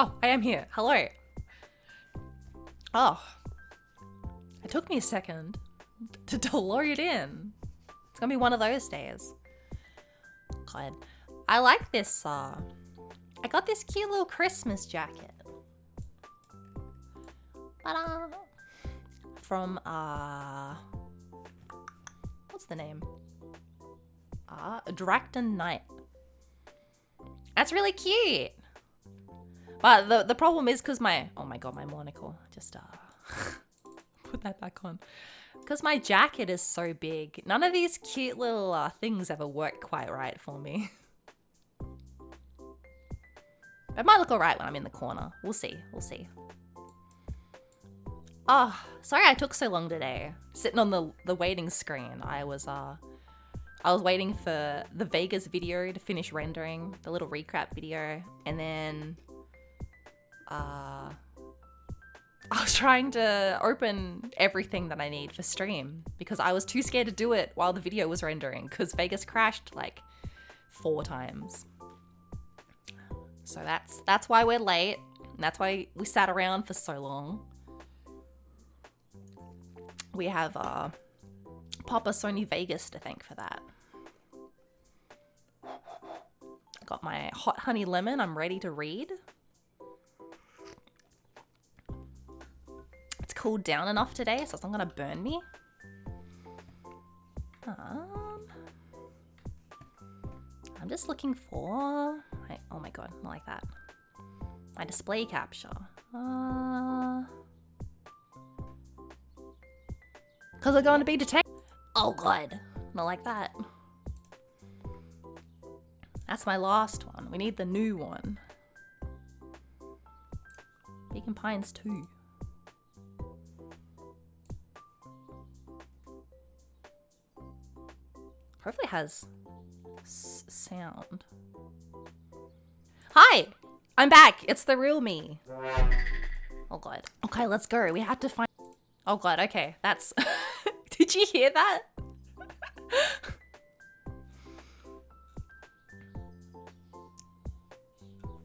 Oh, I am here. Hello. Oh. It took me a second to load in. It's gonna be one of those days. God. I like this, I got this cute little Christmas jacket. Ta-da! From, what's the name? Drakton Knight. That's really cute. But the problem is because oh my god, my monocle. Just, put that back on. Because my jacket is so big. None of these cute little things ever work quite right for me. It might look alright when I'm in the corner. We'll see. We'll see. Oh, sorry I took so long today. Sitting on the waiting screen. I was waiting for the Vegas video to finish rendering, the little recap video, and then I was trying to open everything that I need for stream because I was too scared to do it while the video was rendering because Vegas crashed like 4 times. So that's why we're late. And that's why we sat around for so long. We have Papa Sony Vegas to thank for that. I got my hot honey lemon. I'm ready to read. It's cooled down enough today, so it's not gonna burn me. I'm just looking for... oh my god, not like that. My display capture. Because we're going to be detected. Oh god, not like that. That's my last one. We need the new one. Beacon Pines 2. Hopefully it has sound. Hi! I'm back! It's the real me. Oh god. Okay, let's go. We have to find... Oh god, okay. That's... Did you hear that?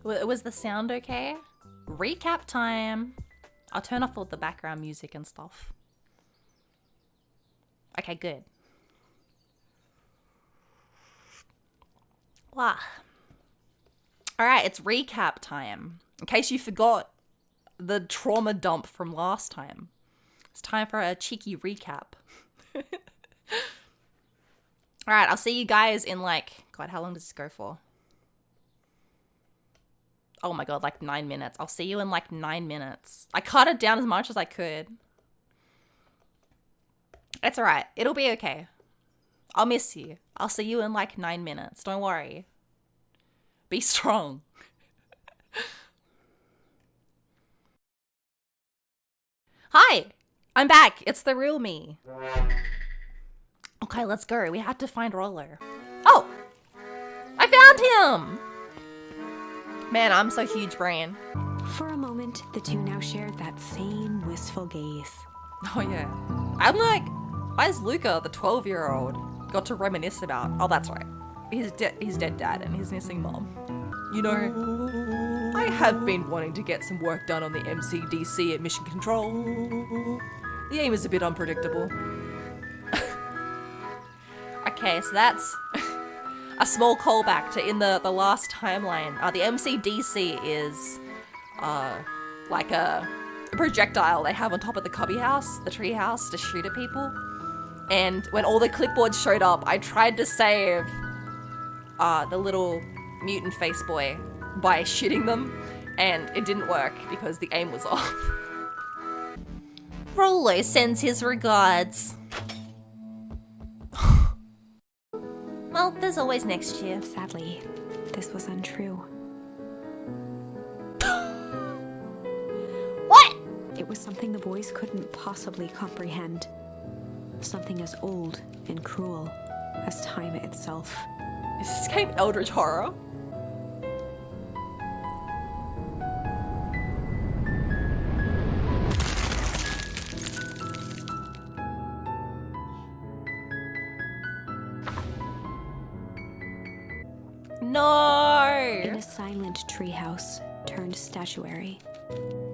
Was the sound okay? Recap time. I'll turn off all the background music and stuff. Okay, good. Wow. Alright, it's recap time. In case you forgot the trauma dump from last time. It's time for a cheeky recap. Alright, I'll see you guys in like... God, how long does this go for? Oh my god, like 9 minutes. I'll see you in like 9 minutes. I cut it down as much as I could. It's alright. It'll be okay. I'll miss you. I'll see you in like 9 minutes. Don't worry. Be strong. Hi! I'm back. It's the real me. Okay, let's go. We have to find Rollo. Oh! I found him! Man, I'm so huge brain. For a moment, the two now shared that same wistful gaze. Oh yeah. I'm like, why is Luca, the 12-year-old, got to reminisce about? Oh, that's right. His dead dad and his missing mom. You know, I have been wanting to get some work done on the MCDC at Mission Control. The aim is a bit unpredictable. Okay, so that's a small callback to in the last timeline. The MCDC is like a projectile they have on top of the cubby house, the tree house, to shoot at people. And when all the clipboards showed up, I tried to save the little mutant face boy by shooting them, and it didn't work because the aim was off. Rollo sends his regards. Well, there's always next year. Sadly, this was untrue. What? It was something the boys couldn't possibly comprehend. Something as old and cruel as time itself. Is this game Eldritch Horror? No! In a silent treehouse, turned statuary.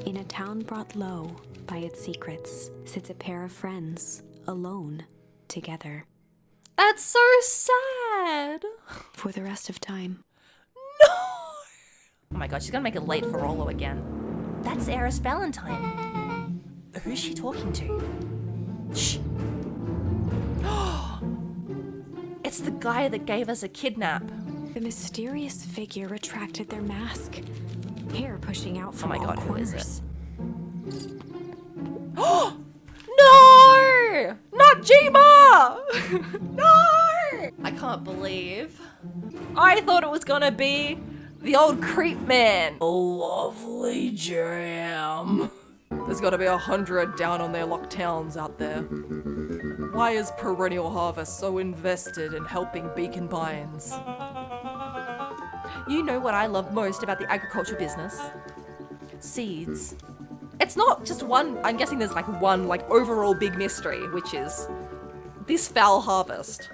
In a town brought low by its secrets sits a pair of friends, alone, together. That's so sad. For the rest of time. No! Oh my god, she's gonna make it late for Rollo again. That's Eris Valentine. Who's she talking to? Shh. It's the guy that gave us a kidnap. The mysterious figure retracted their mask, hair pushing out from Oh my all god, who is corners. No! Not Jima! No! I can't believe. I thought it was gonna be the old creep man. A lovely jam. There's gotta be 100 down on their lockdowns out there. Why is Perennial Harvest so invested in helping Beacon Pines? You know what I love most about the agriculture business? Seeds. It's not just one, I'm guessing there's like one like overall big mystery, which is this foul harvest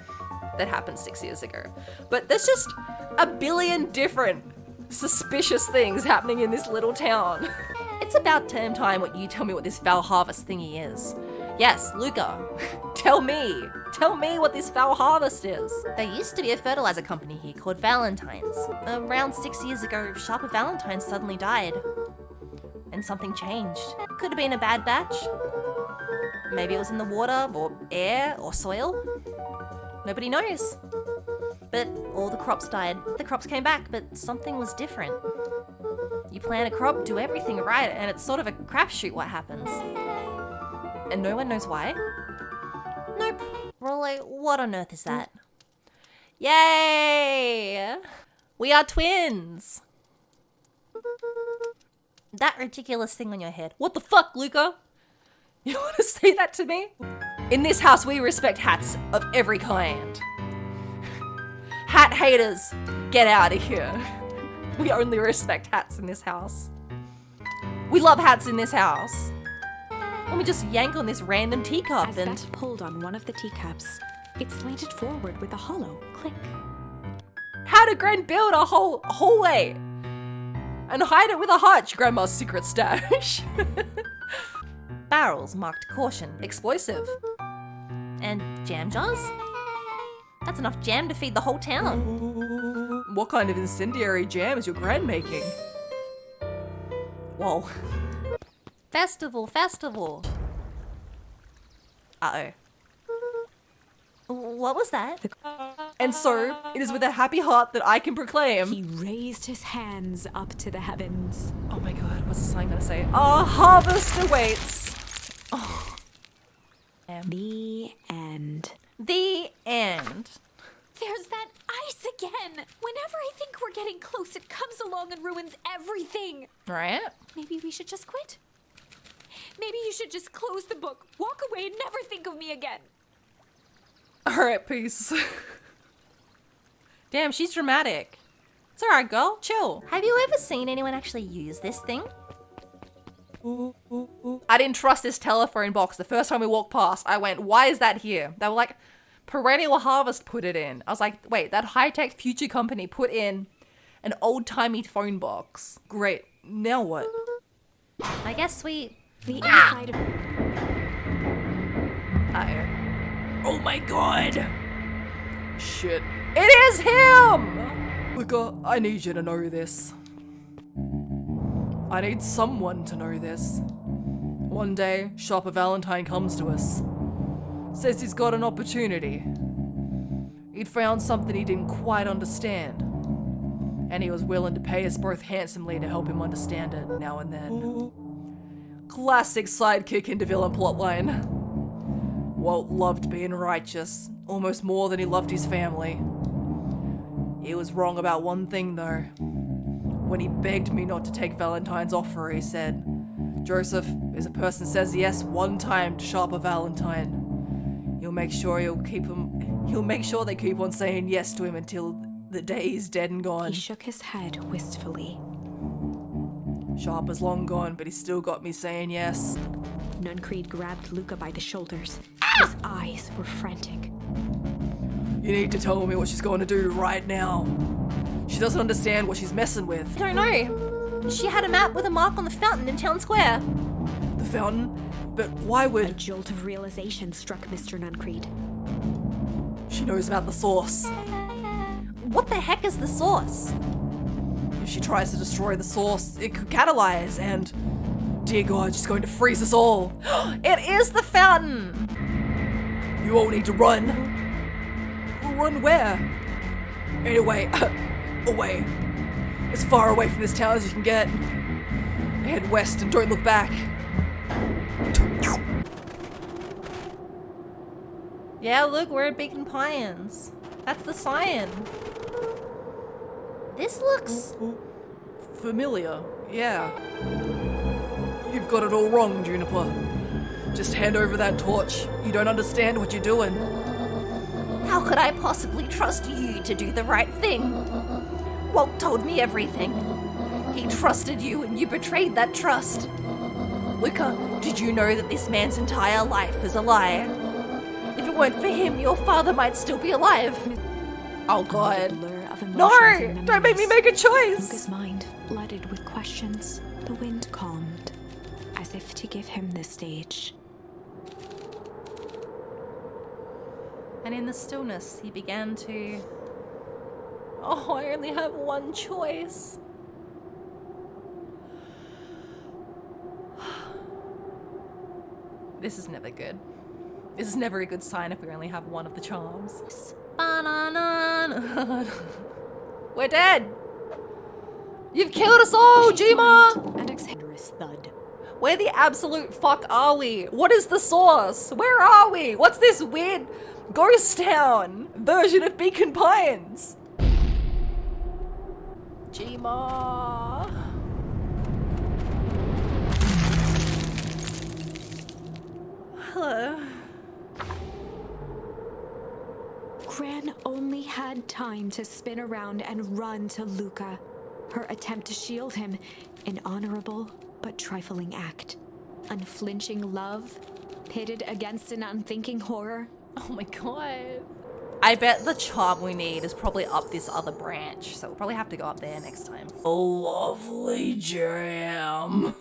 that happened 6 years ago. But there's just a billion different suspicious things happening in this little town. It's about damn time what you tell me what this foul harvest thingy is. Yes, Luca, tell me what this foul harvest is. There used to be a fertilizer company here called Valentine's. Around 6 years ago, Sharper Valentine suddenly died. And something changed. Could have been a bad batch. Maybe it was in the water, or air, or soil. Nobody knows. But all the crops died. The crops came back, but something was different. You plant a crop, do everything right, and it's sort of a crapshoot what happens. And no one knows why? Nope. Rollo, what on earth is that? Yay! We are twins! That ridiculous thing on your head. What the fuck, Luca? You want to say that to me? In this house, we respect hats of every kind. Hat haters, get out of here. We only respect hats in this house. We love hats in this house. Let me just yank on this random teacup As and... Beth pulled on one of the teacups, it slanted forward with a hollow click. How did Gran build a whole hallway? And hide it with a hutch, Grandma's secret stash. Barrels marked caution, explosive. And jam jars? That's enough jam to feed the whole town. What kind of incendiary jam is your Gran making? Whoa. Festival. Uh-oh. What was that? And so, it is with a happy heart that I can proclaim... He raised his hands up to the heavens. Oh my god, what's the sign gonna say? Our harvest awaits! Oh. The end. The end. There's that ice again! Whenever I think we're getting close, it comes along and ruins everything! Right? Maybe we should just quit? Maybe you should just close the book, walk away, and never think of me again. Alright, peace. Damn, she's dramatic. It's alright, girl. Chill. Have you ever seen anyone actually use this thing? I didn't trust this telephone box. The first time we walked past, I went, why is that here? They were like, Perennial Harvest put it in. I was like, wait, that high-tech future company put in an old-timey phone box. Great. Now what? I guess we... The inside of Uh-oh. Oh my god! Shit. It is him! Luca, I need you to know this. I need someone to know this. One day, Sharper Valentine comes to us. Says he's got an opportunity. He'd found something he didn't quite understand. And he was willing to pay us both handsomely to help him understand it now and then. Classic sidekick into villain plotline. Walt loved being righteous, almost more than he loved his family. He was wrong about one thing though. When he begged me not to take Valentine's offer, he said, Joseph, if a person says yes one time to Sharper Valentine, he'll make sure they keep on saying yes to him until the day he's dead and gone. He shook his head wistfully. Sharper's long gone, but he's still got me saying yes. Nuncreed grabbed Luca by the shoulders. His eyes were frantic. You need to tell me what she's going to do right now. She doesn't understand what she's messing with. I don't know. She had a map with a mark on the fountain in town square. The fountain? But why A would... jolt of realization struck Mr. Nuncreed. She knows about the source. What the heck is the source? If she tries to destroy the source, it could catalyze and... Dear God, she's going to freeze us all. It is the fountain! You all need to run. Run where? Anyway, away. As far away from this town as you can get. Head west and don't look back. Yeah, look, we're at Beacon Pines. That's the sign. This looks... Familiar, yeah. You've got it all wrong, Juniper. Just hand over that torch. You don't understand what you're doing. How could I possibly trust you to do the right thing? Walt told me everything. He trusted you and you betrayed that trust. Luca, did you know that this man's entire life is a lie? If it weren't for him, your father might still be alive. Oh God. No! Don't make me make a choice! Luca's mind flooded with questions. The wind calmed, as if to give him the stage. And in the stillness, he began to... Oh, I only have one choice. This is never good. This is never a good sign if we only have one of the charms. Ba-na-na-na. We're dead! You've killed us all, Jima! And exhilarating thud. Where the absolute fuck are we? What is the source? Where are we? What's this weird ghost town version of Beacon Pines? Jima. Hello. Gran only had time to spin around and run to Luca. Her attempt to shield him, an honorable but trifling act. Unflinching love, pitted against an unthinking horror. Oh my God. I bet the charm we need is probably up this other branch, so we'll probably have to go up there next time. A lovely jam.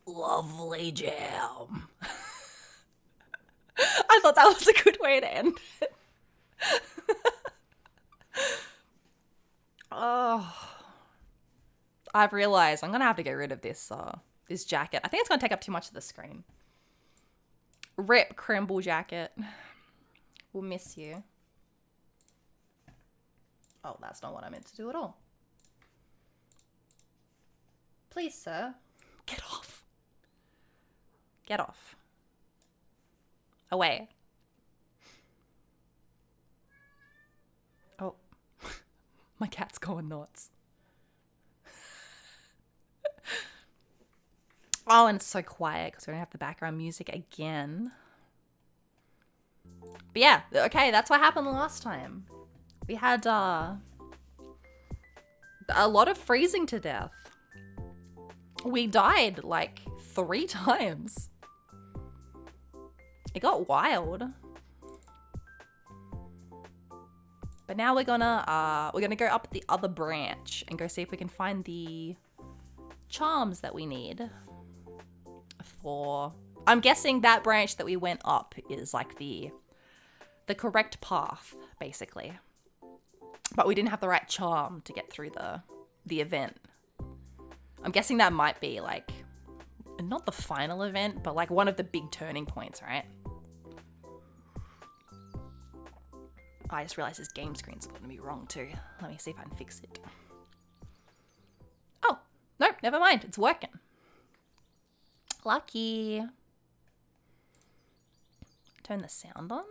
Lovely jam. I thought that was a good way to end it. Oh, I've realized I'm gonna have to get rid of this this jacket. I think it's gonna take up too much of the screen. Rip Crimble jacket. We'll miss you. Oh, that's not what I meant to do at all. Please, sir, get off. Get off. Away. Oh, my cat's going nuts. Oh, and it's so quiet because we don't have the background music again. But yeah, okay, that's what happened last time. We had a lot of freezing to death. We died like 3 times. It got wild. But now we're gonna go up the other branch and go see if we can find the charms that we need for... I'm guessing that branch that we went up is like the correct path, basically. But we didn't have the right charm to get through the event. I'm guessing that might be like, not the final event, but like one of the big turning points, right? I just realized this game screen's going to be wrong too. Let me see if I can fix it. Oh, no, never mind. It's working. Lucky. Turn the sound on.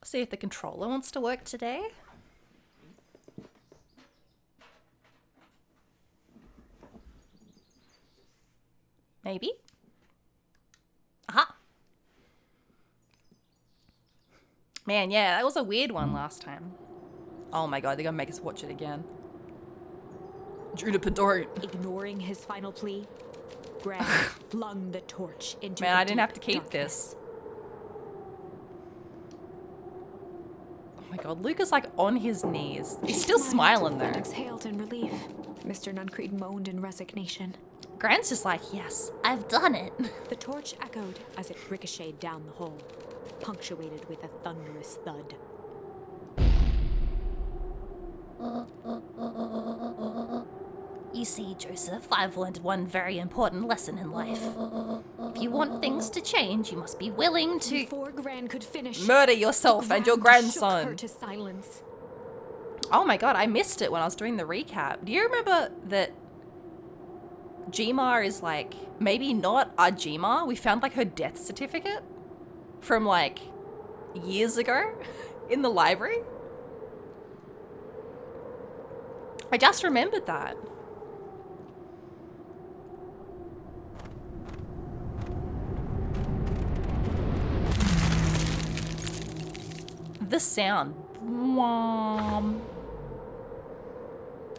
See if the controller wants to work today. Maybe. Aha. Man, yeah, that was a weird one last time. Oh my God, they're gonna make us watch it again. Juniper, don't. Ignoring his final plea, Gran flung the torch into Man, the I didn't have to deep keep darkness. this. my god, Luca's like on his knees. He's still smiling And though. exhaled in relief. Mr. Nuncreed moaned in resignation. Grant's just like, yes, I've done it. The torch echoed as it ricocheted down the hole, punctuated with a thunderous thud. You see, Joseph, I've learned one very important lesson in life. If you want things to change, you must be willing to Before Gran could finish, murder yourself and your Gran shook her grandson. to silence. Oh my god, I missed it when I was doing the recap. Do you remember that Jima is like, maybe not our Jima? We found like her death certificate from like years ago in the library. I just remembered that. The sound. Whom.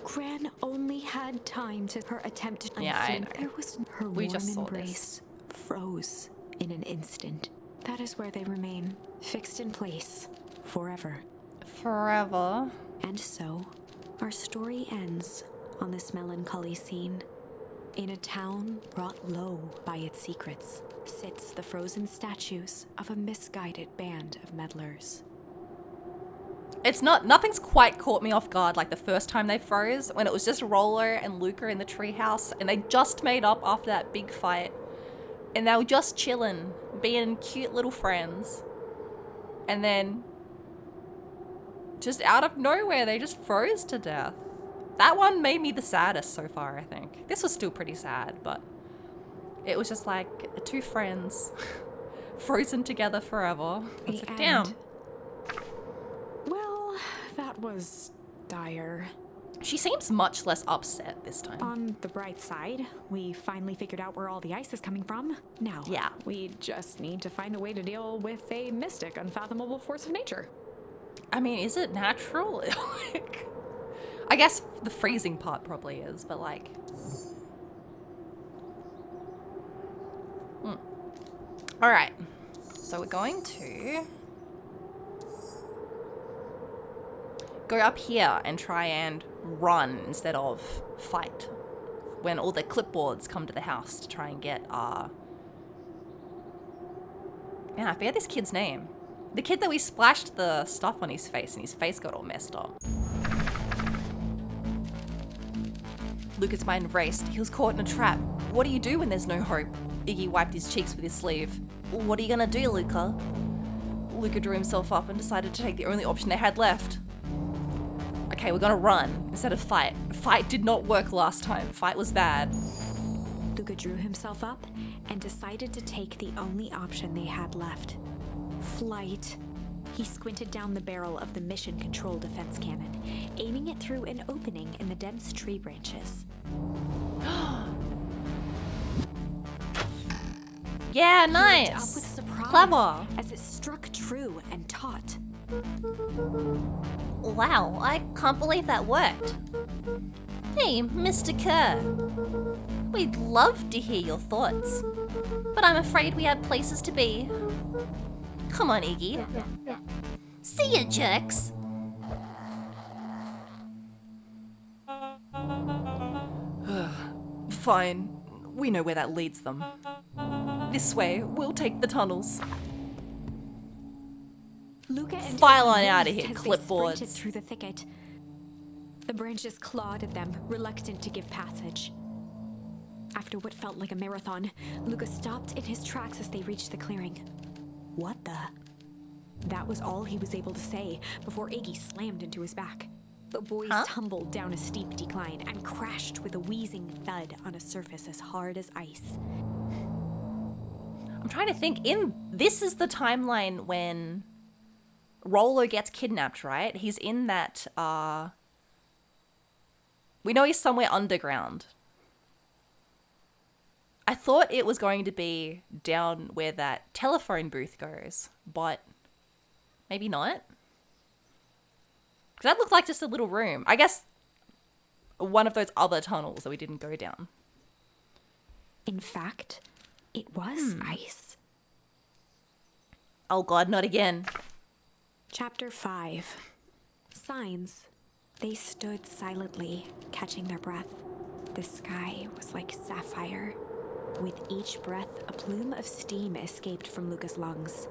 Gran only had time to her attempt to Yeah, I unflint. know. There was her We warm just saw this. embrace froze in an instant. That is where they remain, fixed in place, forever. Forever. And so, our story ends on this melancholy scene. In a town brought low by its secrets, sits the frozen statues of a misguided band of meddlers. It's not, nothing's quite caught me off guard like the first time they froze, when it was just Rollo and Luca in the treehouse, and they just made up after that big fight. And they were just chilling, being cute little friends. And then, just out of nowhere, they just froze to death. That one made me the saddest so far, I think. This was still pretty sad, but it was just like two friends frozen together forever. It's The like, damn. end. Well, that was dire. She seems much less upset this time. On the bright side, we finally figured out where all the ice is coming from. Now, Yeah. we just need to find a way to deal with a mystic, unfathomable force of nature. I mean, is it natural? Like, I guess the freezing part probably is, but like... Alright, so we're going to go up here and try and run instead of fight when all the clipboards come to the house to try and get Man, I forget this kid's name. The kid that we splashed the stuff on his face and his face got all messed up. Lucas' mind raced. He was caught in a trap. What do you do when there's no hope? Iggy wiped his cheeks with his sleeve. What are you gonna do, Luca? Luca drew himself up and decided to take the only option they had left. Okay, we're gonna run instead of fight. Fight did not work last time. Fight was bad. Luca drew himself up and decided to take the only option they had left. Flight. He squinted down the barrel of the mission control defense cannon, aiming it through an opening in the dense tree branches. Yeah, He looked up nice. with surprise Clever. as it struck true and taut. Wow, I can't believe that worked. Hey, Mr. Kerr. We'd love to hear your thoughts, but I'm afraid we have places to be. Come on, Iggy. See ya, jerks. Fine. We know where that leads them. This way, we'll take the tunnels. Luca and File Iggy on outta raced here, as they clipboards. sprinted through the thicket. The branches clawed at them, reluctant to give passage. After what felt like a marathon, Luca stopped in his tracks as they reached the clearing. What the? That was all he was able to say before Iggy slammed into his back. The boys tumbled down a steep decline and crashed with a wheezing thud on a surface as hard as ice. I'm trying to think. This is the timeline when Rollo gets kidnapped, right? He's in that, we know he's somewhere underground. I thought it was going to be down where that telephone booth goes, but maybe not. Because that looked like just a little room. I guess one of those other tunnels that we didn't go down. In fact, it was ice. Oh god, not again. Chapter 5. Signs. They stood silently, catching their breath. The sky was like sapphire. With each breath, a plume of steam escaped from Luca's lungs.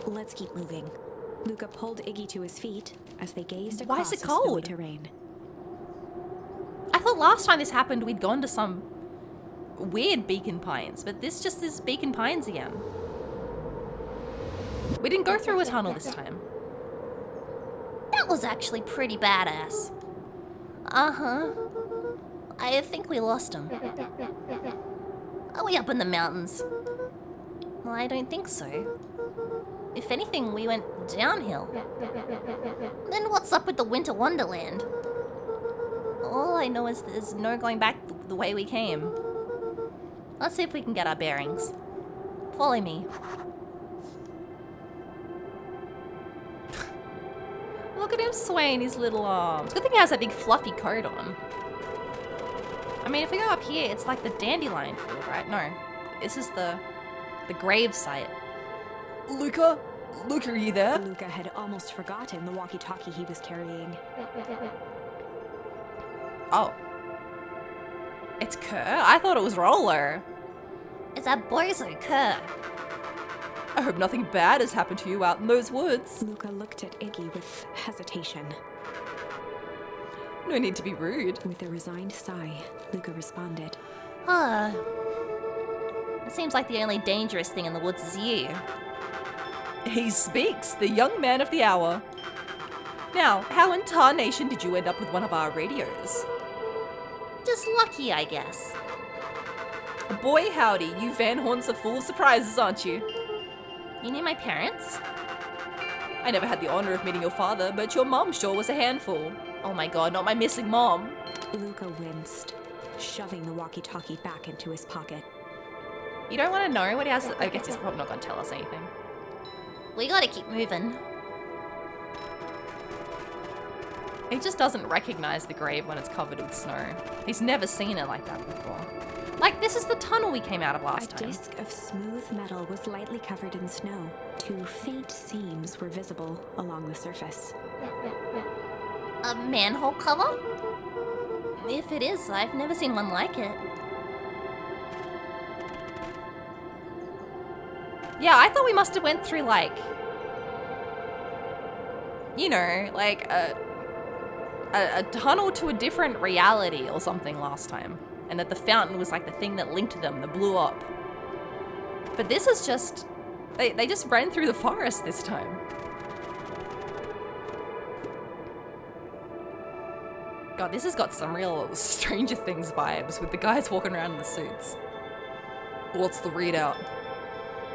Let's keep moving. Luca pulled Iggy to his feet as they gazed Why is across it the snowy cold? terrain. I thought last time this happened we'd gone to some weird Beacon Pines, but this just is Beacon Pines again. We didn't go through a tunnel this time. That was actually pretty badass. Uh-huh. I think we lost him. Are we up in the mountains? Well, I don't think so. If anything, we went downhill. Then what's up with the Winter Wonderland? All I know is there's no going back the way we came. Let's see if we can get our bearings. Follow me. Look at him swaying his little arms. Good thing he has that big fluffy coat on. I mean, if we go up here, it's like the dandelion field, right? No, this is the grave site. Luca? Luca, are you there? Luca had almost forgotten the walkie-talkie he was carrying. Oh. It's Kerr? I thought it was Roller. It's that bozo Kerr. I hope nothing bad has happened to you out in those woods. Luca looked at Iggy with hesitation. No need to be rude. With a resigned sigh, Luca responded. It seems like the only dangerous thing in the woods is you. He speaks, the young man of the hour. Now, how in tarnation did you end up with one of our radios? Just lucky, I guess. Boy howdy, you Van Horns are full of surprises, aren't you? You knew my parents? I never had the honor of meeting your father, but your mom sure was a handful. Oh my god, not my missing mom. Luca winced, shoving the walkie-talkie back into his pocket. You don't want to know what he has? I guess he's probably not going to tell us anything. We gotta keep moving. He just doesn't recognize the grave when it's covered with snow. He's never seen it like that before. Like, this is the tunnel we came out of last A time. disc of smooth metal was lightly covered in snow. 2 faint seams were visible along the surface. A manhole cover? If it is, I've never seen one like it. Yeah, I thought we must have went through, like, you know, like a tunnel to a different reality or something last time. And that the fountain was like the thing that linked them, that blew up. But this is just, they just ran through the forest this time. God, this has got some real Stranger Things vibes with the guys walking around in the suits. What's the readout?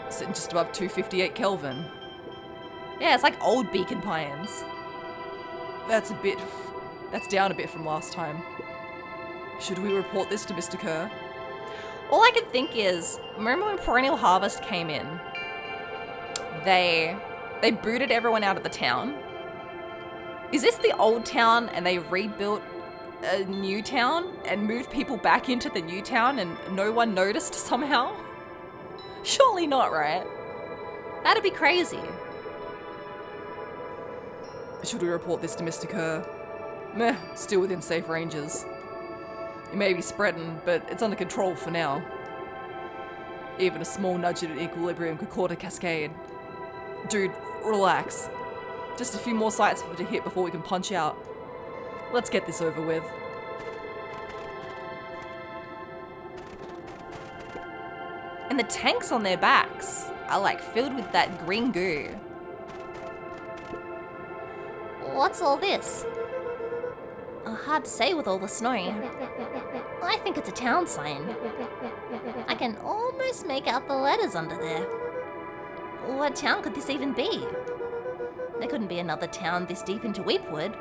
Sitting just above 258 Kelvin. Yeah, it's like old Beacon Pines. That's down a bit from last time. Should we report this to Mr. Kerr? All I could think is, remember when Perennial Harvest came in? They booted everyone out of the town. Is this the old town and they rebuilt a new town and moved people back into the new town and no one noticed somehow? Surely not, right? That'd be crazy. Should we report this to Mr. Kerr? Meh, still within safe ranges. It may be spreading, but it's under control for now. Even a small nudge at equilibrium could cause a cascade. Dude, relax. Just a few more sites to hit before we can punch out. Let's get this over with. And the tanks on their backs are like filled with that green goo. What's all this? Hard to say with all the snow. I think it's a town sign. I can almost make out the letters under there. What town could this even be? There couldn't be another town this deep into Weepwood.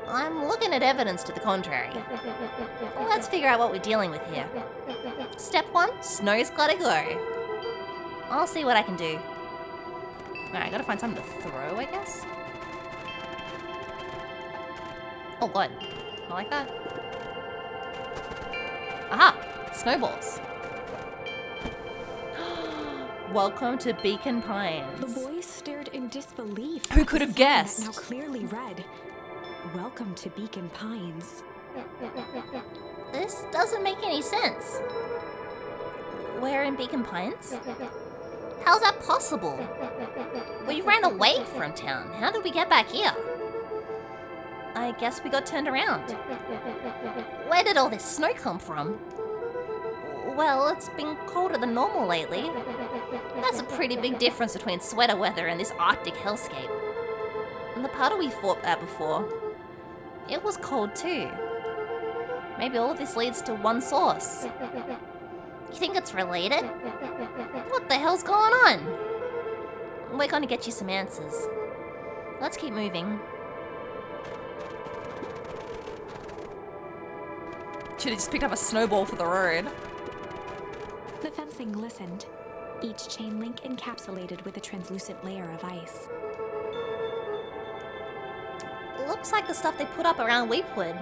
I'm looking at evidence to the contrary. Let's figure out what we're dealing with here. Step 1, snow's gotta go. I'll see what I can do. Alright, I gotta find something to throw, I guess. Oh god, I like that. Aha! Snowballs. Welcome to Beacon The Pines. boys stared in disbelief. Who at could the have sign guessed? That now clearly read, "Welcome to Beacon Pines." This doesn't make any sense. We're in Beacon Pines? How's that possible? We ran away from town. How did we get back here? I guess we got turned around. Where did all this snow come from? Well, it's been colder than normal lately. That's a pretty big difference between sweater weather and this Arctic hellscape. And the puddle we fought at before, it was cold too. Maybe all of this leads to one source. You think it's related? What the hell's going on? We're gonna get you some answers. Let's keep moving. Should have just picked up a snowball for the road. The fencing glistened, each chain link encapsulated with a translucent layer of ice. Looks like the stuff they put up around Weepwood.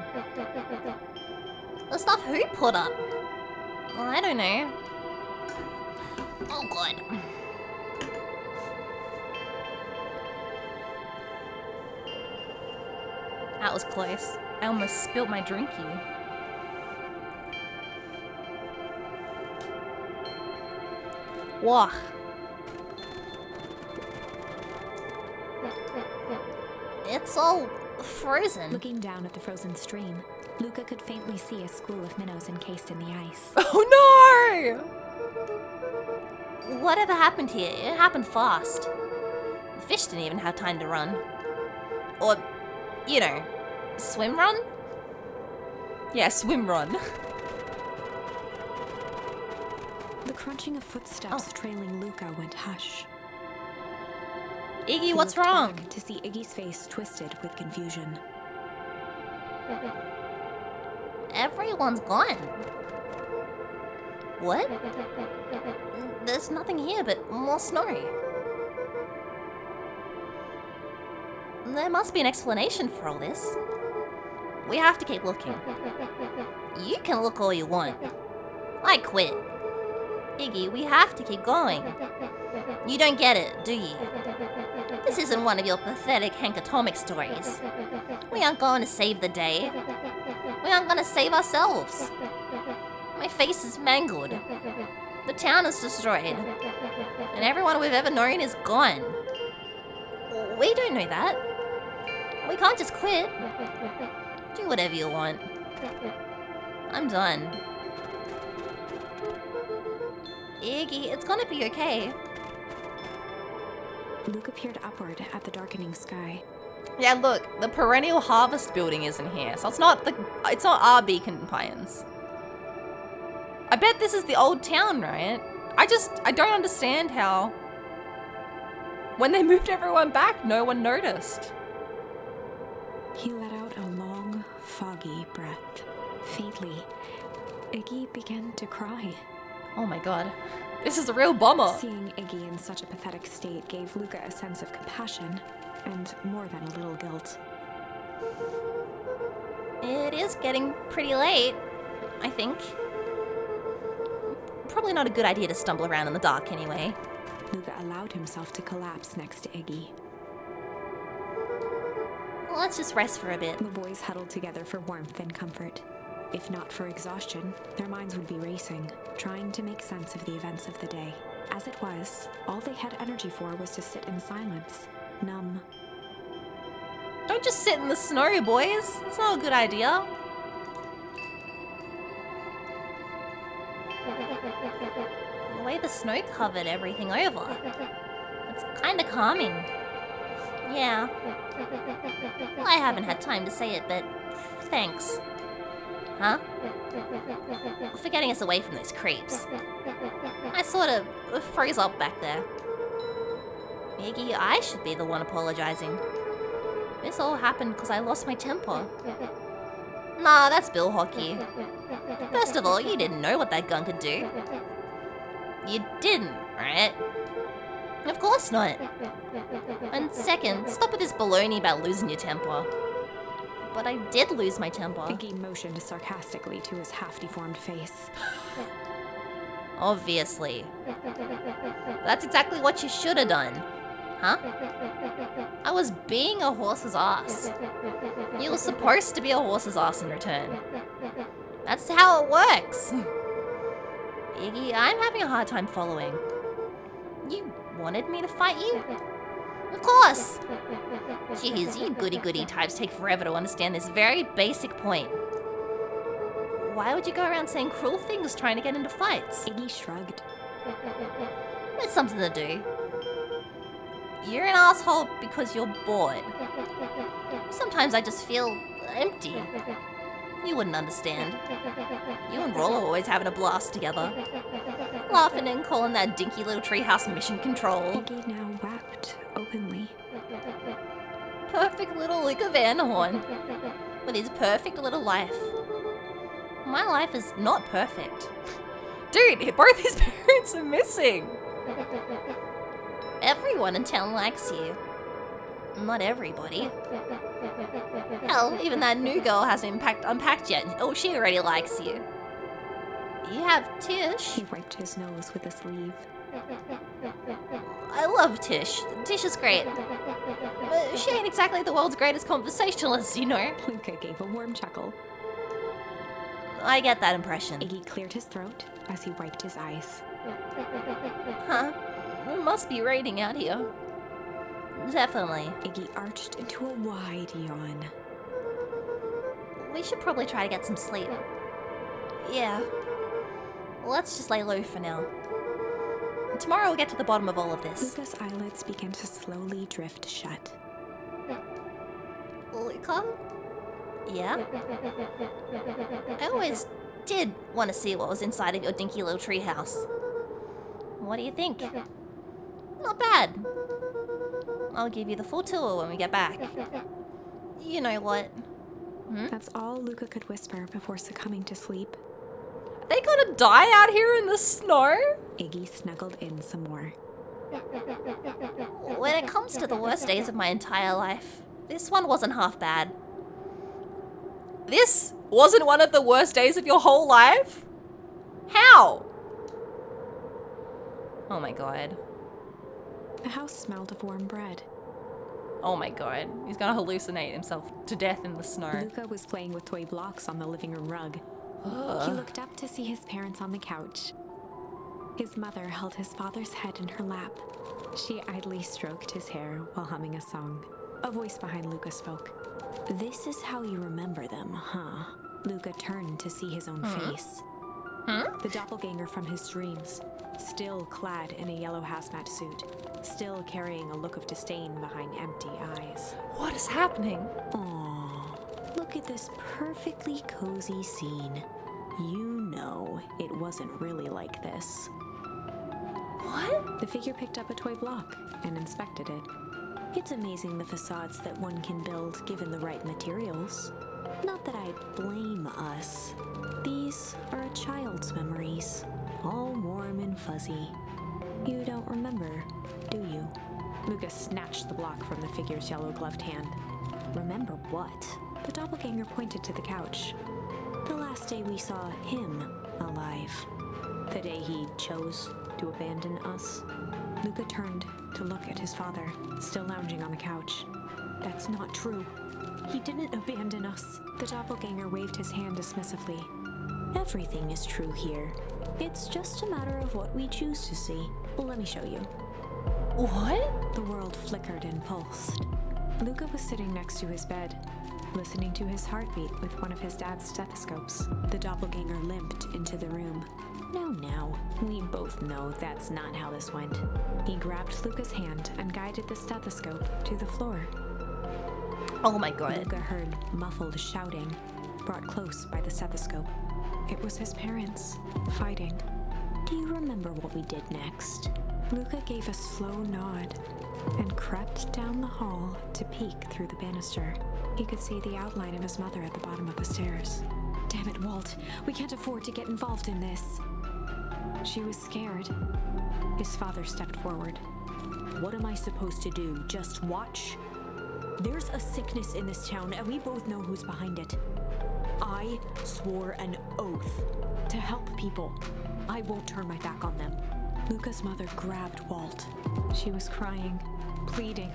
The stuff who put up? Well, I don't know. Oh god. That was close. I almost spilled my drinky. Wah. It's all frozen. Looking down at the frozen stream, Luca could faintly see a school of minnows encased in the ice. Oh Whatever happened here, it happened fast. The fish didn't even have time to run. Or, you know, swim run? no! Yeah, swim run. The crunching of footsteps trailing Luca went hush. Iggy, He what's looked wrong? back to see Iggy's face twisted with confusion. Everyone's gone. What? There's nothing here but more snow. There must be an explanation for all this. We have to keep looking. You can look all you want. I quit. Iggy, we have to keep going. You don't get it, do you? This isn't one of your pathetic Hank Atomic stories. We aren't going to save the day. We aren't going to save ourselves. My face is mangled. The town is destroyed. And everyone we've ever known is gone. We don't know that. We can't just quit. Do whatever you want. I'm done. Iggy, it's gonna be okay. Luca peered upward at the darkening sky. Yeah, look, the Perennial Harvest building isn't here, so it's not our Beacon Pines. I bet this is the old town, right? I don't understand how when they moved everyone back, no one noticed. He let out a long, foggy breath. Faintly, Iggy began to cry. Oh my god. This is a real bummer. Seeing Iggy in such a pathetic state gave Luca a sense of compassion and more than a little guilt. It is getting pretty late, I think. Probably not a good idea to stumble around in the dark anyway. Luca allowed himself to collapse next to Iggy. Let's just rest for a bit. The boys huddled together for warmth and comfort. If not for exhaustion, their minds would be racing, trying to make sense of the events of the day. As it was, all they had energy for was to sit in silence, numb. Don't just sit in the snow, boys. It's not a good idea. The way the snow covered everything over. It's kinda calming. Yeah. I haven't had time to say it, but thanks. Huh? For getting us away from those creeps. I sort of froze up back there. Iggy, I should be the one apologizing. This all happened because I lost my temper. Nah, that's Bill Hockey. First of all, you didn't know what that gun could do. You didn't, right? Of course not. And second, stop with this baloney about losing your temper. But I did lose my temper. Iggy motioned sarcastically to his half-deformed face. Obviously. That's exactly what you should have done. Huh? I was being a horse's ass. You were supposed to be a horse's ass in return. That's how it works. Iggy, I'm having a hard time following. You wanted me to fight you? Of course! Jeez, you goody-goody types take forever to understand this very basic point. Why would you go around saying cruel things trying to get into fights? Iggy shrugged. It's something to do. You're an asshole because you're bored. Sometimes I just feel empty. You wouldn't understand. You and Roll are always having a blast together. Laughing and calling that dinky little treehouse mission control. Iggy now wept openly. Perfect little Luca Vanderhorn. With his perfect little life. My life is not perfect. Dude, both his parents are missing. Everyone in town likes you. Not everybody. Hell, even that new girl hasn't unpacked yet. Oh, she already likes you. You have Tish. He wiped his nose with a sleeve. I love Tish. Tish is great. But she ain't exactly the world's greatest conversationalist, you know. Luca gave a warm chuckle. I get that impression. Iggy cleared his throat as he wiped his eyes. Huh? It must be raining out here. Definitely. Iggy arched into a wide yawn. We should probably try to get some sleep. Yeah. Let's just lay low for now. Tomorrow we'll get to the bottom of all of this. Luca's eyelids began to slowly drift shut. Luca? Yeah? I always did want to see what was inside of your dinky little treehouse. What do you think? Not bad. I'll give you the full tour when we get back. You know what? That's all Luca could whisper before succumbing to sleep. They gonna die out here in the snow? Iggy snuggled in some more. When it comes to the worst days of my entire life, this one wasn't half bad. This wasn't one of the worst days of your whole life? How? Oh my god. The house smelled of warm bread. Oh my god. He's gonna hallucinate himself to death in the snow. Luca was playing with toy blocks on the living room rug. He looked up to see his parents on the couch. His mother held his father's head in her lap. She idly stroked his hair while humming a song. A voice behind Luca spoke. "This is how you remember them, huh?" Luca turned to see his own face. The doppelganger from his dreams, still clad in a yellow hazmat suit, still carrying a look of disdain behind empty eyes. What is happening? Aww, look at this perfectly cozy scene. You know it wasn't really like this. What? The figure picked up a toy block and inspected it. It's amazing the facades that one can build given the right materials. Not that I blame us. These are a child's memories, all warm and fuzzy. You don't remember, do you? Luca snatched the block from the figure's yellow-gloved hand. Remember what? The doppelganger pointed to the couch. The last day we saw him alive. The day he chose to abandon us. Luca turned to look at his father, still lounging on the couch. That's not true. He didn't abandon us. The doppelganger waved his hand dismissively. Everything is true here. It's just a matter of what we choose to see. Well, let me show you. What? The world flickered and pulsed. Luca was sitting next to his bed, listening to his heartbeat with one of his dad's stethoscopes. The doppelganger limped into the room. No, we both know that's not how this went. He grabbed Luca's hand and guided the stethoscope to the floor. Oh my god. Luca heard muffled shouting, brought close by the stethoscope. It was his parents, fighting. Do you remember what we did next? Luca gave a slow nod and crept down the hall to peek through the banister. He could see the outline of his mother at the bottom of the stairs. Damn it, Walt. We can't afford to get involved in this. She was scared. His father stepped forward. What am I supposed to do? Just watch? There's a sickness in this town, and we both know who's behind it. I swore an oath to help people. I won't turn my back on them. Luca's mother grabbed Walt. She was crying, pleading.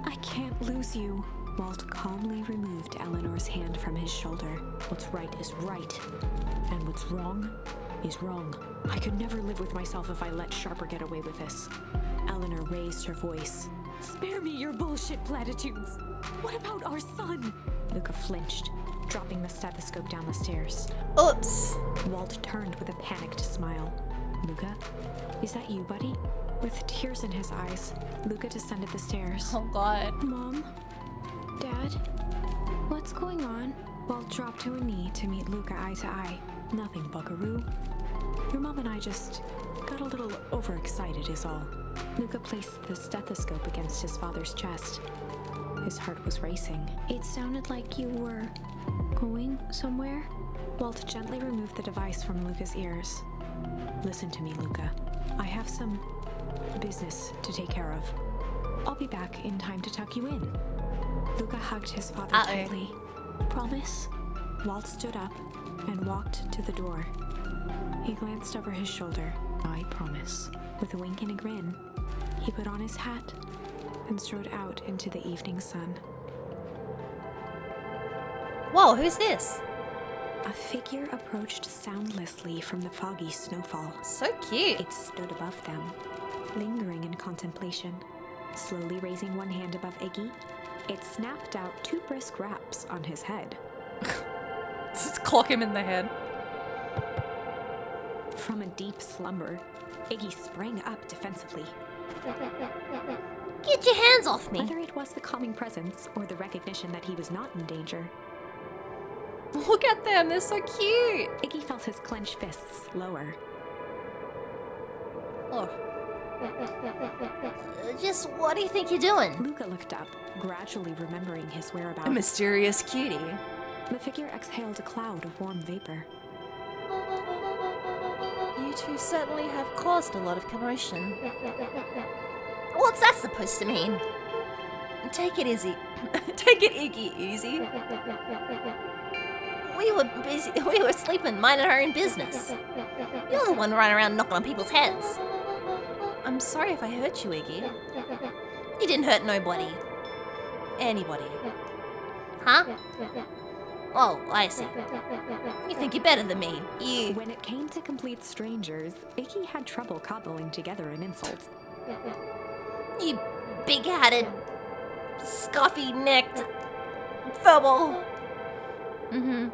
I can't lose you. Walt calmly removed Eleanor's hand from his shoulder. What's right is right, and what's wrong is wrong. I could never live with myself if I let Sharper get away with this. Eleanor raised her voice. Spare me your bullshit platitudes. What about our son? Luca flinched, dropping the stethoscope down the stairs. Oops. Walt turned with a panicked smile. Luca, is that you, buddy? With tears in his eyes, Luca descended the stairs. Oh God. Mom? Dad? What's going on? Walt dropped to a knee to meet Luca eye to eye. Nothing, buckaroo. Your mom and I just got a little overexcited is all. Luca placed the stethoscope against his father's chest. His heart was racing. It sounded like you were going somewhere. Walt gently removed the device from Luca's ears. Listen to me, Luca. I have some business to take care of. I'll be back in time to tuck you in. Luca hugged his father tightly. Promise? Walt stood up and walked to the door. He glanced over his shoulder. I promise. With a wink and a grin, he put on his hat and strode out into the evening sun. Whoa, who's this? A figure approached soundlessly from the foggy snowfall. So cute. It stood above them, lingering in contemplation. Slowly raising one hand above Iggy, it snapped out 2 brisk raps on his head. Just clock him in the head. From a deep slumber, Iggy sprang up defensively. Get your hands off me. Whether it was the calming presence or the recognition that he was not in danger, Look at them, they're so cute. Iggy felt his clenched fists lower. Oh. Just what do you think you're doing? Luca looked up, gradually remembering his whereabouts. A mysterious cutie. The figure exhaled a cloud of warm vapor. You two certainly have caused a lot of commotion. What's that supposed to mean? Take it easy. Take it Iggy easy. We were busy. We were sleeping, minding our own business. You're the one running around knocking on people's heads. I'm sorry if I hurt you, Iggy. You didn't hurt nobody. Anybody. Huh? Oh, I see. You think you're better than me. You... When it came to complete strangers, Iggy had trouble cobbling together an insult. You big-hatted, scuffy-necked furball. Mm-hmm.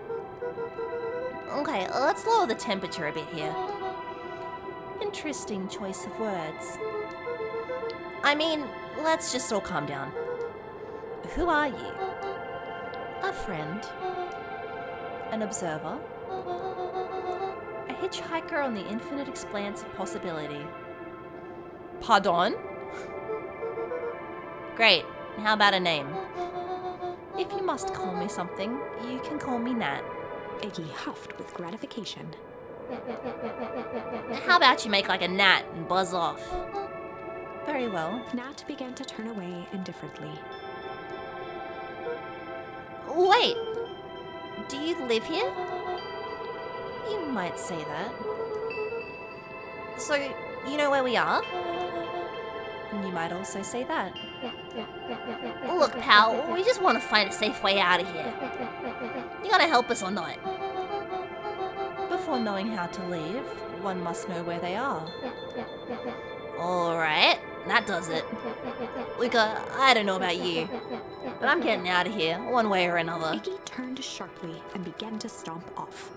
Okay, let's lower the temperature a bit here. Interesting choice of words. I mean, let's just all calm down. Who are you? A friend? An observer? A hitchhiker on the infinite expanse of possibility? Pardon? Great. How about a name? If you must call me something, you can call me Nat. Iggy huffed with gratification. How about you make like a gnat and buzz off? Very well. Nat began to turn away indifferently. Wait. Do you live here? You might say that. So, you know where we are? You might also say that. Look, pal, we just want to find a safe way out of here. You gonna help us or not? Before knowing how to leave, one must know where they are. Alright, that does it. Luca, I don't know about you, but I'm getting out of here, one way or another. Iggy turned sharply and began to stomp off.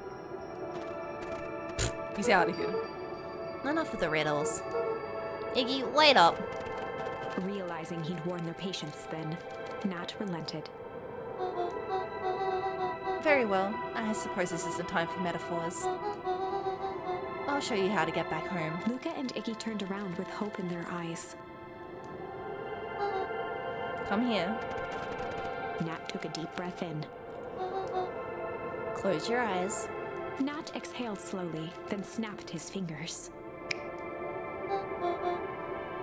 He's out of here. Enough of the riddles. Iggy, wait up. Realizing he'd worn their patience then, Nat relented. Very well. I suppose this isn't time for metaphors. I'll show you how to get back home. Luca and Iggy turned around with hope in their eyes. Come here. Nat took a deep breath in. Close your eyes. Nat exhaled slowly, then snapped his fingers.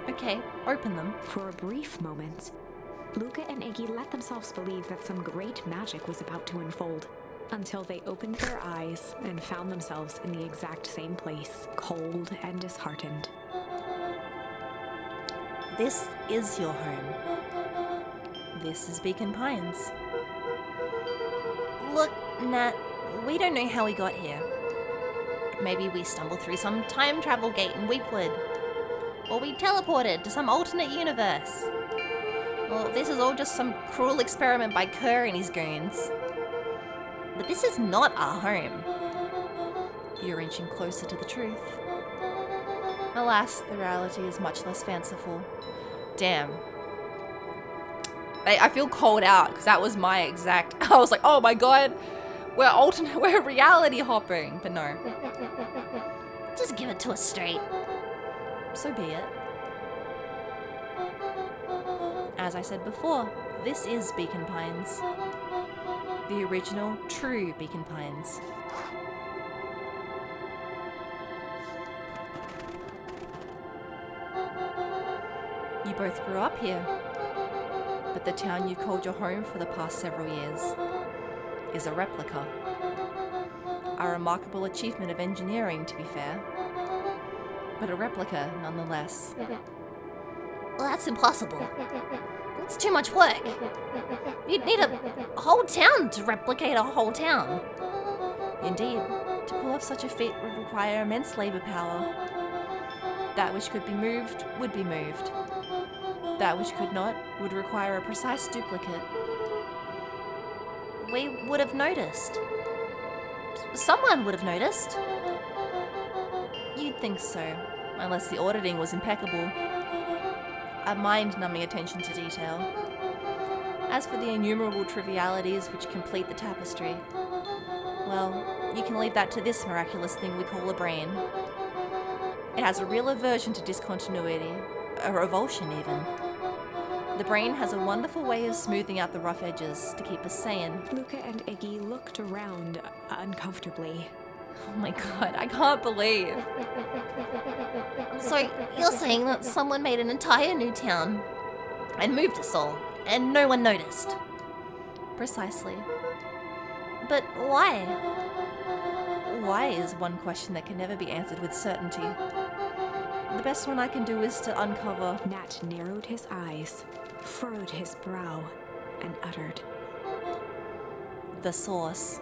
Okay, open them. For a brief moment, Luca and Iggy let themselves believe that some great magic was about to unfold. until they opened their eyes and found themselves in the exact same place, cold and disheartened. This is your home. This is Beacon Pines. Look, Nat, we don't know how we got here. Maybe we stumbled through some time travel gate in Weepwood. Or we teleported to some alternate universe. Or this is all just some cruel experiment by Kerr and his goons. But this is not our home. You're inching closer to the truth. Alas, the reality is much less fanciful. Damn. I feel called out because that was my exact. I was like, oh my god, we're reality hopping, but no. Just give it to us straight. So be it. As I said before, this is Beacon Pines. The original, true Beacon Pines. You both grew up here, but the town you called your home for the past several years is a replica. A remarkable achievement of engineering, to be fair, but a replica nonetheless. Well, that's impossible. It's too much work. You'd need a whole town to replicate a whole town. Indeed, to pull off such a feat would require immense labor power. That which could be moved would be moved. That which could not would require a precise duplicate. We would have noticed. Someone would have noticed. You'd think so, unless the auditing was impeccable. A mind-numbing attention to detail. As for the innumerable trivialities which complete the tapestry, well, you can leave that to this miraculous thing we call a brain. It has a real aversion to discontinuity, a revulsion even. The brain has a wonderful way of smoothing out the rough edges to keep us sane. Luca and Iggy looked around uncomfortably. Oh my god, I can't believe. So, you're saying that someone made an entire new town and moved us all, and no one noticed? Precisely. But why? Why is one question that can never be answered with certainty. The best one I can do is to uncover. Nat narrowed his eyes, furrowed his brow, and uttered, The source.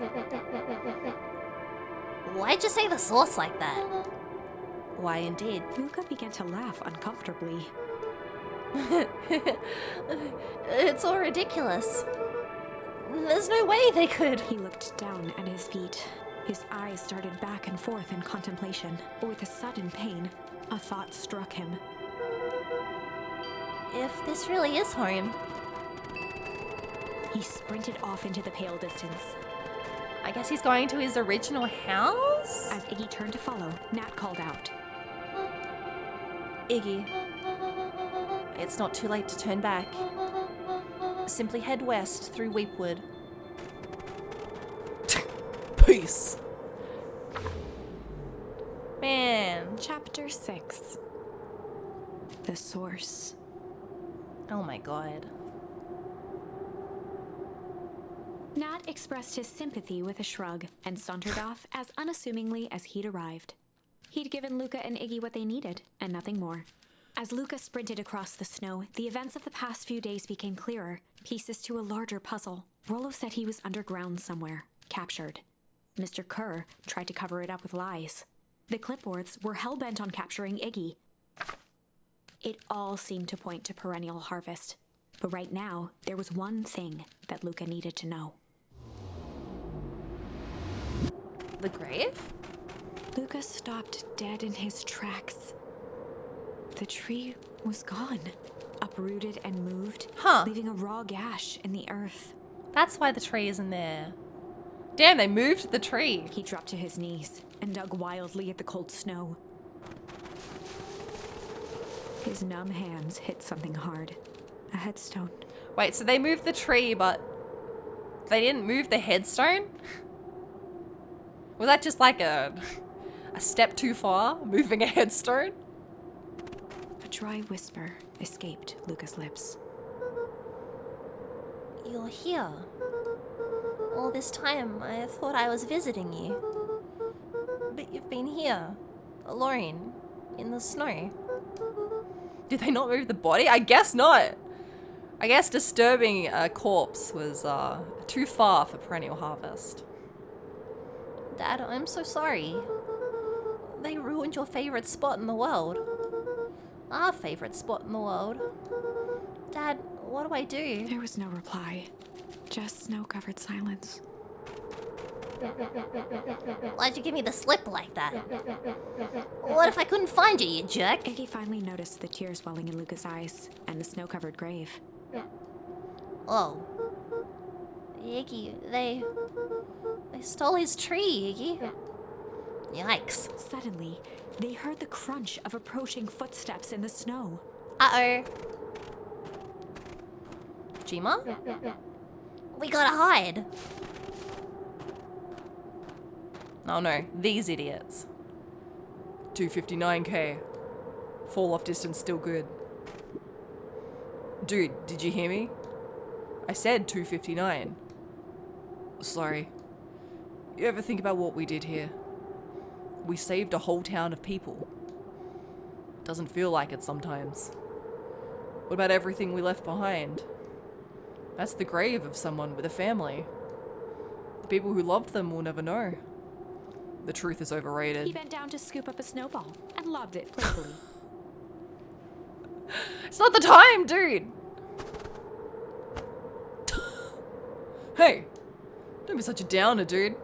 Why'd you say the source like that? Why indeed. Luca began to laugh uncomfortably. It's all ridiculous. There's no way they could. He looked down at his feet. His eyes started back and forth in contemplation. With a sudden pain, a thought struck him. If this really is home, He sprinted off into the pale distance. I guess he's going to his original house? As Iggy turned to follow, Nat called out. Iggy. It's not too late to turn back. Simply head west through Weepwood. Peace. Man. Chapter 6. The Source. Oh my god. Nat expressed his sympathy with a shrug and sauntered off as unassumingly as he'd arrived. He'd given Luca and Iggy what they needed, and nothing more. As Luca sprinted across the snow, the events of the past few days became clearer, pieces to a larger puzzle. Rollo said he was underground somewhere, captured. Mr. Kerr tried to cover it up with lies. The clipboards were hell-bent on capturing Iggy. It all seemed to point to Perennial Harvest. But right now, there was one thing that Luca needed to know. The grave? Luca stopped dead in his tracks. The tree was gone, uprooted and moved, Huh. leaving a raw gash in the earth. That's why the tree isn't there. Damn, they moved the tree. He dropped to his knees and dug wildly at the cold snow. His numb hands hit something hard. A headstone. Wait, so they moved the tree, but they didn't move the headstone? Was that just like a step too far, moving a headstone? A dry whisper escaped Luca's lips. you're here. All this time, I thought I was visiting you. But you've been here, alone, in the snow. Did they not move the body? I guess not. I guess disturbing a corpse was too far for Perennial Harvest. Dad, I'm so sorry. They ruined your favorite spot in the world. Our favorite spot in the world. Dad, what do I do? There was no reply, just snow-covered silence. Why'd you give me the slip like that? What if I couldn't find you, you jerk? Iggy finally noticed the tears welling in Luca's eyes and the snow-covered grave. Oh. Iggy, they stole his tree, Iggy. Yikes. Suddenly, they heard the crunch of approaching footsteps in the snow. Uh-oh. Jima? We gotta hide. Oh no, these idiots. 259k. Fall off distance still good. Dude, did you hear me? I said 259. Sorry. You ever think about what we did here? We saved a whole town of people. Doesn't feel like it sometimes. What about everything we left behind? That's the grave of someone with a family. The people who loved them will never know. The truth is He overrated. bent down to scoop up a snowball and lobbed it playfully. It's not the time, dude! Hey! Don't be such a downer, dude.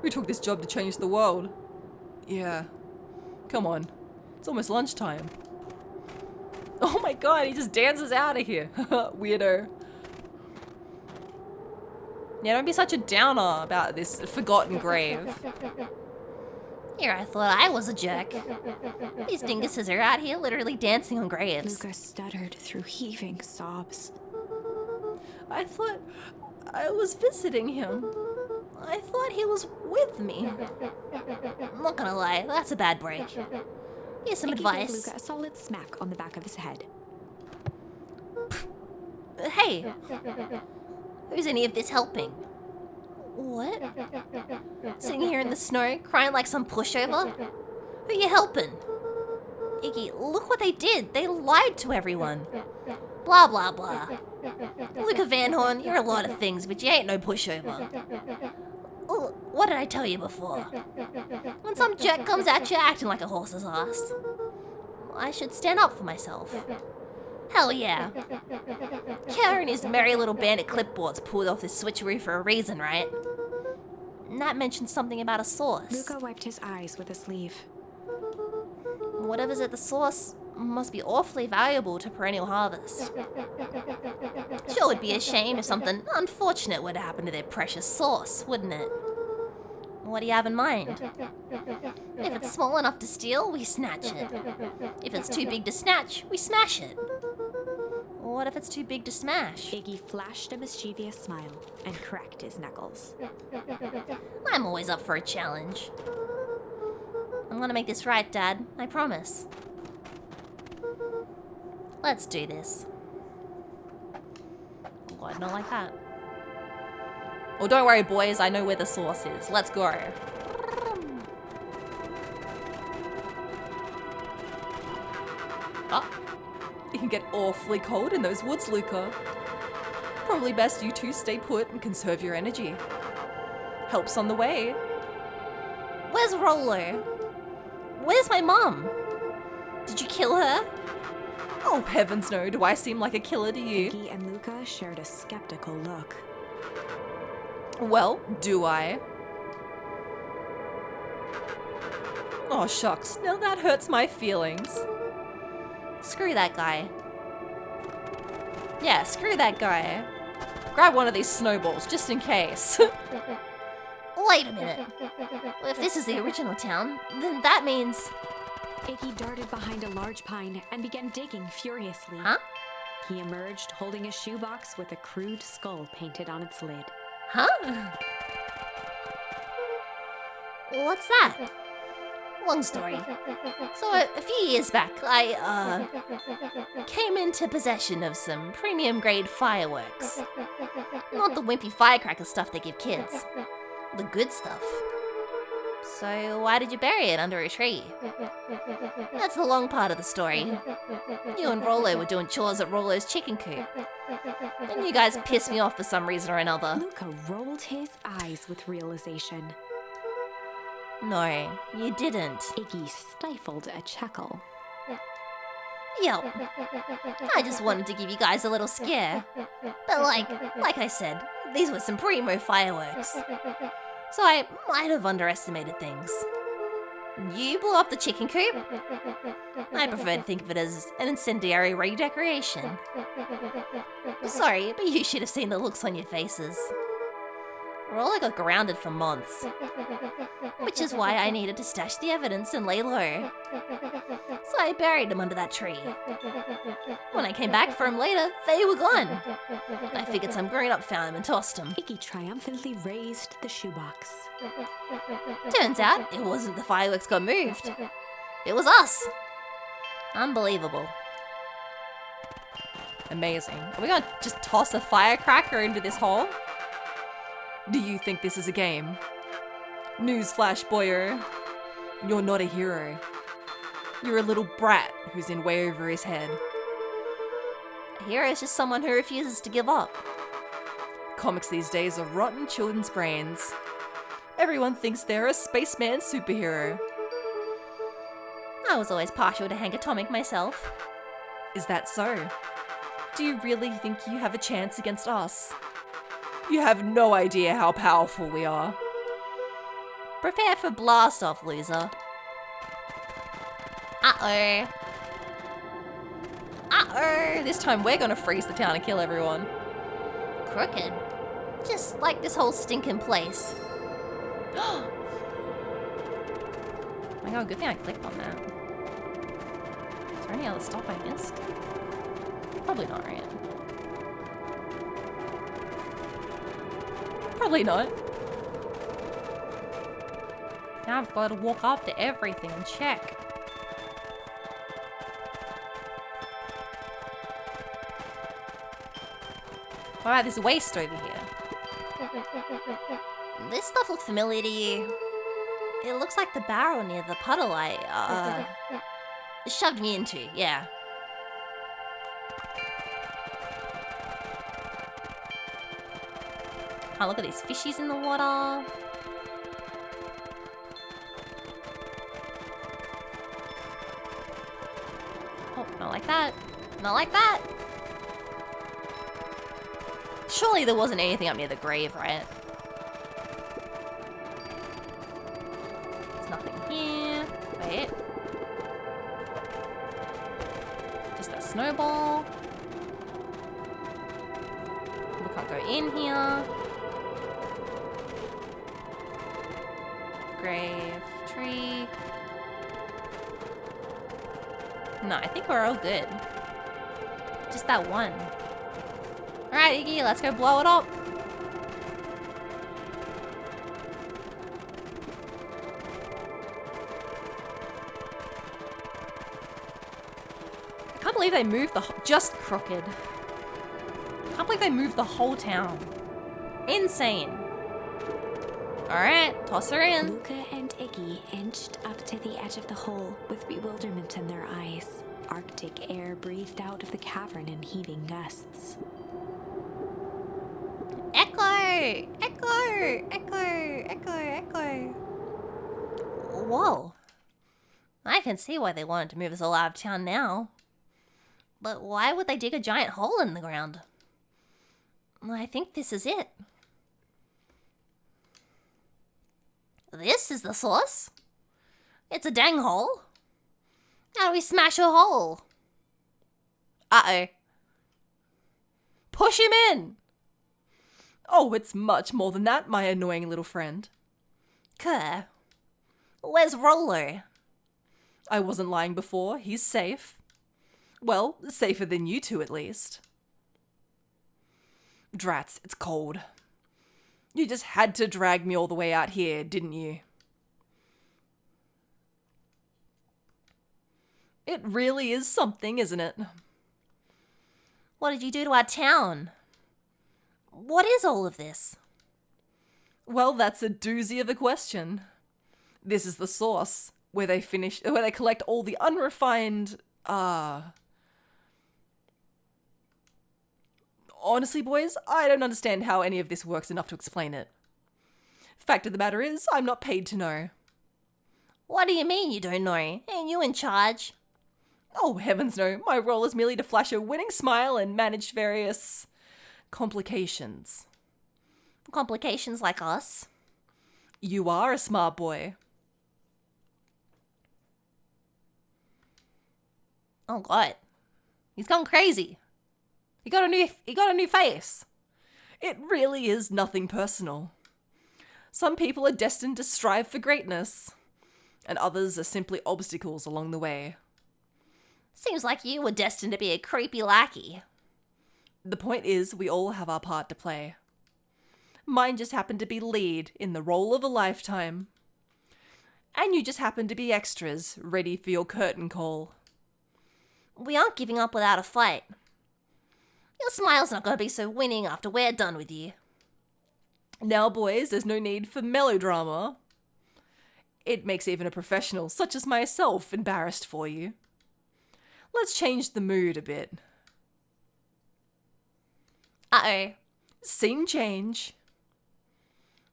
We took this job to change the world. Yeah. Come on. It's almost lunchtime. Oh my god, he just dances out of here. Weirdo. Yeah, don't be such a downer about this forgotten grave. Here, I thought I was a jerk. These dinguses are out here literally dancing on graves. Luca stuttered through heaving sobs. I thought I was visiting him. I thought he was with me. I'm not gonna lie, that's a bad break. Here's some Iggy gave advice. Luca a solid smack on the back of his head. Hey, who's any of this helping? What? Sitting here in the snow, crying like some pushover? Who you helping? Iggy, look what they did. They lied to everyone. Blah, blah, blah. Luca Van Horn, you're a lot of things, but you ain't no pushover. Oh, what did I tell you before? When some jerk comes at you acting like a horse's ass, I should stand up for myself. Hell yeah. Kerr and his merry little band of clipboards pulled off this switcheroo for a reason, right? Nat mentioned something about a source. Luca wiped his eyes with a sleeve. Whatever's at the source must be awfully valuable to Perennial Harvest. Sure would be a shame if something unfortunate would happen to their precious source, wouldn't it? What do you have in mind? If it's small enough to steal, we snatch it. If it's too big to snatch, we smash it. What if it's too big to smash? Iggy flashed a mischievous smile and cracked his knuckles. I'm always up for a challenge. I'm gonna make this right, Dad. I promise. Let's do this. Oh, I don't like that. Well, don't worry, boys. I know where the source is. Let's go. Oh, it can get awfully cold in those woods, Luca. Probably best you two stay put and conserve your energy. Help's on the way. Where's Rolo? Where's my mom? Did you kill her? Oh, heavens no. Do I seem like a killer to you? Iggy and Luca shared a skeptical look. Well, do I? Oh, shucks. Now that hurts my feelings. Screw that guy. Yeah, screw that guy. Grab one of these snowballs, just in case. Wait a minute. If this is the original town, then that means... Iggy darted behind a large pine and began digging furiously. Huh? He emerged holding a shoebox with a crude skull painted on its lid. Huh? What's that? long story. So a few years back, I came into possession of some premium grade fireworks. Not the wimpy firecracker stuff they give kids. The good stuff. So why did you bury it under a tree? That's the long part of the story. You and Rollo were doing chores at Rollo's chicken coop. And you guys pissed me off for some reason or another. Luca rolled his eyes with realization. No, you didn't. Iggy stifled a chuckle. Yep. I just wanted to give you guys a little scare. But like I said, these were some primo fireworks. So I might have underestimated things. You blew up the chicken coop? I prefer to think of it as an incendiary redecoration. Sorry, but you should have seen the looks on your faces. Rollo got grounded for months. Which is why I needed to stash the evidence and lay low. So I buried him under that tree. When I came back for him later, they were gone. I figured some grown-up found him and tossed him. Iggy triumphantly raised the shoebox. Turns out, it wasn't the fireworks got moved. It was us. Unbelievable. Amazing. Are we gonna just toss a firecracker into this hole? Do you think this is a game? Newsflash, boyo. You're not a hero. You're a little brat who's in way over his head. A hero is just someone who refuses to give up. Comics these days are rotten children's brains. Everyone thinks they're a spaceman superhero. I was always partial to Hank Atomic myself. Is that so? Do you really think you have a chance against us? You have no idea how powerful we are. Prepare for blast off, loser. Uh-oh. Uh-oh. This time we're gonna freeze the town and kill everyone. Crooked. Just like this whole stinking place. Oh my god, good thing I clicked on that. Is there any other stuff I missed? Probably not, right? Probably not. Now I've got to walk up to everything and check. What about this waste over here? This stuff looks familiar to you. It looks like the barrel near the puddle I, shoved me into, yeah. Oh, look at these fishies in the water. Oh, not like that. Not like that. Surely there wasn't anything up near the grave, right? There's nothing here. Wait. Just a snowball. We can't go in here. Grave, tree. No, I think we're all good. Just that one. Alright, Iggy, let's go blow it up. I can't believe they moved just crooked. I can't believe they moved the whole town. Insane. Alright, toss her in. Luca and Iggy inched up to the edge of the hole with bewilderment in their eyes. Arctic air breathed out of the cavern in heaving gusts. Echo! Echo! Echo! Echo! Echo! Whoa. I can see why they wanted to move us all out of town now. But why would they dig a giant hole in the ground? I think this is it. This is the source. It's a dang hole. How do we smash a hole? Uh-oh. Push him in! Oh, it's much more than that, my annoying little friend. Kerr. Where's Rollo? I wasn't lying before. He's safe. Well, safer than you two at least. Drats, it's cold. You just had to drag me all the way out here, didn't you? It really is something, isn't it? What did you do to our town? What is all of this? Well, that's a doozy of a question. This is the source, where they collect all the unrefined, Honestly, boys, I don't understand how any of this works enough to explain it. Fact of the matter is, I'm not paid to know. What do you mean you don't know? Ain't you in charge? Oh, heavens no. My role is merely to flash a winning smile and manage various complications. Complications like us? You are a smart boy. Oh God. He's gone crazy. He got a new face. It really is nothing personal. Some people are destined to strive for greatness, and others are simply obstacles along the way. Seems like you were destined to be a creepy lackey. The point is, we all have our part to play. Mine just happened to be lead in the role of a lifetime. And you just happen to be extras, ready for your curtain call. We aren't giving up without a fight. Your smile's not gonna be so winning after we're done with you. Now, boys, there's no need for melodrama. It makes even a professional such as myself embarrassed for you. Let's change the mood a bit. Uh-oh. Scene change.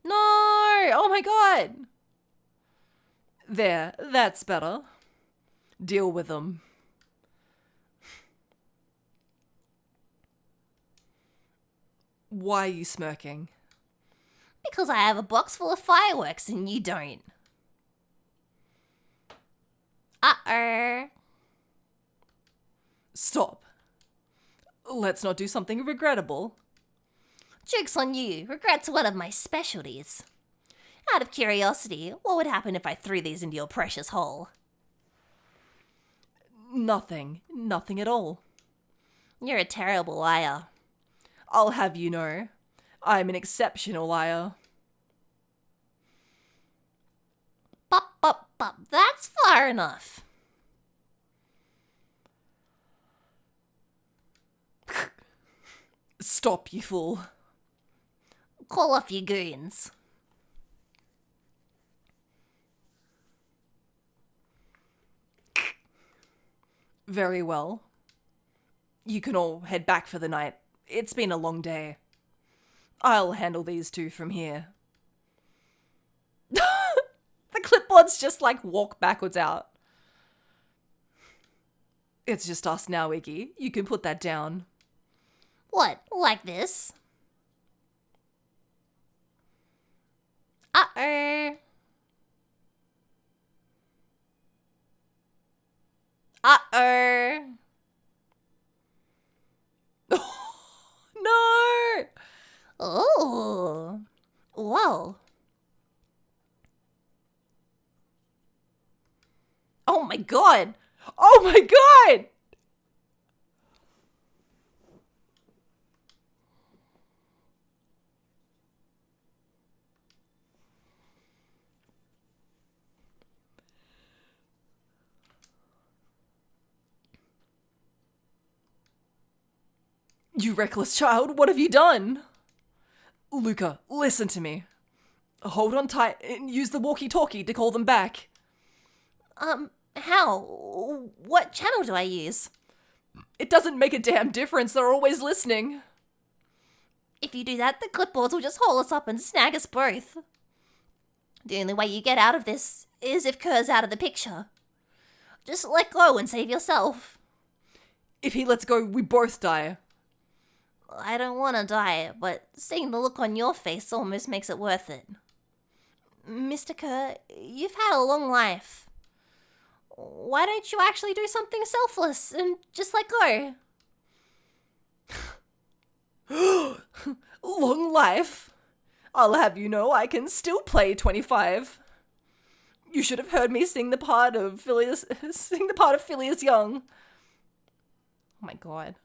No! Oh my god! There, that's better. Deal with them. Why are you smirking? Because I have a box full of fireworks and you don't. Uh-oh. Stop. Let's not do something regrettable. Joke's on you. Regret's one of my specialties. Out of curiosity, what would happen if I threw these into your precious hole? Nothing. Nothing at all. You're a terrible liar. I'll have you know, I'm an exceptional liar. Bop, that's far enough. Stop, you fool. Call off your goons. Very well. You can all head back for the night. It's been a long day. I'll handle these two from here. The clipboards just walk backwards out. It's just us now, Iggy. You can put that down. What, like this? Uh-oh. Uh-oh. No! Oh. Whoa. Oh my god! Oh my god! You reckless child, what have you done? Luca, listen to me. Hold on tight and use the walkie-talkie to call them back. How? What channel do I use? It doesn't make a damn difference, they're always listening. If you do that, the clipboards will just haul us up and snag us both. The only way you get out of this is if Kerr's out of the picture. Just let go and save yourself. If he lets go, we both die. I don't want to die, but seeing the look on your face almost makes it worth it. Mr. Kerr, you've had a long life. Why don't you actually do something selfless and just let go? Long life? I'll have you know I can still play 25. You should have heard me sing the part of Phileas Young. Oh my god.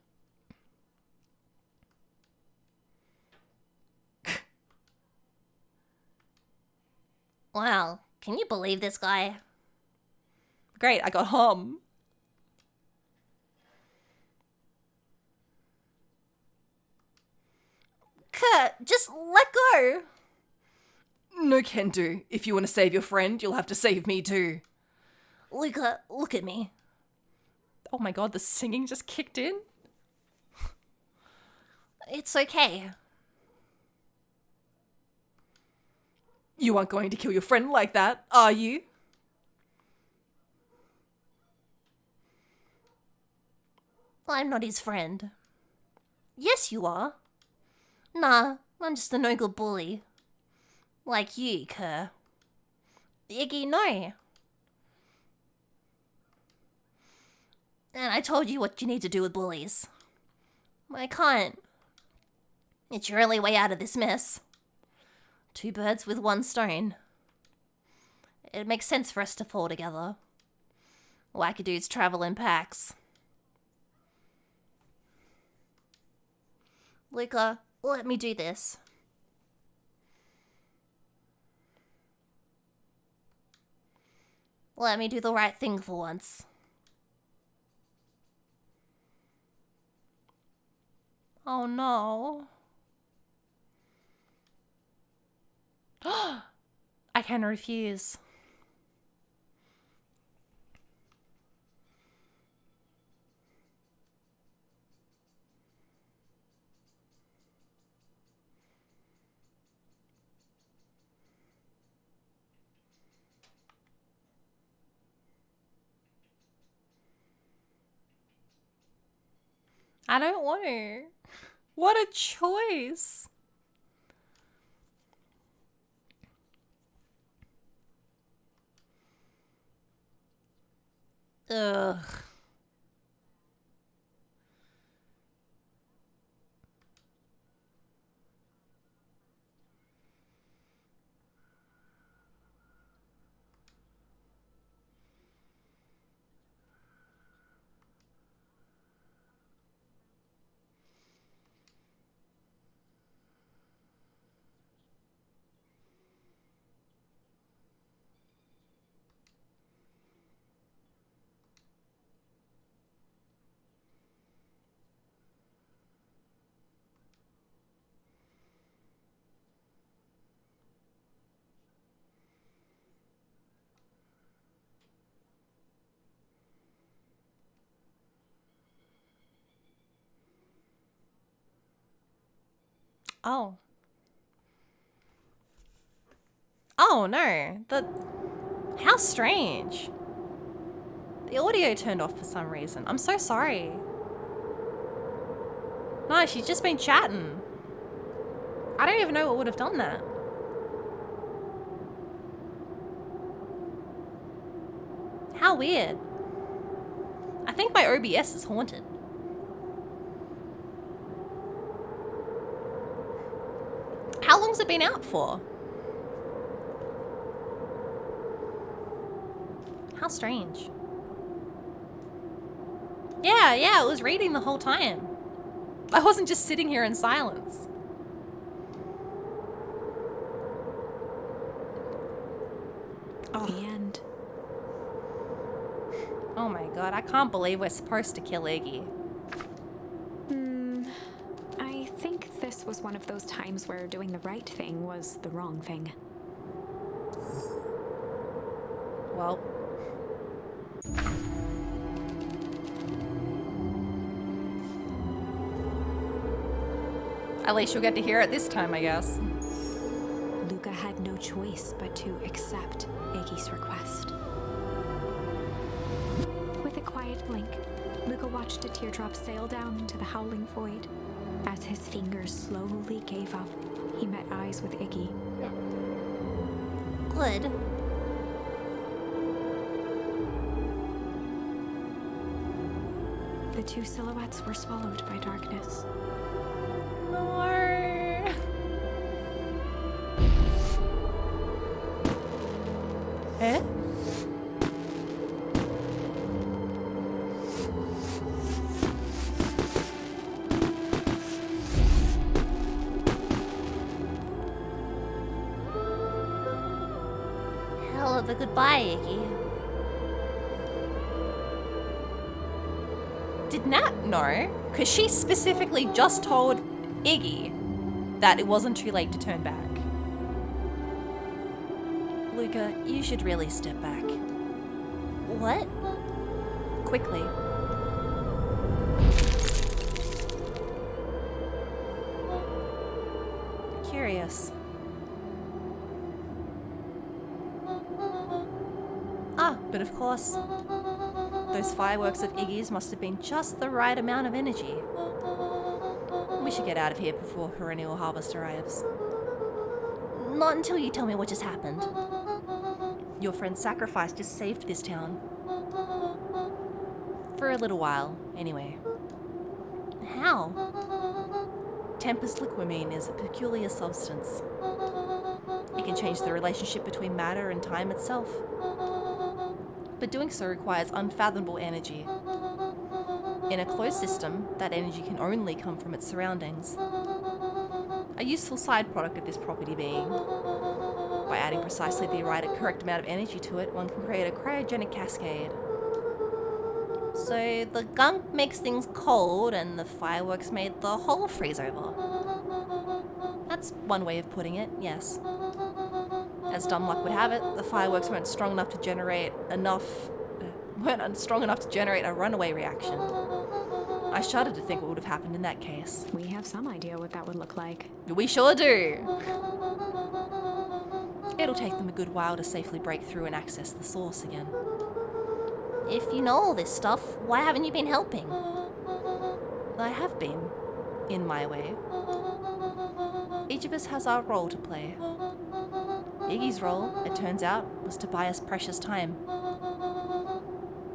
Wow, can you believe this guy? Great, I got hum. Kurt, just let go. No can do. If you want to save your friend, you'll have to save me too. Luca, look at me. Oh my god, the singing just kicked in. It's okay. You aren't going to kill your friend like that, are you? I'm not his friend. Yes, you are. Nah, I'm just a no-good bully. Like you, Kerr. Iggy, no. And I told you what you need to do with bullies. I can't. It's your only way out of this mess. 2 birds with 1 stone. It makes sense for us to fall together. Wackadoos travel in packs. Luca, let me do this. Let me do the right thing for once. Oh no. I can refuse. I don't want to. What a choice. Ugh. Oh. Oh no. How strange. The audio turned off for some reason. I'm so sorry. No, she's just been chatting. I don't even know what would have done that. How weird. I think my OBS is haunted. How long's it been out for? How strange. Yeah, it was reading the whole time. I wasn't just sitting here in silence. The end. Oh my god, I can't believe we're supposed to kill Iggy. I think this was one of those times where doing the right thing was the wrong thing. Well. At least you'll get to hear it this time, I guess. Luca had no choice but to accept Iggy's request. With a quiet blink, Luca watched a teardrop sail down into the howling void. As his fingers slowly gave up, he met eyes with Iggy. Good. The 2 silhouettes were swallowed by darkness. No. Eh? Hell of a goodbye, Iggy. Did Nat know? Because she specifically just told Iggy that it wasn't too late to turn back. Luca, you should really step back. What? Quickly. Curious. But of course, those fireworks of Iggy's must have been just the right amount of energy. We should get out of here before Perennial Harvest arrives. Not until you tell me what just happened. Your friend's sacrifice just saved this town. For a little while, anyway. How? Tempest liquamine is a peculiar substance. It can change the relationship between matter and time itself. But doing so requires unfathomable energy. In a closed system, that energy can only come from its surroundings. A useful side product of this property being, by adding precisely the correct amount of energy to it, one can create a cryogenic cascade. So the gunk makes things cold and the fireworks made the whole freeze over. That's one way of putting it, yes. As dumb luck would have it, the fireworks weren't strong enough to generate a runaway reaction. I shudder to think what would have happened in that case. We have some idea what that would look like. We sure do! It'll take them a good while to safely break through and access the source again. If you know all this stuff, why haven't you been helping? I have been, in my way. Each of us has our role to play. Iggy's role, it turns out, was to buy us precious time.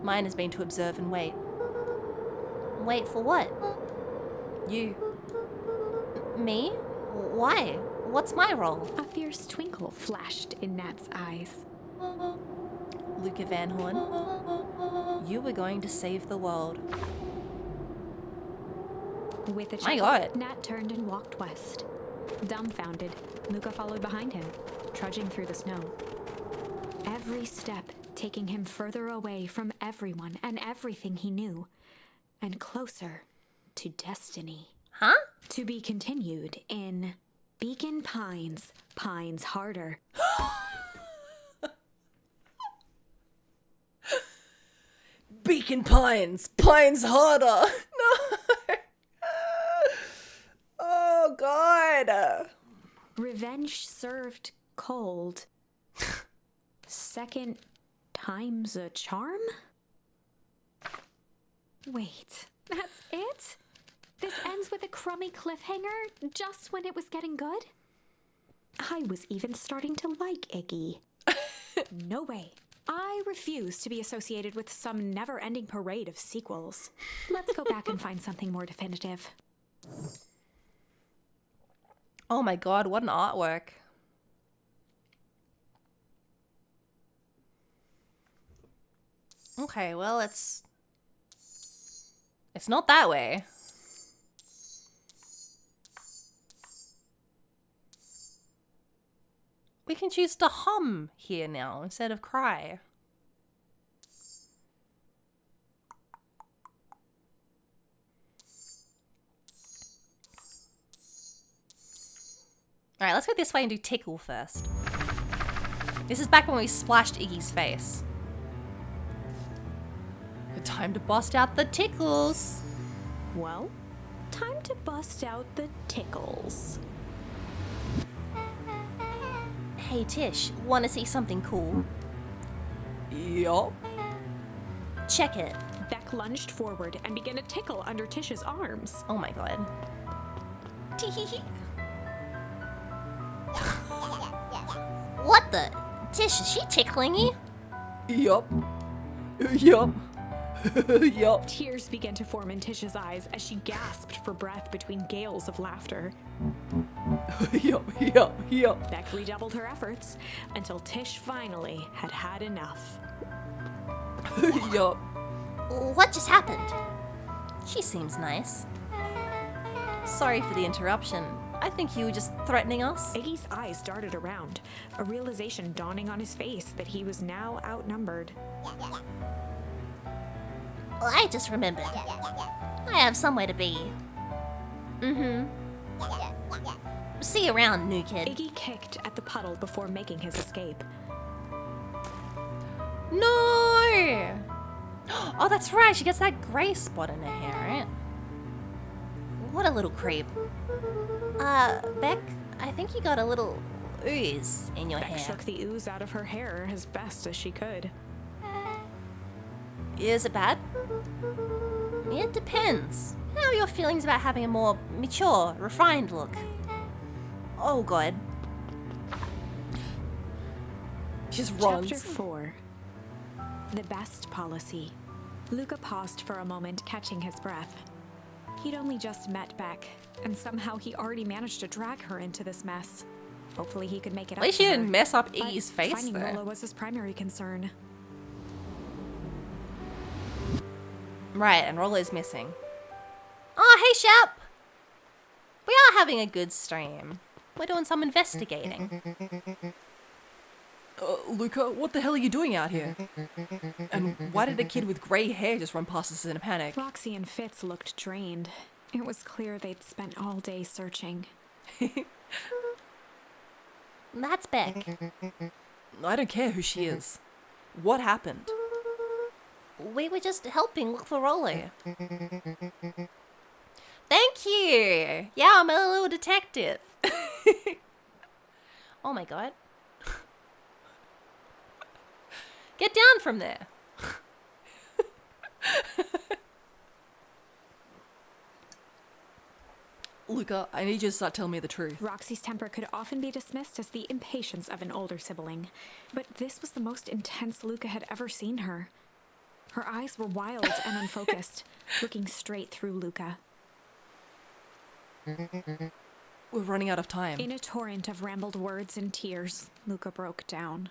Mine has been to observe and wait. Wait for what? You. Me? Why? What's my role? A fierce twinkle flashed in Nat's eyes. Luca Van Horn, you were going to save the world. With a My chuckle, God. Nat turned and walked west. Dumbfounded, Luca followed behind him, trudging through the snow. Every step taking him further away from everyone and everything he knew, and closer to destiny. Huh? To be continued in Beacon Pines, Pines Harder. Beacon Pines, Pines Harder. No. Oh, God. Revenge served cold. Second time's a charm? Wait, that's it? This ends with a crummy cliffhanger just when it was getting good? I was even starting to like Iggy. No way. I refuse to be associated with some never-ending parade of sequels. Let's go back and find something more definitive. Oh my god, what an artwork. Okay, well, it's not that way. We can choose to hum here now instead of cry. Alright, let's go this way and do tickle first. This is back when we splashed Iggy's face. Time to bust out the tickles. Well, time to bust out the tickles. Hey Tish, wanna see something cool? Yup. Check it. Beck lunged forward and began to tickle under Tish's arms. Oh my god. What the? Tish, is she tickling you? Yup. Yup. Yup. Tears began to form in Tish's eyes as she gasped for breath between gales of laughter. Yup. Yup. Yup. Beck redoubled her efforts until Tish finally had had enough. Yup. What just happened? She seems nice. Sorry for the interruption. I think you were just threatening us. Iggy's eyes darted around, a realization dawning on his face that he was now outnumbered. I just remembered. I have somewhere to be. See you around, new kid. Iggy kicked at the puddle before making his escape. No! Oh, that's right. She gets that grey spot in her hair, right? What a little creep. Beck, I think you got a little ooze in your Beck hair. shook the ooze out of her hair as best as she could. Is it bad? It depends. How are your feelings about having a more mature, refined look? Oh, God. She just runs. Chapter 4. The Best Policy. Luca paused for a moment, catching his breath. He'd only just met Beck, and somehow he already managed to drag her into this mess. Hopefully he could make it At up least to she her. didn't mess up But Iggy's face, finding though. Rollo was his primary concern. Right, and Rollo's missing. Oh, hey, Shep! We are having a good stream. We're doing some investigating. Luca, what the hell are you doing out here? And why did a kid with grey hair just run past us in a panic? Roxy and Fitz looked drained. It was clear they'd spent all day searching. That's Beck. I don't care who she is. What happened? We were just helping look for Rollo. Thank you! Yeah, I'm a little detective. Oh my God. Get down from there. Luca, I need you to start telling me the truth. Roxy's temper could often be dismissed as the impatience of an older sibling, but this was the most intense Luca had ever seen her. Her eyes were wild and unfocused, looking straight through Luca. We're running out of time. In a torrent of rambled words and tears, Luca broke down.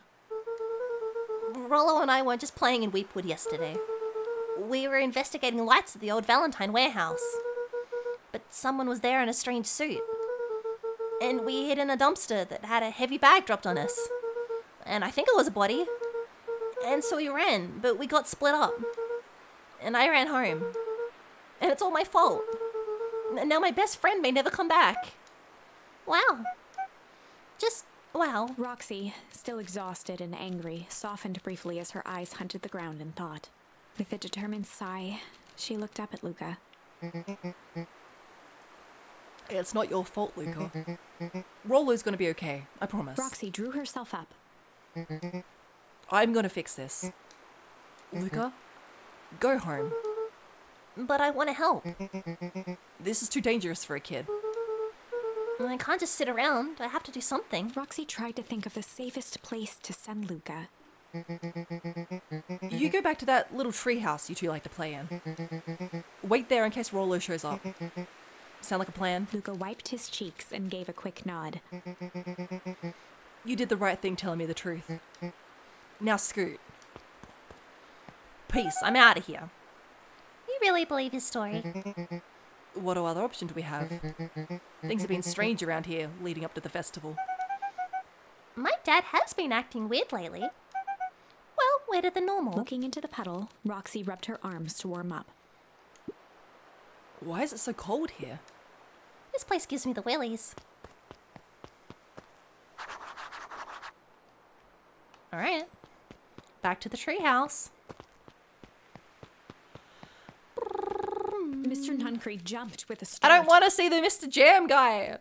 Rollo and I weren't just playing in Weepwood yesterday. We were investigating lights at the old Valentine warehouse. But someone was there in a strange suit. And we hid in a dumpster that had a heavy bag dropped on us. And I think it was a body. And so we ran, but we got split up. And I ran home. And it's all my fault. And now my best friend may never come back. Wow. Just wow. Roxy, still exhausted and angry, softened briefly as her eyes hunted the ground in thought. With a determined sigh, she looked up at Luca. It's not your fault, Luca. Rollo's gonna be okay, I promise. Roxy drew herself up. I'm gonna fix this. Luca, go home. But I want to help. This is too dangerous for a kid. I can't just sit around. I have to do something. Roxy tried to think of the safest place to send Luca. You go back to that little tree house you two like to play in. Wait there in case Rollo shows up. Sound like a plan? Luca wiped his cheeks and gave a quick nod. You did the right thing telling me the truth. Now scoot. Peace, I'm out of here. You really believe his story? What other option do we have? Things have been strange around here leading up to the festival. My dad has been acting weird lately. Well, weirder than normal. Looking into the puddle, Roxy rubbed her arms to warm up. Why is it so cold here? This place gives me the willies. All right. Back to the treehouse. Mr. Nuncreek jumped with a I start. don't want to see the Mr. Jam guy.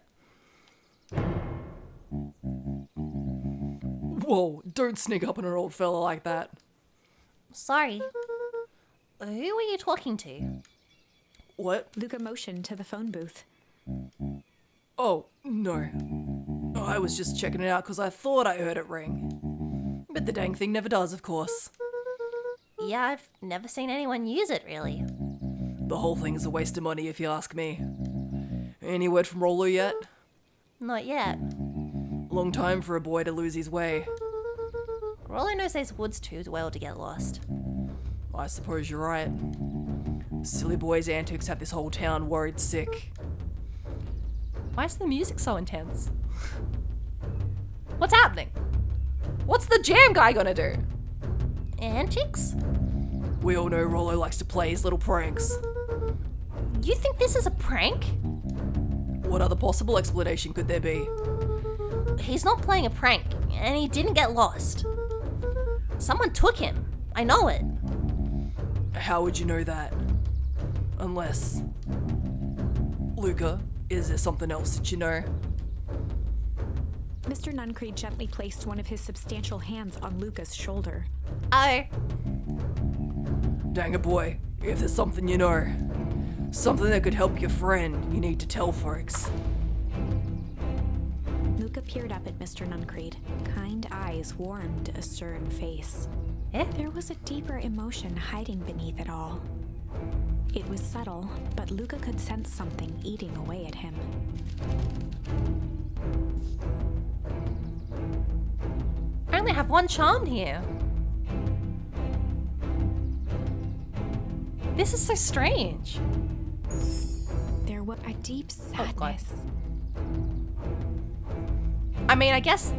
Whoa, don't sneak up on an old fella like that. Sorry. Who were you talking to? What? Luca motioned to the phone booth. Oh, no. I was just checking it out because I thought I heard it ring. But the dang thing never does, of course. Yeah, I've never seen anyone use it, really. The whole thing is a waste of money if you ask me. Any word from Rollo yet? Not yet. Long time for a boy to lose his way. Rollo knows these woods too well to get lost. I suppose you're right. Silly boy's antics have this whole town worried sick. Why is the music so intense? What's happening? What's the Jam guy gonna do? Antics? We all know Rollo likes to play his little pranks. You think this is a prank? What other possible explanation could there be? He's not playing a prank, and he didn't get lost. Someone took him. I know it. How would you know that? Unless... Luca, is there something else that you know? Mr. Nuncreed gently placed one of his substantial hands on Luca's shoulder. Oh, Dang it, boy. If there's something you know, something that could help your friend, you need to tell folks. Luca peered up at Mr. Nuncreed. Kind eyes warmed a stern face. Eh? There was a deeper emotion hiding beneath it all. It was subtle, but Luca could sense something eating away at him. I only have one charm here. This is so strange. There was a deep God. sadness. I mean, I guess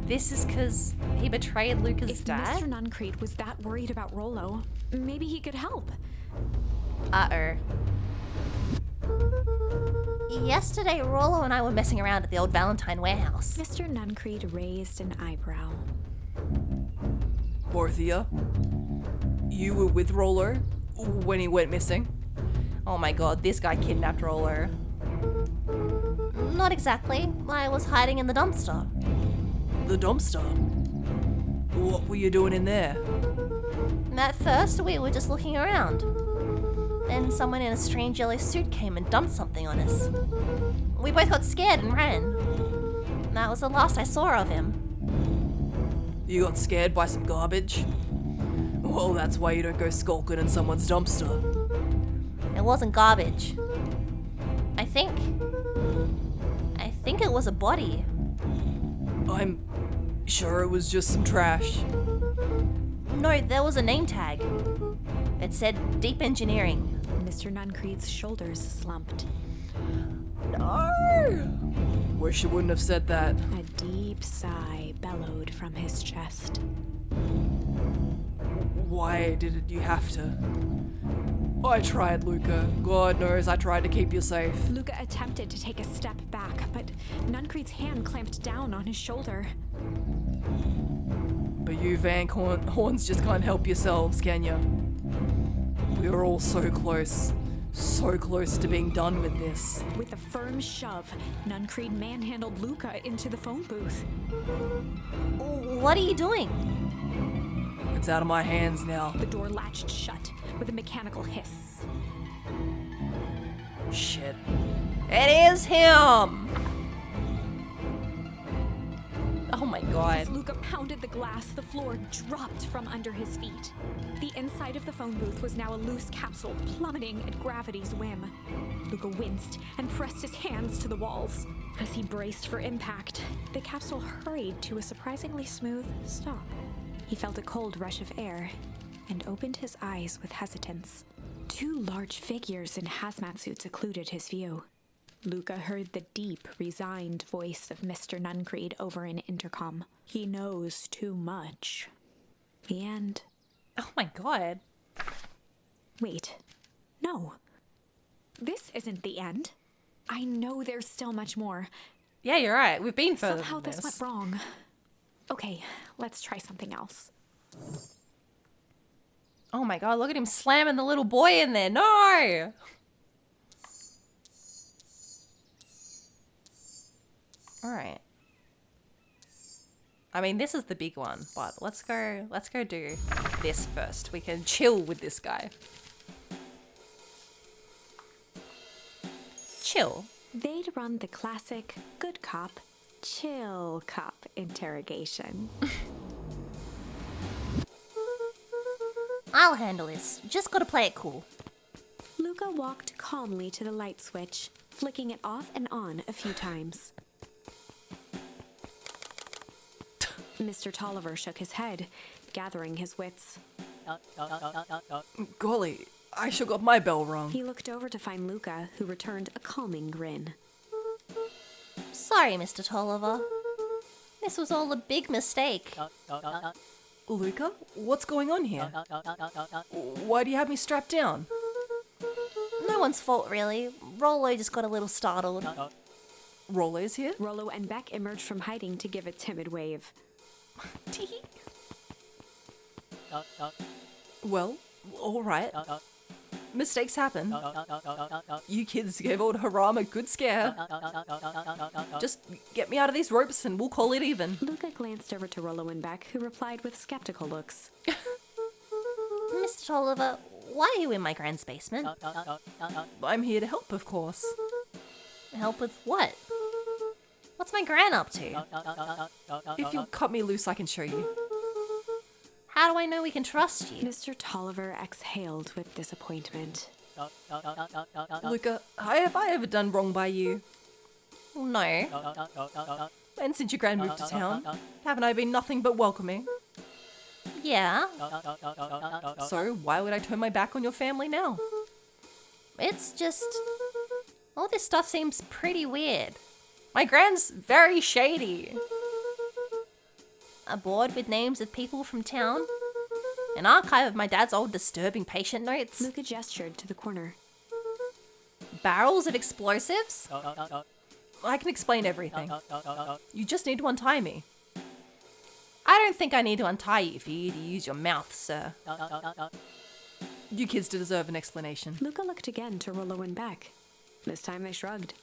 this is because he betrayed Luca's If dad. Mr. Nuncreed was that worried about Rollo, maybe he could help. Uh-oh. yesterday Rollo and I were messing around at the old Valentine warehouse. Mr. Nuncreed raised an eyebrow. Both of you? You were with Rollo when he went missing? Oh my god, this guy kidnapped Rollo. Not exactly. I was hiding in the dumpster. The dumpster? What were you doing in there? At first, we were just looking around. Then someone in a strange yellow suit came and dumped something on us. We both got scared and ran. That was the last I saw of him. You got scared by some garbage? Well, that's why you don't go skulking in someone's dumpster. It wasn't garbage. I think it was a body. I'm sure it was just some trash. No, there was a name tag. It said Deep Engineering. Mr. Nuncreed's shoulders slumped. No! Wish you wouldn't have said that. A deep sigh bellowed from his chest. Why did you have to? I tried, Luca. God knows I tried to keep you safe. Luca attempted to take a step back, but Nuncreed's hand clamped down on his shoulder. But you Van Horns just can't help yourselves, can you? We were all so close to being done with this. With a firm shove, Nuncreed manhandled Luca into the phone booth. What are you doing? It's out of my hands now. The door latched shut with a mechanical hiss. Shit. It is him! Oh my god. As Luca pounded the glass, the floor dropped from under his feet. The inside of the phone booth was now a loose capsule plummeting at gravity's whim. Luca winced and pressed his hands to the walls. As he braced for impact, the capsule hurried to a surprisingly smooth stop. He felt a cold rush of air and opened his eyes with hesitance. Two large figures in hazmat suits occluded his view. Luca heard the deep, resigned voice of Mr. Nuncreed over an intercom. He knows too much. The end. Oh my god. Wait. No. This isn't the end. I know there's still much more. Yeah, you're right. We've been further Somehow than this went wrong. Okay, let's try something else. Oh my god, look at him slamming the little boy in there. No! Alright. I mean, this is the big one, but let's go do this first. We can chill with this guy. Chill. They'd run the classic good cop, chill cop interrogation. I'll handle this. Just gotta play it cool. Luca walked calmly to the light switch, flicking it off and on a few times. Mr. Tolliver shook his head, gathering his wits. Golly, I sure got my bell rung. He looked over to find Luca, who returned a calming grin. Sorry, Mr. Tolliver. This was all a big mistake. Luca, what's going on here? Why do you have me strapped down? No one's fault, really. Rollo just got a little startled. Rollo's here? Rollo and Beck emerged from hiding to give a timid wave. Well, alright. Mistakes happen. You kids gave old Haram a good scare. Just get me out of these ropes and we'll call it even. Luca glanced over to Rollo and Beck, who replied with skeptical looks. Mr. Tolliver, why are you in my grand's basement? I'm here to help, of course. Help with what? What's my gran up to? If you'll cut me loose, I can show you. How do I know we can trust you? Mr. Tolliver exhaled with disappointment. Luca, have I ever done wrong by you? No. And since your grand moved to town, haven't I been nothing but welcoming? Yeah, So why would I turn my back on your family now? it's just... all this stuff seems pretty weird. My gran's very shady. A board with names of people from town. An archive of my dad's old disturbing patient notes. Luca gestured to the corner. Barrels of explosives? I can explain everything. You just need to untie me. I don't think I need to untie you for you to use your mouth, sir. You kids deserve an explanation. Luca looked again to Rollo and Beck. This time they shrugged.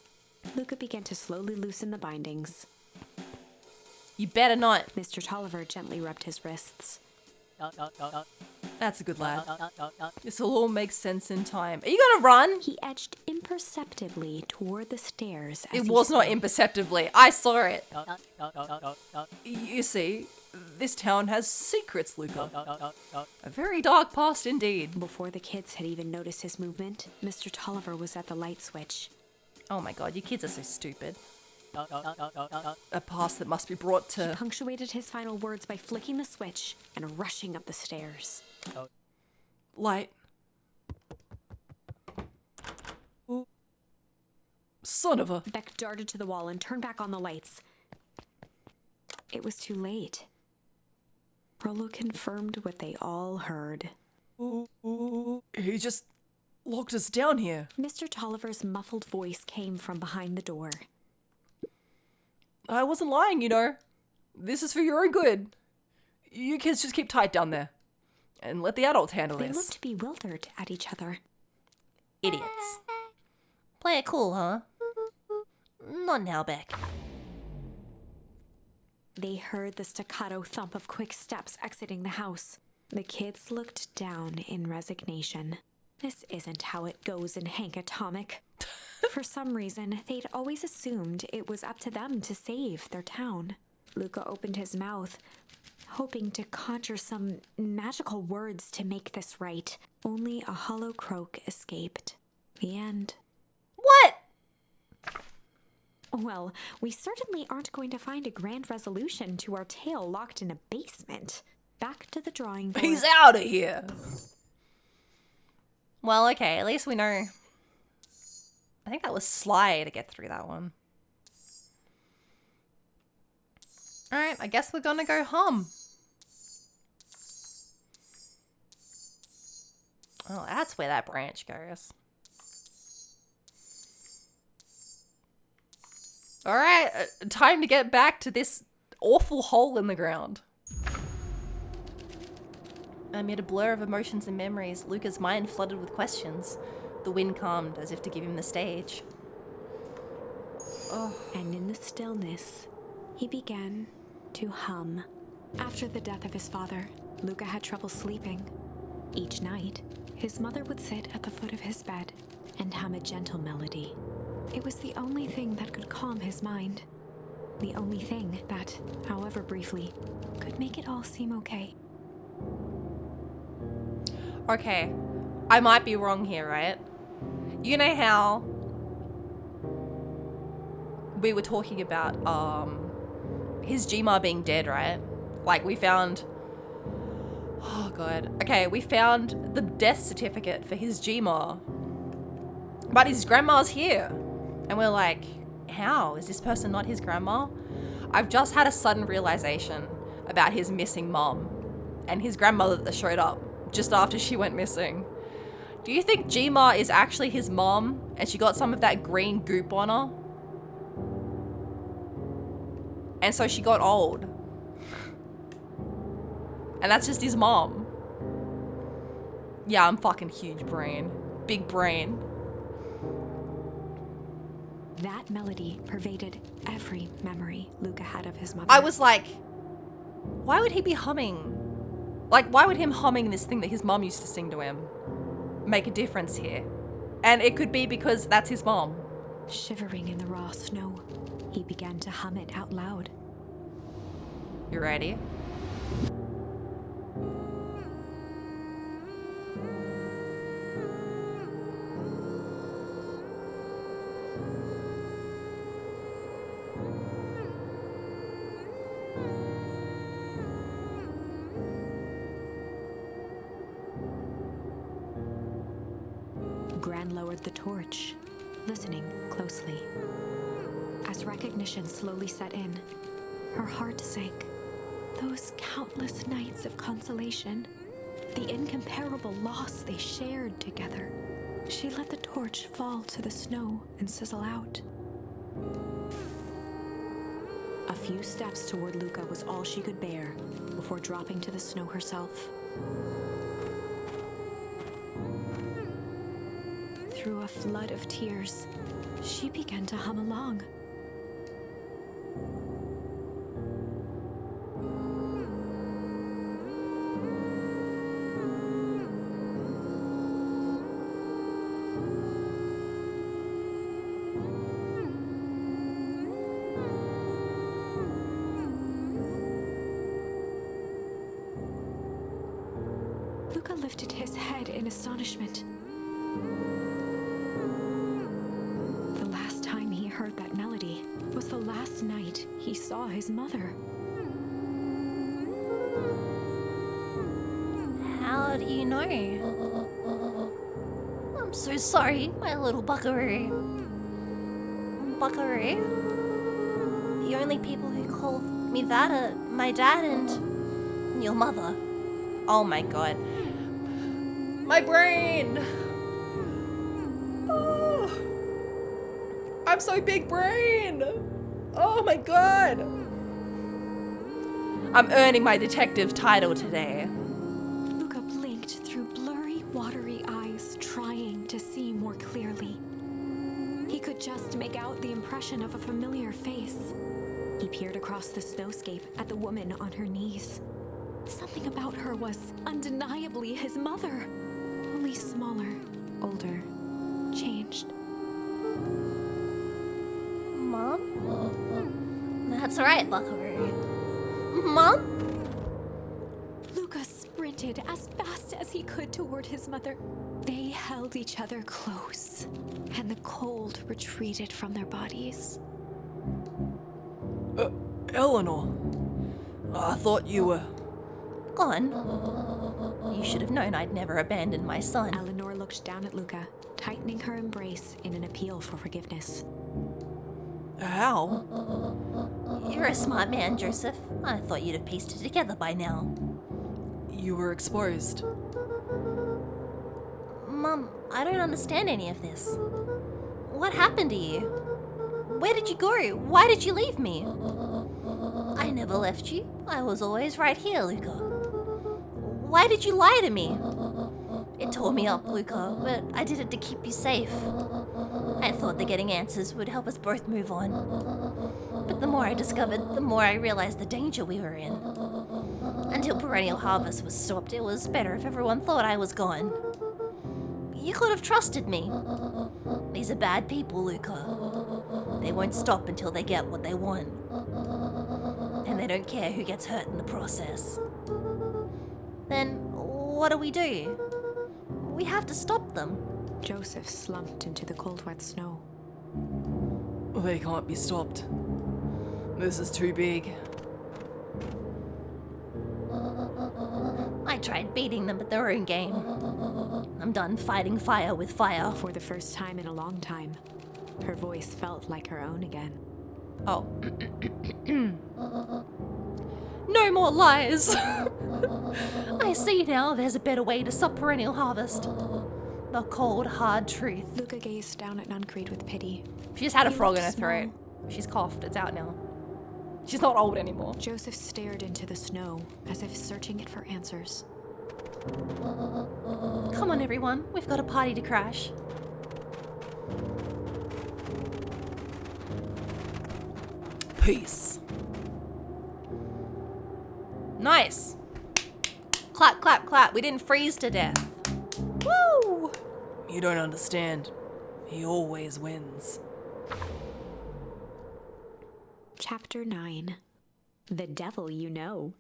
Luca began to slowly loosen the bindings. You better not. Mr. Tolliver gently rubbed his wrists. That's a good lad. This'll all make sense in time. Are you gonna run? He edged imperceptibly toward the stairs. As It he was not spoke. imperceptibly. I saw it. You see, this town has secrets, Luca. A very dark past indeed. Before the kids had even noticed his movement, Mr. Tolliver was at the light switch. Oh my god, you kids are so stupid. A past that must be brought to... Punctuated his final words by flicking the switch and rushing up the stairs. light. Son of a... Beck darted to the wall and turned back on the lights. It was too late. Rollo confirmed what they all heard. He just locked us down here. Mr. Tolliver's muffled voice came from behind the door. I wasn't lying, you know. This is for your own good. You kids just keep tight down there. And let the adults handle They this. looked bewildered at each other. Idiots. Play it cool, huh? Not now, Beck. They heard the staccato thump of quick steps exiting the house. The kids looked down in resignation. This isn't how it goes in Hank Atomic. For some reason, they'd always assumed it was up to them to save their town. Luca opened his mouth, hoping to conjure some magical words to make this right. Only a hollow croak escaped. The end. What? Well, we certainly aren't going to find a grand resolution to our tale locked in a basement. Back to the drawing board. He's out of here. Well, okay, at least we know. I think that was Sly to get through that one. Alright, I guess we're gonna go home. Oh, that's where that branch goes. Alright, time to get back to this awful hole in the ground. Amid a blur of emotions and memories, Luca's mind flooded with questions. The wind calmed as if to give him the stage. And in the stillness, he began to hum. After the death of his father, Luca had trouble sleeping. Each night, his mother would sit at the foot of his bed and hum a gentle melody. It was the only thing that could calm his mind. The only thing that, however briefly, could make it all seem okay. Okay, I might be wrong here, right? You know how we were talking about his Gma being dead, right? Like we found, oh god, okay, we found the death certificate for his Gma, but his grandma's here, and we're like, how is this person not his grandma? I've just had a sudden realization about his missing mom and his grandmother that showed up just after she went missing. Do you think Jima is actually his mom and she got some of that green goop on her? And so she got old. And that's just his mom. Yeah, I'm fucking huge brain. Big brain. That melody pervaded every memory Luca had of his mother. I was like, why would he be humming? Like, why would him humming this thing that his mom used to sing to him make a difference here? And it could be because that's his mom. Shivering in the raw snow, he began to hum it out loud. You ready? Gran lowered the torch, listening closely. As recognition slowly set in, her heart sank. Those countless nights of consolation, the incomparable loss they shared together. She let the torch fall to the snow and sizzle out. A few steps toward Luca was all she could bear before dropping to the snow herself. Through a flood of tears, she began to hum along. Luca lifted his head in astonishment. The last time he heard that melody was the last night he saw his mother. How do you know? I'm so sorry, my little buckaroo. Buckaroo? The only people who call me that are my dad and your mother. Oh my god. My brain! Oh, I'm so big brain! Oh my god! I'm earning my detective title today. Luca blinked through blurry, watery eyes, trying to see more clearly. He could just make out the impression of a familiar face. He peered across the snowscape at the woman on her knees. Something about her was undeniably his mother, only smaller, older, changed. Mom? That's right, buckaroo. Mom? Luca sprinted as fast as he could toward his mother. They held each other close, and the cold retreated from their bodies. Eleanor, I thought you were... Gone? You should have known I'd never abandoned my son. Eleanor looked down at Luca, tightening her embrace in an appeal for forgiveness. How? You're a smart man, Joseph. I thought you'd have pieced it together by now. You were exposed. Mum, I don't understand any of this. What happened to you? Where did you go? Why did you leave me? I never left you. I was always right here, Luca. Why did you lie to me? It tore me up, Luca, but I did it to keep you safe. I thought that getting answers would help us both move on. But the more I discovered, the more I realized the danger we were in. Until Perennial Harvest was stopped, it was better if everyone thought I was gone. You could have trusted me. These are bad people, Luca. They won't stop until they get what they want. And they don't care who gets hurt in the process. Then what do? We have to stop them. Joseph slumped into the cold, wet snow. They can't be stopped. This is too big. I tried beating them at their own game. I'm done fighting fire with fire. For the first time in a long time, her voice felt like her own again. Oh. No more lies! I see now there's a better way to stop Perennial Harvest. The cold, hard truth. Luca gazed down at Nuncreed with pity. She just had a He frog in looked her throat. She's coughed. It's out now. She's not old anymore. Joseph stared into the snow, as if searching it for answers. Come on, everyone. We've got a party to crash. Peace. Nice. Clap, clap, clap. We didn't freeze to death. Woo! You don't understand. He always wins. Chapter 9. The Devil You Know.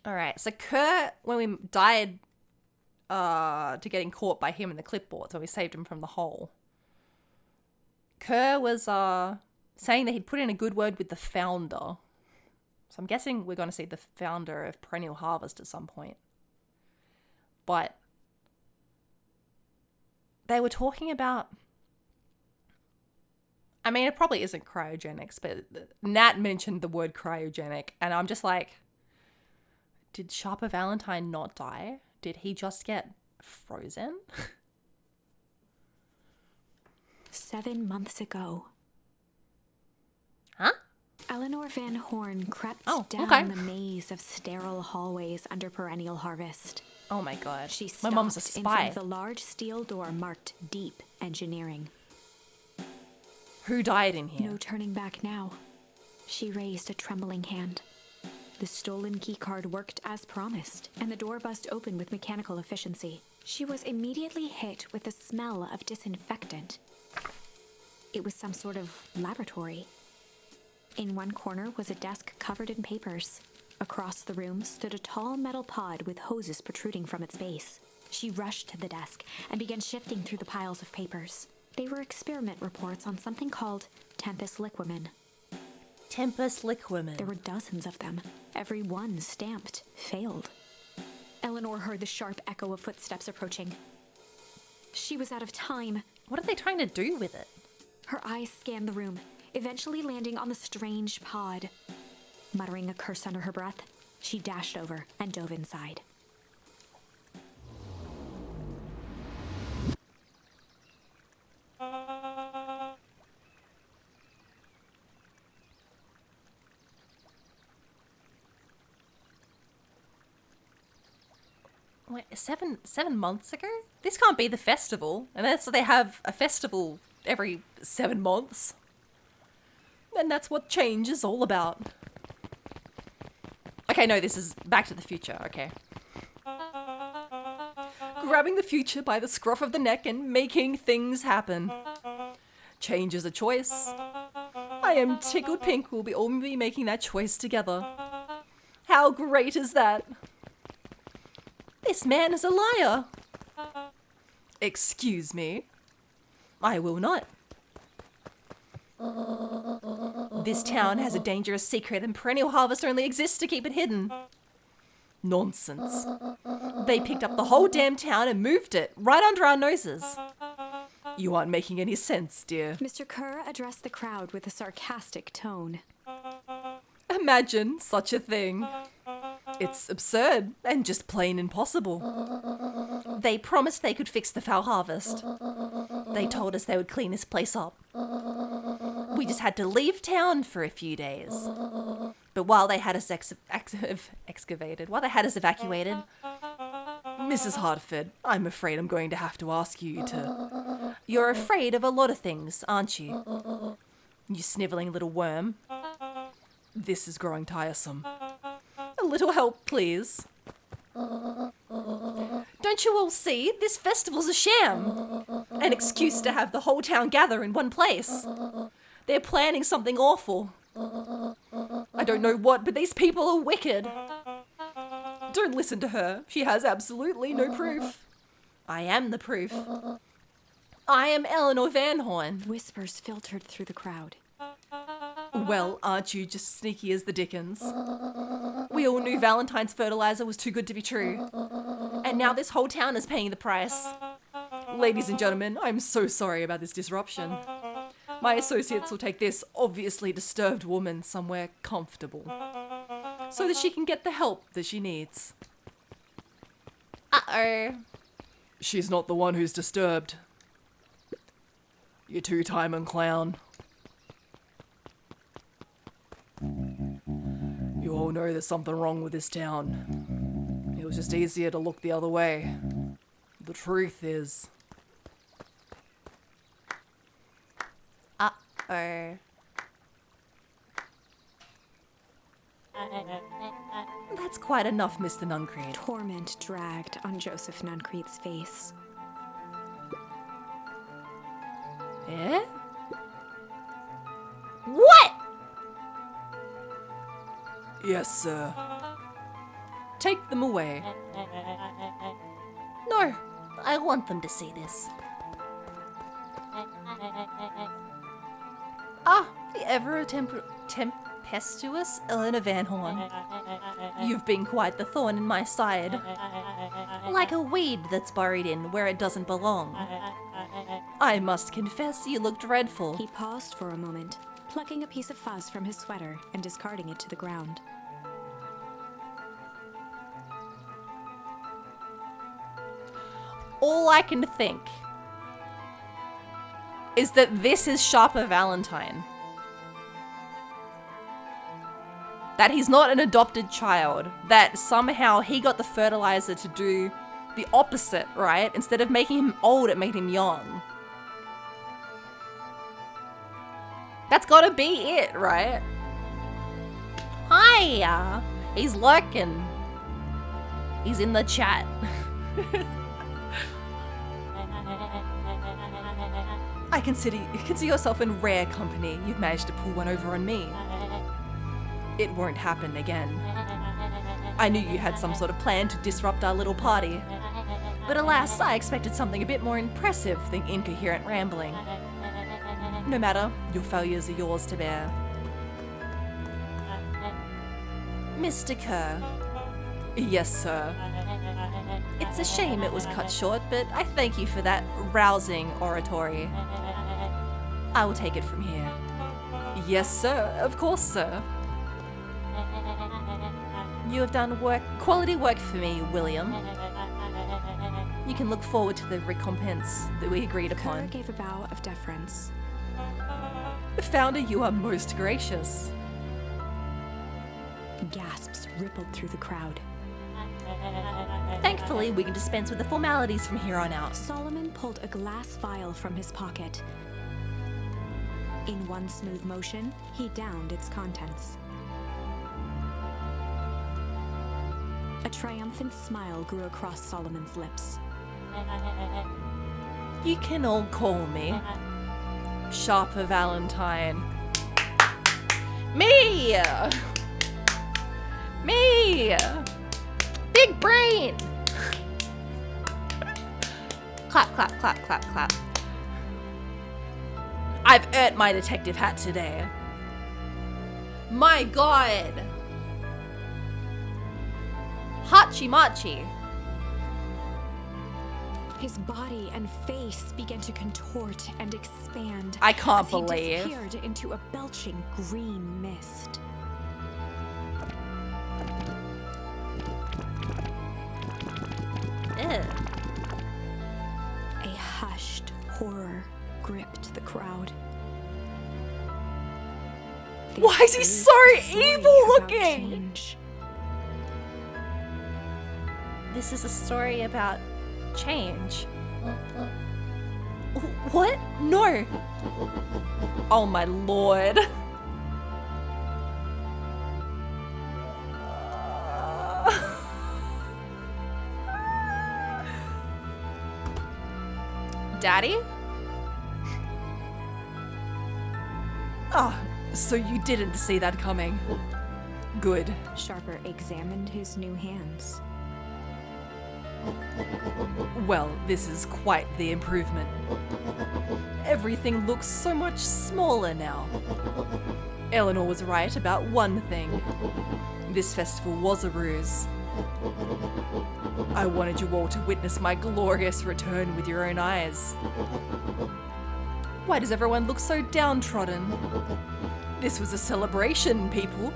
All right. So Kurt, when we died to getting caught by him in the clipboards, when we saved him from the hole, Kerr was saying that he'd put in a good word with the founder. So I'm guessing we're going to see the founder of Perennial Harvest at some point. But they were talking about, I mean, it probably isn't cryogenics, but Nat mentioned the word cryogenic, and I'm just like, did Sharper Valentine not die? Did he just get frozen? 7 months ago, Huh? Eleanor Van Horn crept Oh, down okay. the maze of sterile hallways under Perennial Harvest. Oh my god. She My stopped mom's a in front spy. of the large steel door marked Deep Engineering. Who died in here? No turning back now. She raised a trembling hand. The stolen keycard worked as promised, and the door buzzed open with mechanical efficiency. She was immediately hit with the smell of disinfectant. It was some sort of laboratory. In one corner was a desk covered in papers. Across the room stood a tall metal pod with hoses protruding from its base. She rushed to the desk and began shifting through the piles of papers. They were experiment reports on something called Tempest Liquamen. Tempest Liquamen. There were dozens of them, every one stamped failed. Eleanor heard the sharp echo of footsteps approaching. She was out of time. What are they trying to do with it? Her eyes scanned the room, eventually landing on the strange pod. Muttering a curse under her breath, she dashed over and dove inside. Wait, seven months ago? This can't be the festival. And that's they have a festival every 7 months. And that's what change is all about. Okay, no, this is Back to the Future, okay. Grabbing the future by the scruff of the neck and making things happen. Change is a choice. I am tickled pink we'll all be making that choice together. How great is that? This man is a liar. Excuse me. I will not. This town has a dangerous secret and Perennial Harvest only exists to keep it hidden. Nonsense. They picked up the whole damn town and moved it right under our noses. You aren't making any sense, dear. Mr. Kerr addressed the crowd with a sarcastic tone. Imagine such a thing. It's absurd and just plain impossible. They promised they could fix the foul harvest. They told us they would clean this place up. We just had to leave town for a few days. But while they had us excavated, while they had us evacuated, Mrs. Hartford, I'm afraid I'm going to have to ask you to... You're afraid of a lot of things, aren't you? You sniveling little worm. This is growing tiresome. A little help, please. Don't you all see? This festival's a sham. An excuse to have the whole town gather in one place. They're planning something awful. I don't know what, but these people are wicked. Don't listen to her. She has absolutely no proof. I am the proof. I am Eleanor Van Horn. Whispers filtered through the crowd. Well, aren't you just sneaky as the dickens? We all knew Valentine's fertilizer was too good to be true. And now this whole town is paying the price. Ladies and gentlemen, I'm so sorry about this disruption. My associates will take this obviously disturbed woman somewhere comfortable, so that she can get the help that she needs. Uh-oh. She's not the one who's disturbed. You two-timing clown. You all know there's something wrong with this town. It was just easier to look the other way. The truth is... Uh-oh. That's quite enough, Mr. Nuncreed. Torment dragged on Joseph Nuncreed's face. Eh? What? Yes, sir. Take them away. No, I want them to see this. Ah, the tempestuous Eleanor Van Horn. You've been quite the thorn in my side. Like a weed that's buried in where it doesn't belong. I must confess you look dreadful. He paused for a moment, plucking a piece of fuzz from his sweater and discarding it to the ground. All I can think is that this is Sharper Valentine. That he's not an adopted child. That somehow he got the fertilizer to do the opposite, right? Instead of making him old, it made him young. That's gotta be it, right? Hiya! He's lurking. He's in the chat. I consider yourself in rare company. You've managed to pull one over on me. It won't happen again. I knew you had some sort of plan to disrupt our little party. But alas, I expected something a bit more impressive than incoherent rambling. No matter, your failures are yours to bear. Mr. Kerr. Yes, sir. It's a shame it was cut short, but I thank you for that rousing oratory. I will take it from here. Yes, sir. Of course, sir. You have done quality work for me, William. You can look forward to the recompense that we agreed Kerr upon. gave a bow of deference. Founder, you are most gracious. Gasps rippled through the crowd. Thankfully, we can dispense with the formalities from here on out. Solomon pulled a glass vial from his pocket. In one smooth motion, he downed its contents. A triumphant smile grew across Solomon's lips. You can all call me Sharper Valentine. Me! Me! Big brain! Clap, clap, clap, clap, clap. I've earned my detective hat today. My god! Hachi Machi. His body and face began to contort and expand. I can't as he believe. disappeared into a belching green mist. Ew. A hushed horror gripped the crowd. They Why is he breathed so a sigh evil about looking? change. This is a story about change. What? No. Oh my lord. Daddy? Oh, so you didn't see that coming. Good. Sharper examined his new hands. Well, this is quite the improvement. Everything looks so much smaller now. Eleanor was right about one thing. This festival was a ruse. I wanted you all to witness my glorious return with your own eyes. Why does everyone look so downtrodden? This was a celebration, people.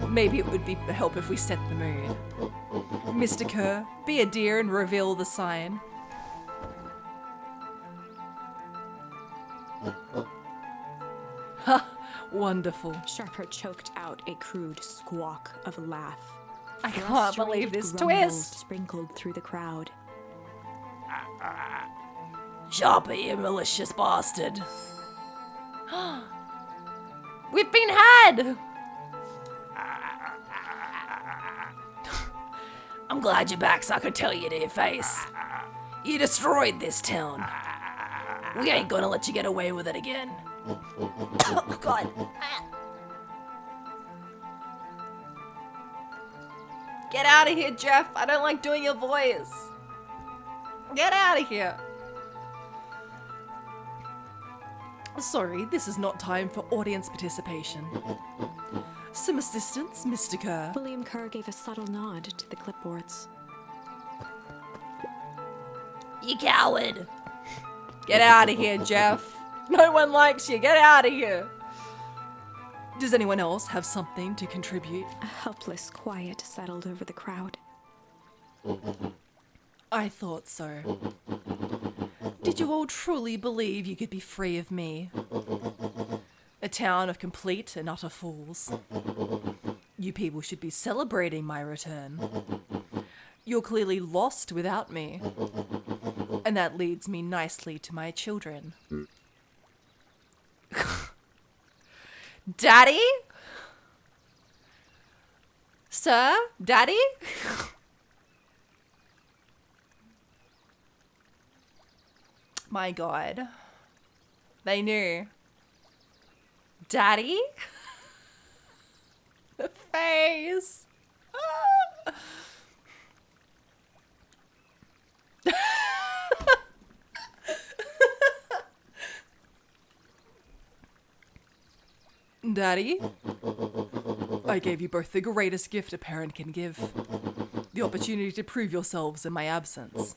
Maybe it would help if we set the mood. Mr. Kerr, be a dear and reveal the sign. Wonderful. Sharper choked out a crude squawk of a laugh. I can't believe Frustrated this grumbles twist. sprinkled through the crowd. Sharper, you malicious bastard. We've been had! I'm glad you're back so I can tell you to your face. You destroyed this town. We ain't gonna let you get away with it again. Oh, God. Get out of here, Jeff. I don't like doing your voice. Get out of here. Sorry, this is not time for audience participation. Some assistance, Mr. Kerr. William Kerr gave a subtle nod to the clipboards. You coward. Get out of here, Jeff. No one likes you. Get out of here. Does anyone else have something to contribute? A helpless quiet settled over the crowd. I thought so. Did you all truly believe you could be free of me? A town of complete and utter fools. You people should be celebrating my return. You're clearly lost without me. And that leads me nicely to my children. Daddy? Sir? Daddy? My God. They knew. Daddy? The face. Daddy, I gave you both the greatest gift a parent can give. The opportunity to prove yourselves in my absence.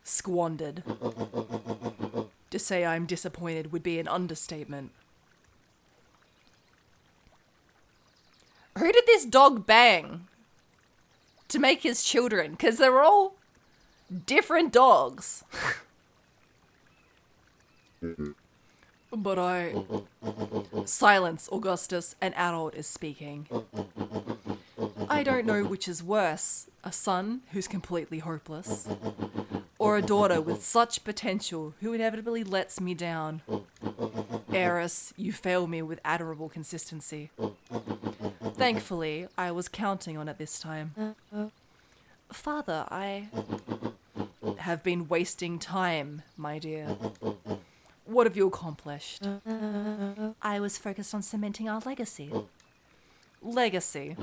Squandered. To say I'm disappointed would be an understatement. Who did this dog bang to make his children? Because they're all different dogs. But Silence, Augustus, an adult is speaking. I don't know which is worse, a son who's completely hopeless, or a daughter with such potential who inevitably lets me down. Eris, you fail me with admirable consistency. Thankfully, I was counting on it this time. Father, I have been wasting time, my dear. What have you accomplished? I was focused on cementing our legacy. Legacy?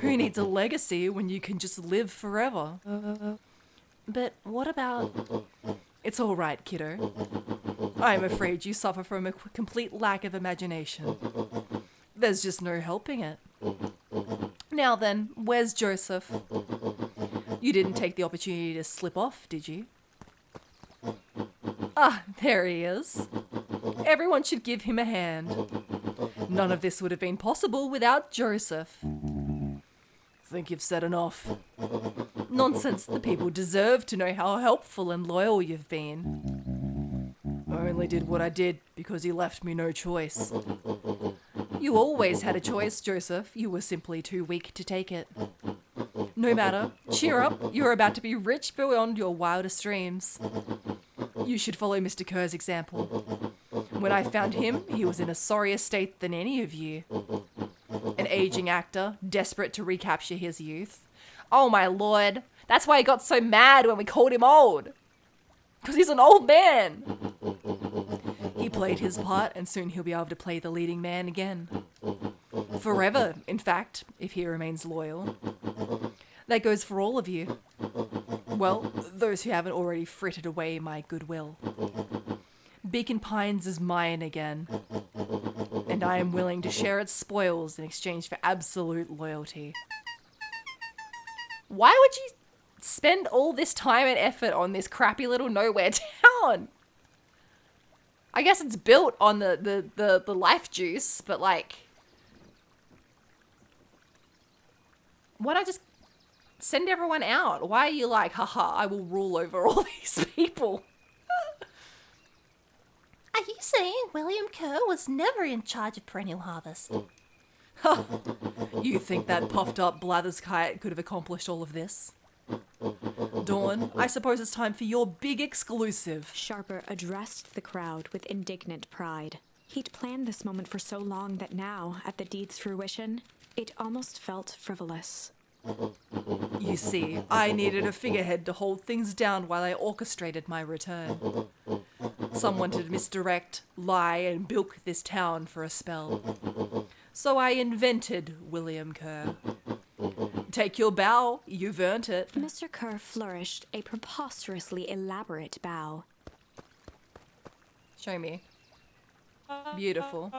Who needs a legacy when you can just live forever? But what about... It's all right, kiddo. I'm afraid you suffer from a complete lack of imagination. There's just no helping it. Now then, where's Joseph? You didn't take the opportunity to slip off, did you? Ah, there he is. Everyone should give him a hand. None of this would have been possible without Joseph. Think you've said enough. Nonsense, the people deserve to know how helpful and loyal you've been. I only did what I did because you left me no choice. You always had a choice, Joseph. You were simply too weak to take it. No matter. Cheer up. You're about to be rich beyond your wildest dreams. You should follow Mr. Kerr's example. When I found him, he was in a sorrier state than any of you. An aging actor, desperate to recapture his youth. Oh my lord. That's why he got so mad when we called him old. Because he's an old man. He played his part, and soon he'll be able to play the leading man again. Forever, in fact, if he remains loyal. That goes for all of you. Well, those who haven't already frittered away my goodwill. Beacon Pines is mine again, and I am willing to share its spoils in exchange for absolute loyalty. Why would you spend all this time and effort on this crappy little nowhere town? I guess it's built on the life juice, but like... Why not just send everyone out? Why are you like, haha, I will rule over all these people? Are you saying William Kerr was never in charge of Perennial Harvest? You think that puffed up blatherskite could have accomplished all of this? Dawn, I suppose it's time for your big exclusive. Sharper addressed the crowd with indignant pride. He'd planned this moment for so long that now, at the deed's fruition, it almost felt frivolous. You see, I needed a figurehead to hold things down while I orchestrated my return. Someone to misdirect, lie, and bilk this town for a spell. So I invented William Kerr. Take your bow, you've earned it. Mr. Kerr flourished a preposterously elaborate bow. Show me. Beautiful.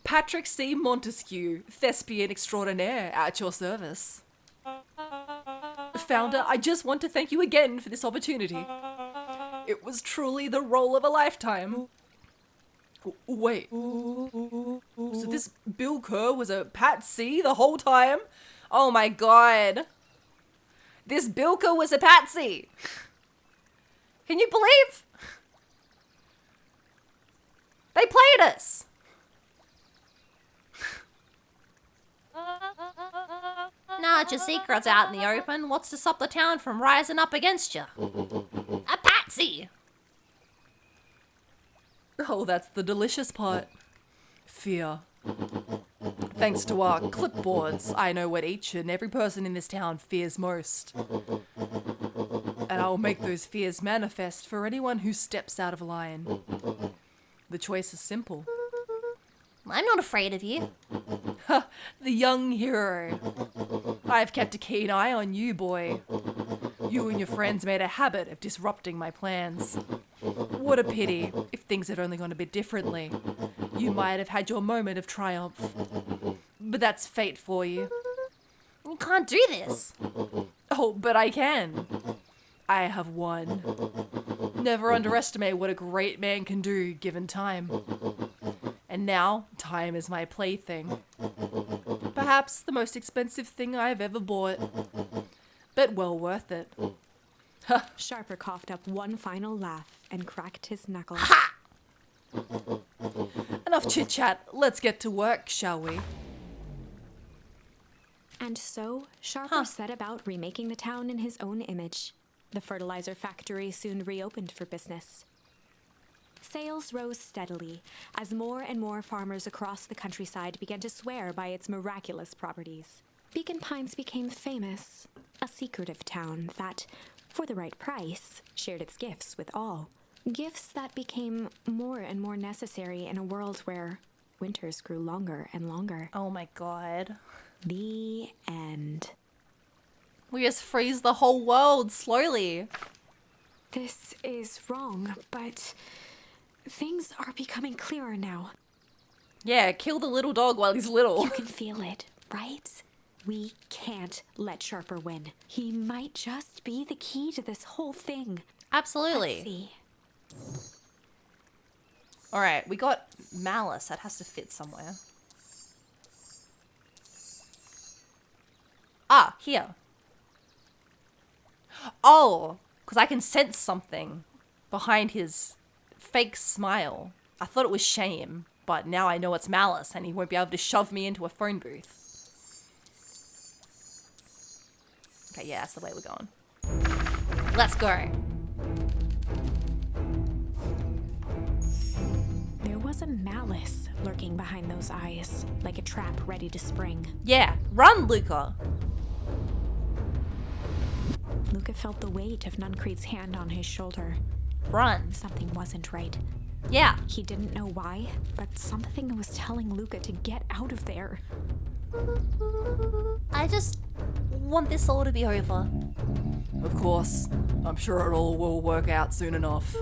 Patrick C. Montesquieu, thespian extraordinaire, at your service. Founder, I just want to thank you again for this opportunity. It was truly the role of a lifetime. Wait. So this Bill Kerr was a Pat C the whole time? Oh my god. This Bilka was a patsy. Can you believe? They played us. Now that your secret's out in the open, what's to stop the town from rising up against you? A patsy! Oh, that's the delicious part. Fear. Thanks to our clipboards, I know what each and every person in this town fears most. And I'll make those fears manifest for anyone who steps out of line. The choice is simple. I'm not afraid of you. The young hero. I've kept a keen eye on you, boy. You and your friends made a habit of disrupting my plans. What a pity. If things had only gone a bit differently, you might have had your moment of triumph. But that's fate for you. You can't do this. Oh, but I can. I have won. Never underestimate what a great man can do given time. And now, time is my plaything. Perhaps the most expensive thing I've ever bought. But well worth it. Sharper coughed up one final laugh and cracked his knuckles. Enough chit-chat, let's get to work, shall we? And so, Sharper set about remaking the town in his own image. The fertilizer factory soon reopened for business. Sales rose steadily as more and more farmers across the countryside began to swear by its miraculous properties. Beacon Pines became famous, a secretive town that, for the right price, shared its gifts with all. Gifts that became more and more necessary in a world where winters grew longer and longer. Oh my god. The end. We just freeze the whole world slowly. This is wrong, but things are becoming clearer now. Yeah, kill the little dog while he's little. You can feel it, right? We can't let Sharper win. He might just be the key to this whole thing. Absolutely. Let's see. Alright, we got malice. That has to fit somewhere. Ah, here. Oh, because I can sense something behind his fake smile. I thought it was shame, but now I know it's malice and he won't be able to shove me into a phone booth. Okay, yeah, that's the way we're going. Let's go. There was a malice lurking behind those eyes, like a trap ready to spring. Yeah, run, Luca. Luca felt the weight of Nuncreed's hand on his shoulder. Run. Something wasn't right. Yeah. He didn't know why, but something was telling Luca to get out of there. I just want this all to be over. Of course. I'm sure it all will work out soon enough.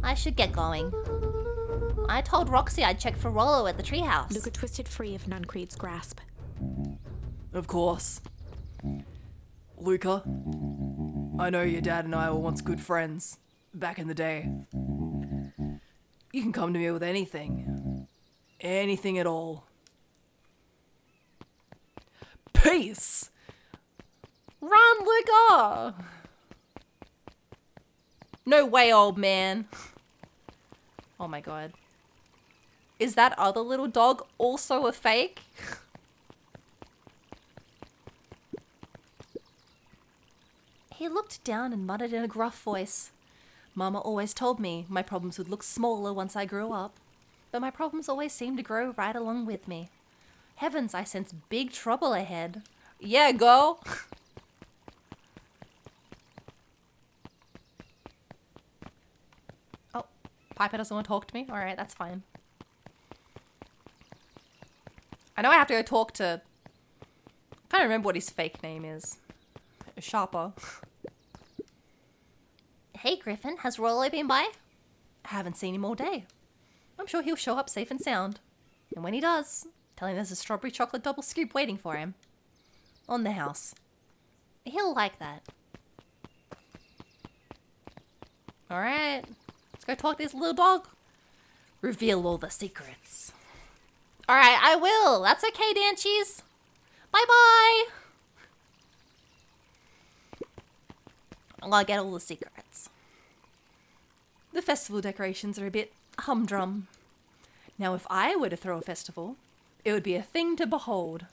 I should get going. I told Roxy I'd check for Rollo at the treehouse. Luca twisted free of Nuncreed's grasp. Of course. Luca, I know your dad and I were once good friends, back in the day. You can come to me with anything. Anything at all. Peace! Run, Luca! No way, old man. Oh my god. Is that other little dog also a fake? He looked down and muttered in a gruff voice. Mama always told me my problems would look smaller once I grew up, but my problems always seemed to grow right along with me. Heavens, I sense big trouble ahead. Yeah, go! Oh, Piper doesn't want to talk to me? Alright, that's fine. I know I have to go talk to... I can't remember what his fake name is. Sharper. Hey, Griffin, has Rollo been by? I haven't seen him all day. I'm sure he'll show up safe and sound. And when he does, tell him there's a strawberry chocolate double scoop waiting for him. On the house. He'll like that. Alright. Let's go talk to this little dog. Reveal all the secrets. Alright, I will. That's okay, Danchies. Bye-bye. I'll get all the secrets. The festival decorations are a bit humdrum. Now, if I were to throw a festival, it would be a thing to behold.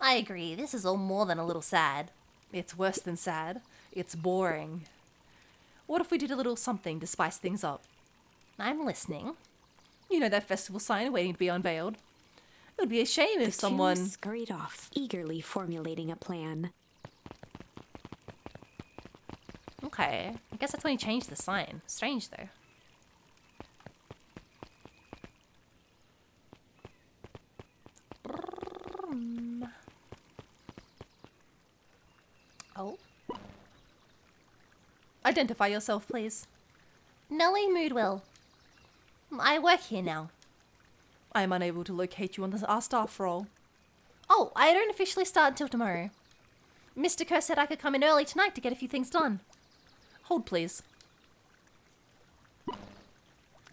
I agree, this is all more than a little sad. It's worse than sad. It's boring. What if we did a little something to spice things up? I'm listening. You know that festival sign waiting to be unveiled? It would be a shame if someone... Two scurried off, eagerly formulating a plan. Okay, I guess that's when he changed the sign. Strange, though. Oh. Identify yourself, please. Nellie Moodwell. I work here now. I am unable to locate you on our staff roll. Oh, I don't officially start until tomorrow. Mr. Kerr said I could come in early tonight to get a few things done. Hold, please.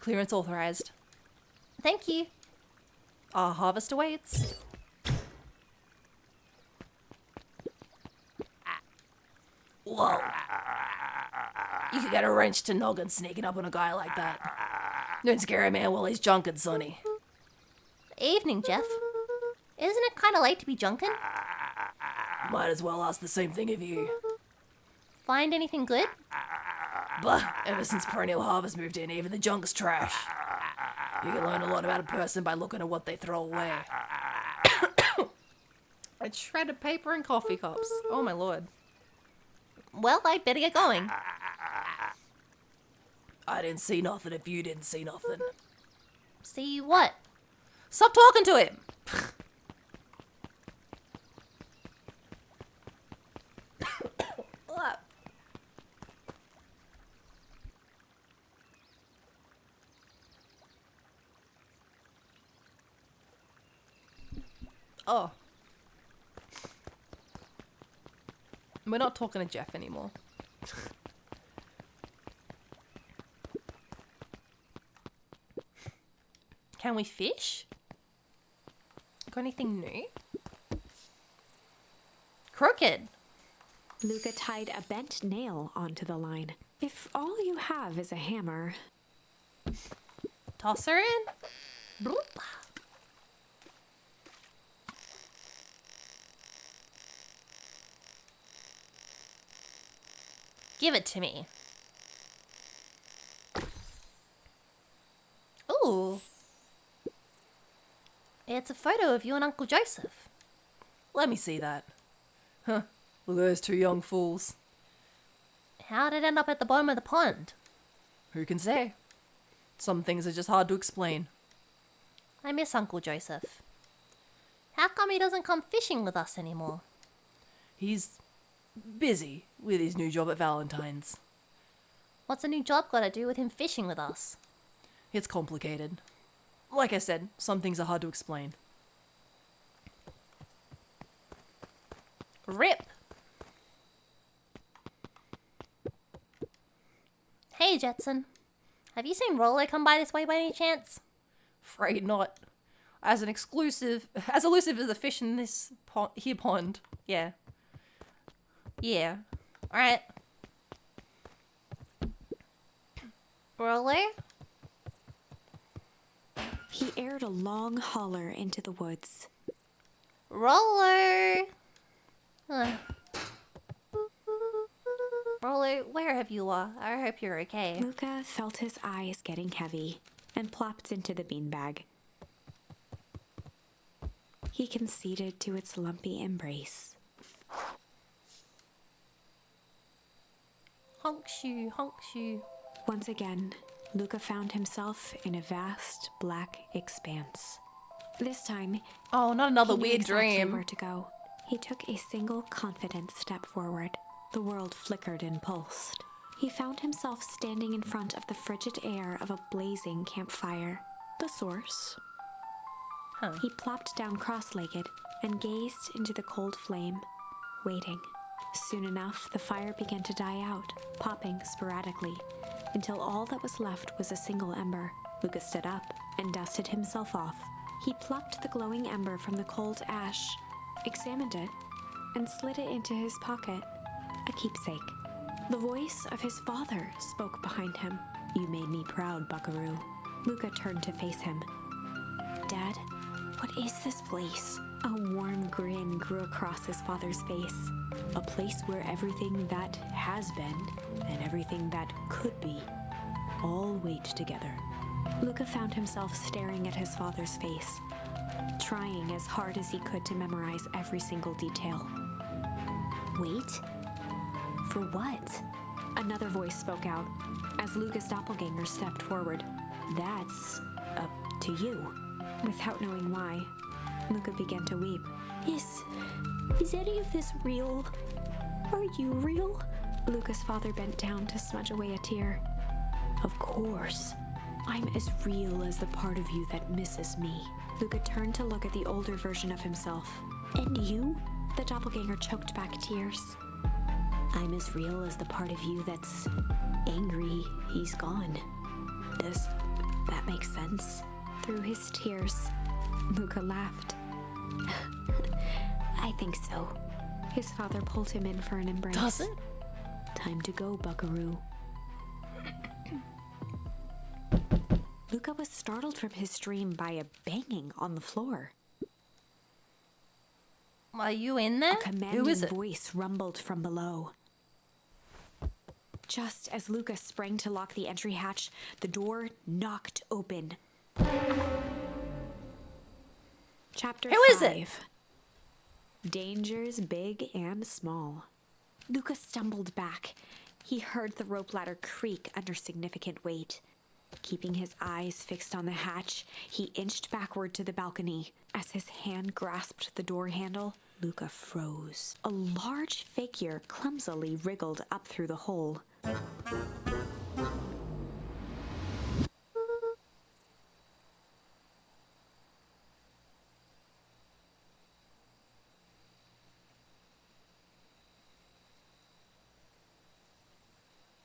Clearance authorized. Thank you. Our harvest awaits. Whoa. You could get a wrench to noggin sneaking up on a guy like that. Don't scare a man while he's junkin', sonny. Evening, Jeff. Isn't it kind of late to be junkin'? Might as well ask the same thing of you. Find anything good? But ever since Perennial Harvest moved in, even the junk's trash. You can learn a lot about a person by looking at what they throw away. A shred of paper and coffee cups. Oh my lord. Well, I'd better get going. I didn't see nothing if you didn't see nothing. See what? Stop talking to him! Oh. We're not talking to Jeff anymore. Can we fish? Got anything new? Crooked. Luca tied a bent nail onto the line. If all you have is a hammer... Toss her in. Bloop. Give it to me. Ooh. It's a photo of you and Uncle Joseph. Let me see that. Huh. Look at those two young fools. How'd it end up at the bottom of the pond? Who can say? Some things are just hard to explain. I miss Uncle Joseph. How come he doesn't come fishing with us anymore? He's busy with his new job at Valentine's. What's a new job got to do with him fishing with us? It's complicated. Like I said, some things are hard to explain. Rip! Hey, Jetson. Have you seen Rollo come by this way by any chance? Afraid not. As elusive as the fish in this pond. Yeah. Yeah. Alright. Rollo? he aired a long holler into the woods. Roller! Roller, wherever you are, I hope you're okay. Luca felt his eyes getting heavy and plopped into the beanbag. He conceded to its lumpy embrace. Honk shoe, honk shoe. Once again, Luca found himself in a vast black expanse. This time, Oh, not another he knew weird exactly dream. where to go. He took a single confident step forward. The world flickered and pulsed. He found himself standing in front of the frigid air of a blazing campfire. The source. Huh. He plopped down cross-legged and gazed into the cold flame, waiting. Soon enough, the fire began to die out, popping sporadically, until all that was left was a single ember. Luca stood up and dusted himself off. He plucked the glowing ember from the cold ash, examined it, and slid it into his pocket, a keepsake. The voice of his father spoke behind him. "You made me proud, Buckaroo." Luca turned to face him. "Dad, what is this place?" A warm grin grew across his father's face. "A place where everything that has been and everything that could be all wait together." Luca found himself staring at his father's face, trying as hard as he could to memorize every single detail. "Wait? For what?" Another voice spoke out as Luca's doppelganger stepped forward. "That's up to you." Without knowing why, Luca began to weep. Is any of this real? Are you real?" Luca's father bent down to smudge away a tear. "Of course. I'm as real as the part of you that misses me." Luca turned to look at the older version of himself. "And you?" The doppelganger choked back tears. "I'm as real as the part of you that's angry he's gone." Does that make sense? Through his tears, Luca laughed. "I think so." His father pulled him in for an embrace. Does it? "Time to go, Buckaroo." Luca was startled from his dream by a banging on the floor. Are you in there? A commanding Who is it? voice rumbled from below. Just as Luca sprang to lock the entry hatch, the door knocked open. Chapter Who 5. is it? Dangers big and small. Luca stumbled back. He heard the rope ladder creak under significant weight. Keeping his eyes fixed on the hatch, he inched backward to the balcony. As his hand grasped the door handle, Luca froze. A large figure clumsily wriggled up through the hole.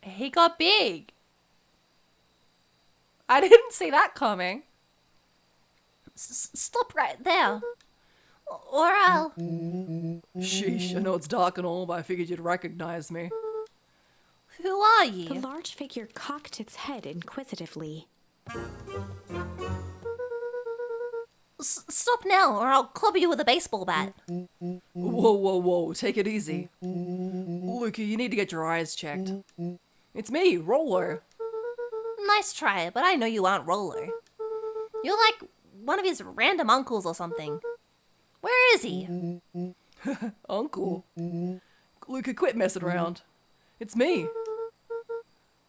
He got big. I didn't see that coming. Stop right there. Or I'll... Sheesh, I know it's dark and all, but I figured you'd recognize me. Who are The you? large figure cocked its head inquisitively. Stop now, or I'll club you with a baseball bat. Whoa, take it easy. Luca, you need to get your eyes checked. It's me, Roller. Nice try, but I know you aren't Roller. You're like one of his random uncles or something. Where is he? Uncle. Luca, quit messing around. It's me,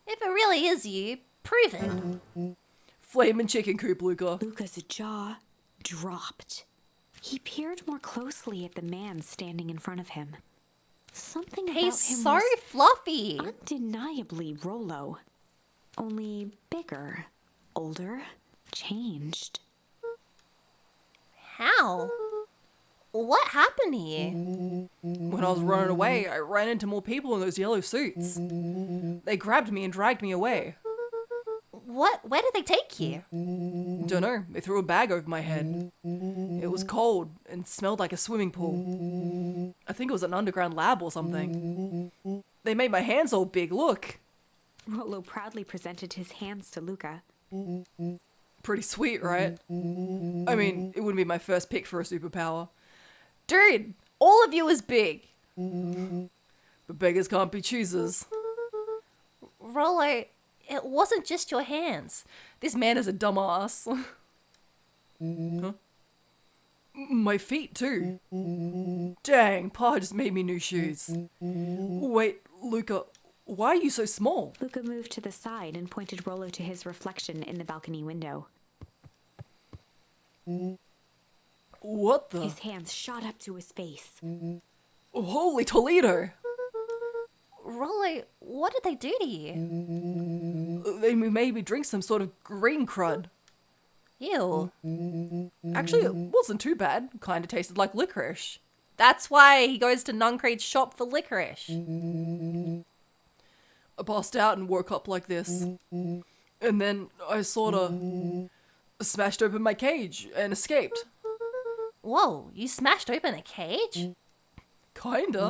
If it really is you, prove it. Flamin' Chicken Coop, Luca. Luca's jaw dropped. He peered more closely at the man standing in front of him. Something about him He's so was fluffy. undeniably Rollo. Only bigger, older, changed. How? What happened here? When I was running away, I ran into more people in those yellow suits. They grabbed me and dragged me away. What? Where did they take you? Dunno, they threw a bag over my head. It was cold and smelled like a swimming pool. I think it was an underground lab or something. They made my hands all big, look. Rollo proudly presented his hands to Luca. pretty sweet, right? I mean, it wouldn't be my first pick for a superpower. Dude, all of you is big. But beggars can't be choosers. Rollo, it wasn't just your hands. This man is a dumbass. Huh? My feet too. Dang, Pa just made me new shoes. Wait, Luca, why are you so small? Luca moved to the side and pointed Rollo to his reflection in the balcony window. What the? His hands shot up to his face. Holy Toledo! Rollo, what did they do to you? They made me drink some sort of green crud. Ew. Actually, it wasn't too bad. Kinda tasted like licorice. That's why he goes to Nuncreed's shop for licorice. I passed out and woke up like this. And then I sorta smashed open my cage and escaped. Whoa, you smashed open a cage? Kinda.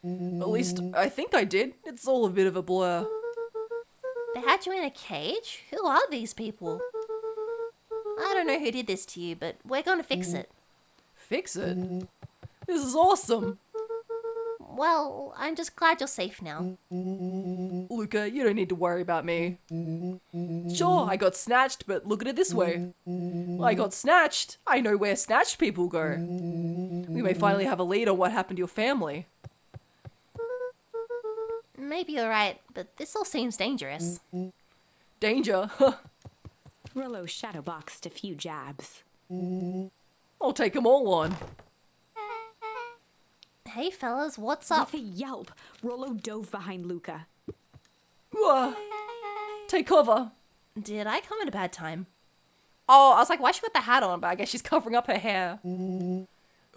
At least I think I did. It's all a bit of a blur. They had you in a cage? Who are these people? I don't know who did this to you, but we're gonna fix it. Fix it? This is awesome. Well, I'm just glad you're safe now. Luca, you don't need to worry about me. Sure, I got snatched, but look at it this way. I got snatched. I know where snatched people go. We may finally have a lead on what happened to your family. Maybe you're right, but this all seems dangerous. Danger? Rollo shadowboxed a few jabs. I'll take them all on. Hey fellas, what's up? With a yelp, Rollo dove behind Luca. Take cover. Did I come at a bad time? Oh, I was like, why she got the hat on? But I guess she's covering up her hair. Who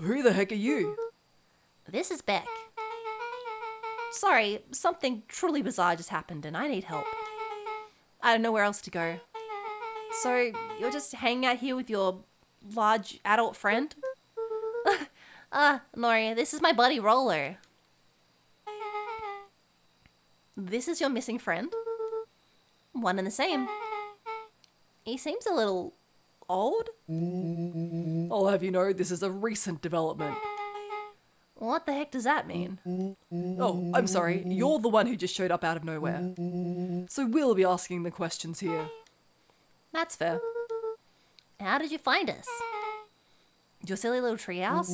the heck are you? This is Beck. Sorry, something truly bizarre just happened and I need help. I don't know where else to go. So, you're just hanging out here with your large adult friend? Nori, this is my buddy Rollo. This is your missing friend? One and the same. He seems a little old? I'll have you know this is a recent development. What the heck does that mean? Oh, I'm sorry. You're the one who just showed up out of nowhere. So we'll be asking the questions here. That's fair. How did you find us? Your silly little treehouse?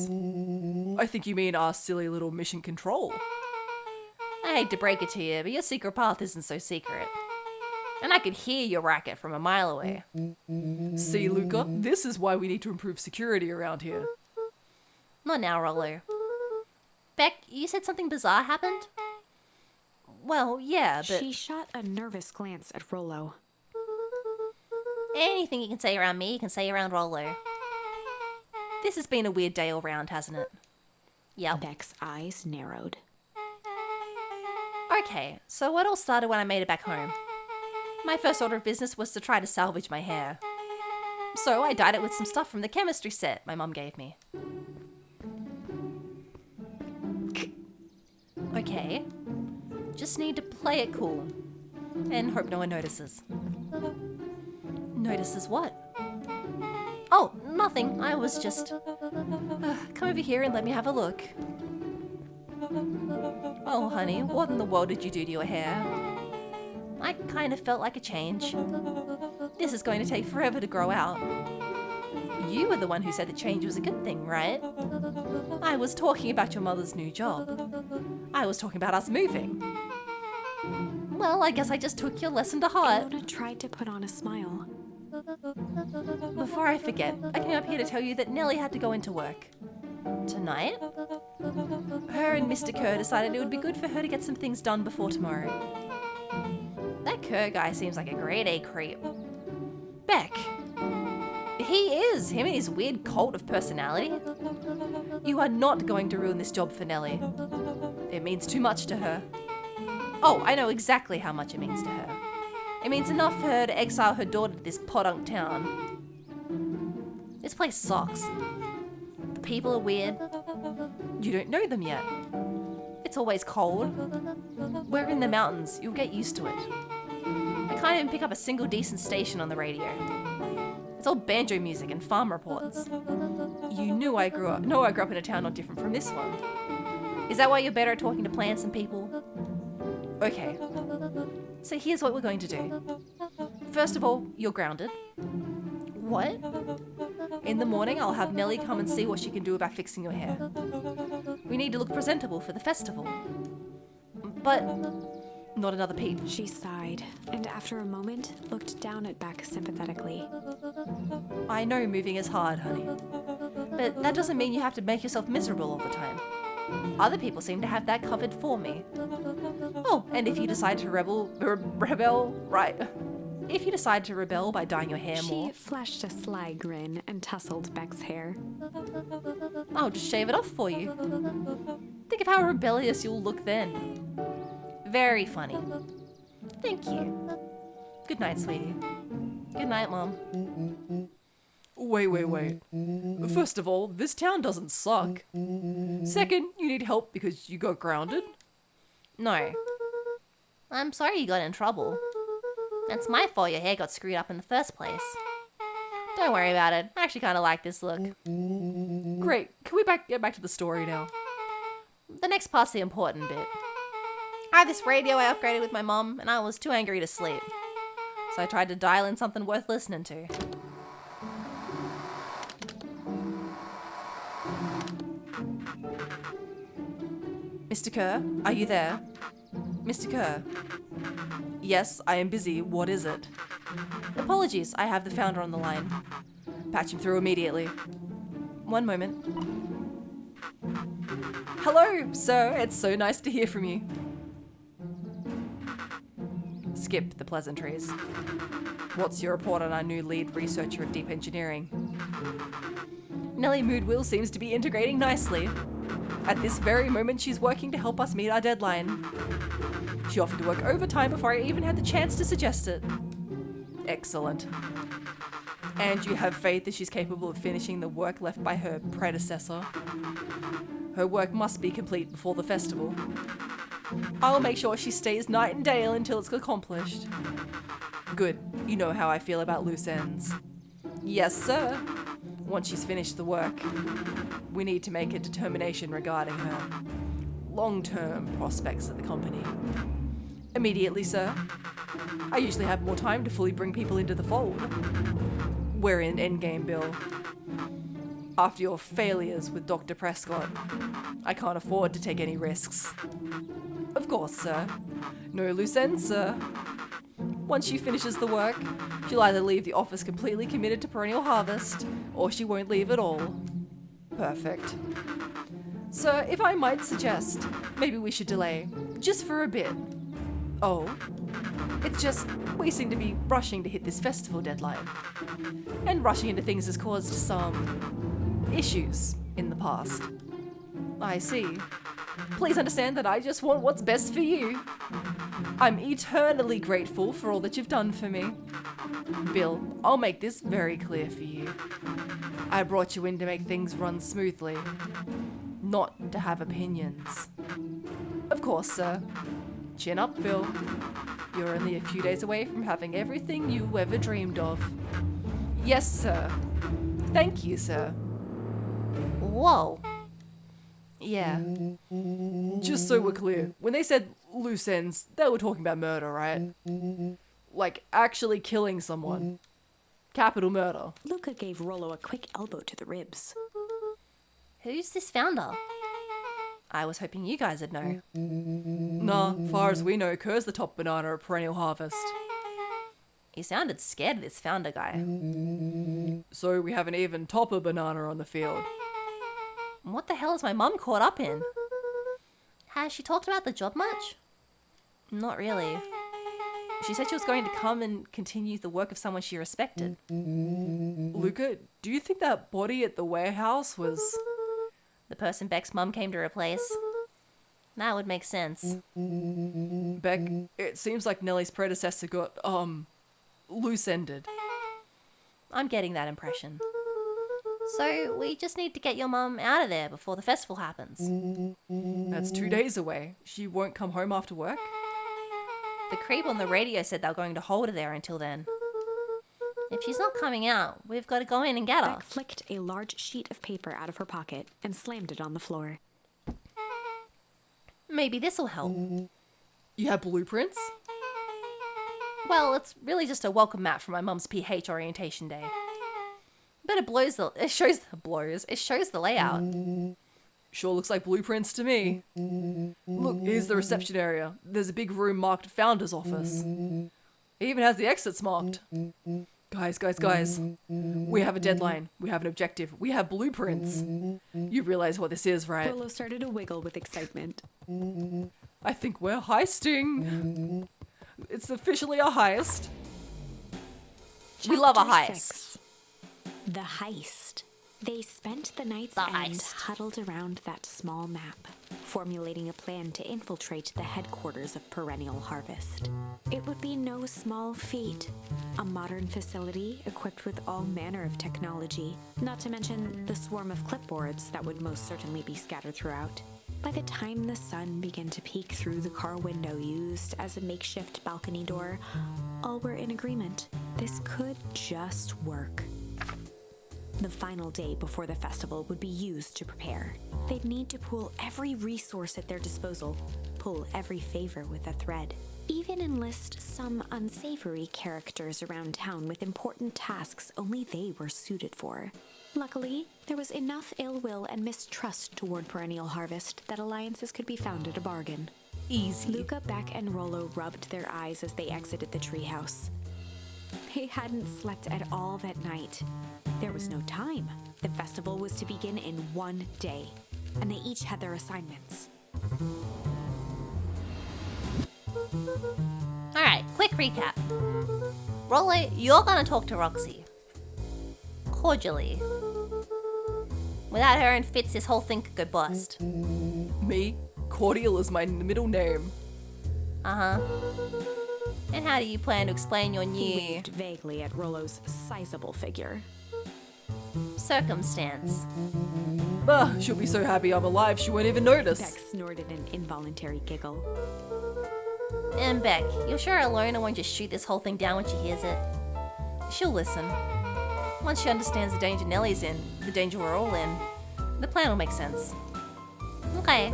I think you mean our silly little mission control. I hate to break it to you, but your secret path isn't so secret. And I could hear your racket from a mile away. See, Luca, this is why we need to improve security around here. Not now, Rollo. Beck, you said something bizarre happened? Well, yeah, but She shot a nervous glance at Rollo. anything you can say around me, you can say around Rollo. This has been a weird day all round, hasn't it? Yep. Beck's eyes narrowed. Okay, so what all started when I made it back home? My first order of business was to try to salvage my hair. So I dyed it with some stuff from the chemistry set my mum gave me. Okay, just need to play it cool and hope no one notices. Notices what? Oh, nothing. I was just... come over here and let me have a look. Oh, honey, what in the world did you do to your hair? I kind of felt like a change. This is going to take forever to grow out. You were the one who said the change was a good thing, right? I was talking about your mother's new job. I was talking about us moving. Well, I guess I just took your lesson to heart. Ilona tried to put on a smile. Before I forget, I came up here to tell you that Nellie had to go into work. Tonight? Her and Mr. Kerr decided it would be good for her to get some things done before tomorrow. That Kerr guy seems like a grade A creep. Beck. He is, him and his weird cult of personality. You are not going to ruin this job for Nellie. It means too much to her. Oh, I know exactly how much it means to her. It means enough for her to exile her daughter to this podunk town. This place sucks. The people are weird. You don't know them yet. It's always cold. We're in the mountains. You'll get used to it. I can't even pick up a single decent station on the radio. It's all banjo music and farm reports. You knew I grew up in a town not different from this one. Is that why you're better at talking to plants and people? Okay. So here's what we're going to do. First of all, you're grounded. What? In the morning, I'll have Nellie come and see what she can do about fixing your hair. We need to look presentable for the festival. But not another peep. She sighed, and after a moment, looked down at Beck sympathetically. I know moving is hard, honey. But that doesn't mean you have to make yourself miserable all the time. Other people seem to have that covered for me. Oh, and if you decide to rebel by dyeing your hair more, She flashed a sly grin and tousled Beck's hair. I'll just shave it off for you. Think of how rebellious you'll look then. Very funny. Thank you. Good night, sweetie. Good night, Mom. Wait. First of all, this town doesn't suck. Second, you need help because you got grounded. No. I'm sorry you got in trouble. It's my fault your hair got screwed up in the first place. Don't worry about it. I actually kind of like this look. Great. Can we get back to the story now? The next part's the important bit. I had this radio I upgraded with my mom, and I was too angry to sleep. So I tried to dial in something worth listening to. Mr. Kerr, are you there? Mr. Kerr? Yes, I am busy. What is it? Apologies, I have the founder on the line. Patch him through immediately. One moment. Hello, sir. It's so nice to hear from you. Skip the pleasantries. What's your report on our new lead researcher at Deep Engineering? Nellie Moodwill seems to be integrating nicely. At this very moment, she's working to help us meet our deadline. She offered to work overtime before I even had the chance to suggest it. Excellent. And you have faith that she's capable of finishing the work left by her predecessor? Her work must be complete before the festival. I'll make sure she stays night and day until it's accomplished. Good. You know how I feel about loose ends. Yes, sir. Once she's finished the work, we need to make a determination regarding her long-term prospects at the company. Immediately, sir. I usually have more time to fully bring people into the fold. We're in endgame, Bill. After your failures with Dr. Prescott, I can't afford to take any risks. Of course, sir. No loose ends, sir. Once she finishes the work, she'll either leave the office completely committed to Perennial Harvest, or she won't leave at all. Perfect. Sir, if I might suggest, maybe we should delay, just for a bit. Oh, it's just, we seem to be rushing to hit this festival deadline. And rushing into things has caused some issues in the past. I see. Please understand that I just want what's best for you. I'm eternally grateful for all that you've done for me. Bill, I'll make this very clear for you. I brought you in to make things run smoothly, not to have opinions. Of course, sir. Chin up, Bill. You're only a few days away from having everything you ever dreamed of. Yes, sir. Thank you, sir. Whoa. Yeah. Just so we're clear, when they said loose ends, they were talking about murder, right? Like actually killing someone. Capital murder. Luca gave Rollo a quick elbow to the ribs. Who's this founder? I was hoping you guys would know. Nah, far as we know, Kerr's the top banana at Perennial Harvest. He sounded scared of this founder guy. So we have an even topper banana on the field. What the hell is my mum caught up in? Has she talked about the job much? Not really. She said she was going to come and continue the work of someone she respected. Luca, do you think that body at the warehouse was... The person Beck's mum came to replace? That would make sense. Beck, it seems like Nellie's predecessor got, loose-ended. I'm getting that impression. So we just need to get your mum out of there before the festival happens. That's 2 days away. She won't come home after work? The creep on the radio said they were going to hold her there until then. If she's not coming out, we've got to go in and get her. Beck flicked a large sheet of paper out of her pocket and slammed it on the floor. Maybe this'll help. You have blueprints? Well, it's really just a welcome mat from my mum's PH orientation day. But it shows the layout. Sure looks like blueprints to me. Look, here's the reception area. There's a big room marked Founder's Office. It even has the exits marked. Guys. We have a deadline. We have an objective. We have blueprints. You realize what this is, right? Rollo started to wiggle with excitement. I think we're heisting. It's officially a heist. We love a Chapter heist. 6. The heist. They spent the night's The end heist. huddled around that small map, formulating a plan to infiltrate the headquarters of Perennial Harvest. It would be no small feat. A modern facility equipped with all manner of technology, not to mention the swarm of clipboards that would most certainly be scattered throughout. By the time the sun began to peek through the car window used as a makeshift balcony door, all were in agreement. This could just work. The final day before the festival would be used to prepare. They'd need to pool every resource at their disposal, pull every favor with a thread, even enlist some unsavory characters around town with important tasks only they were suited for. Luckily, there was enough ill will and mistrust toward Perennial Harvest that alliances could be found at a bargain. Easy. Luca, Beck, and Rollo rubbed their eyes as they exited the treehouse. They hadn't slept at all that night. There was no time. The festival was to begin in one day, and they each had their assignments. Alright, quick recap. Rollo, you're gonna talk to Roxy. Cordially. Without her and Fitz, this whole thing could go bust. Me? Cordial is my middle name. Uh-huh. And how do you plan to explain your He new waved vaguely at Rollo's sizable figure. circumstance? She'll be so happy I'm alive she won't even notice. Beck snorted an involuntary giggle. And Beck, you're sure Alona won't just shoot this whole thing down when she hears it? She'll listen. Once she understands the danger Nellie's in, the danger we're all in, the plan will make sense. Okay.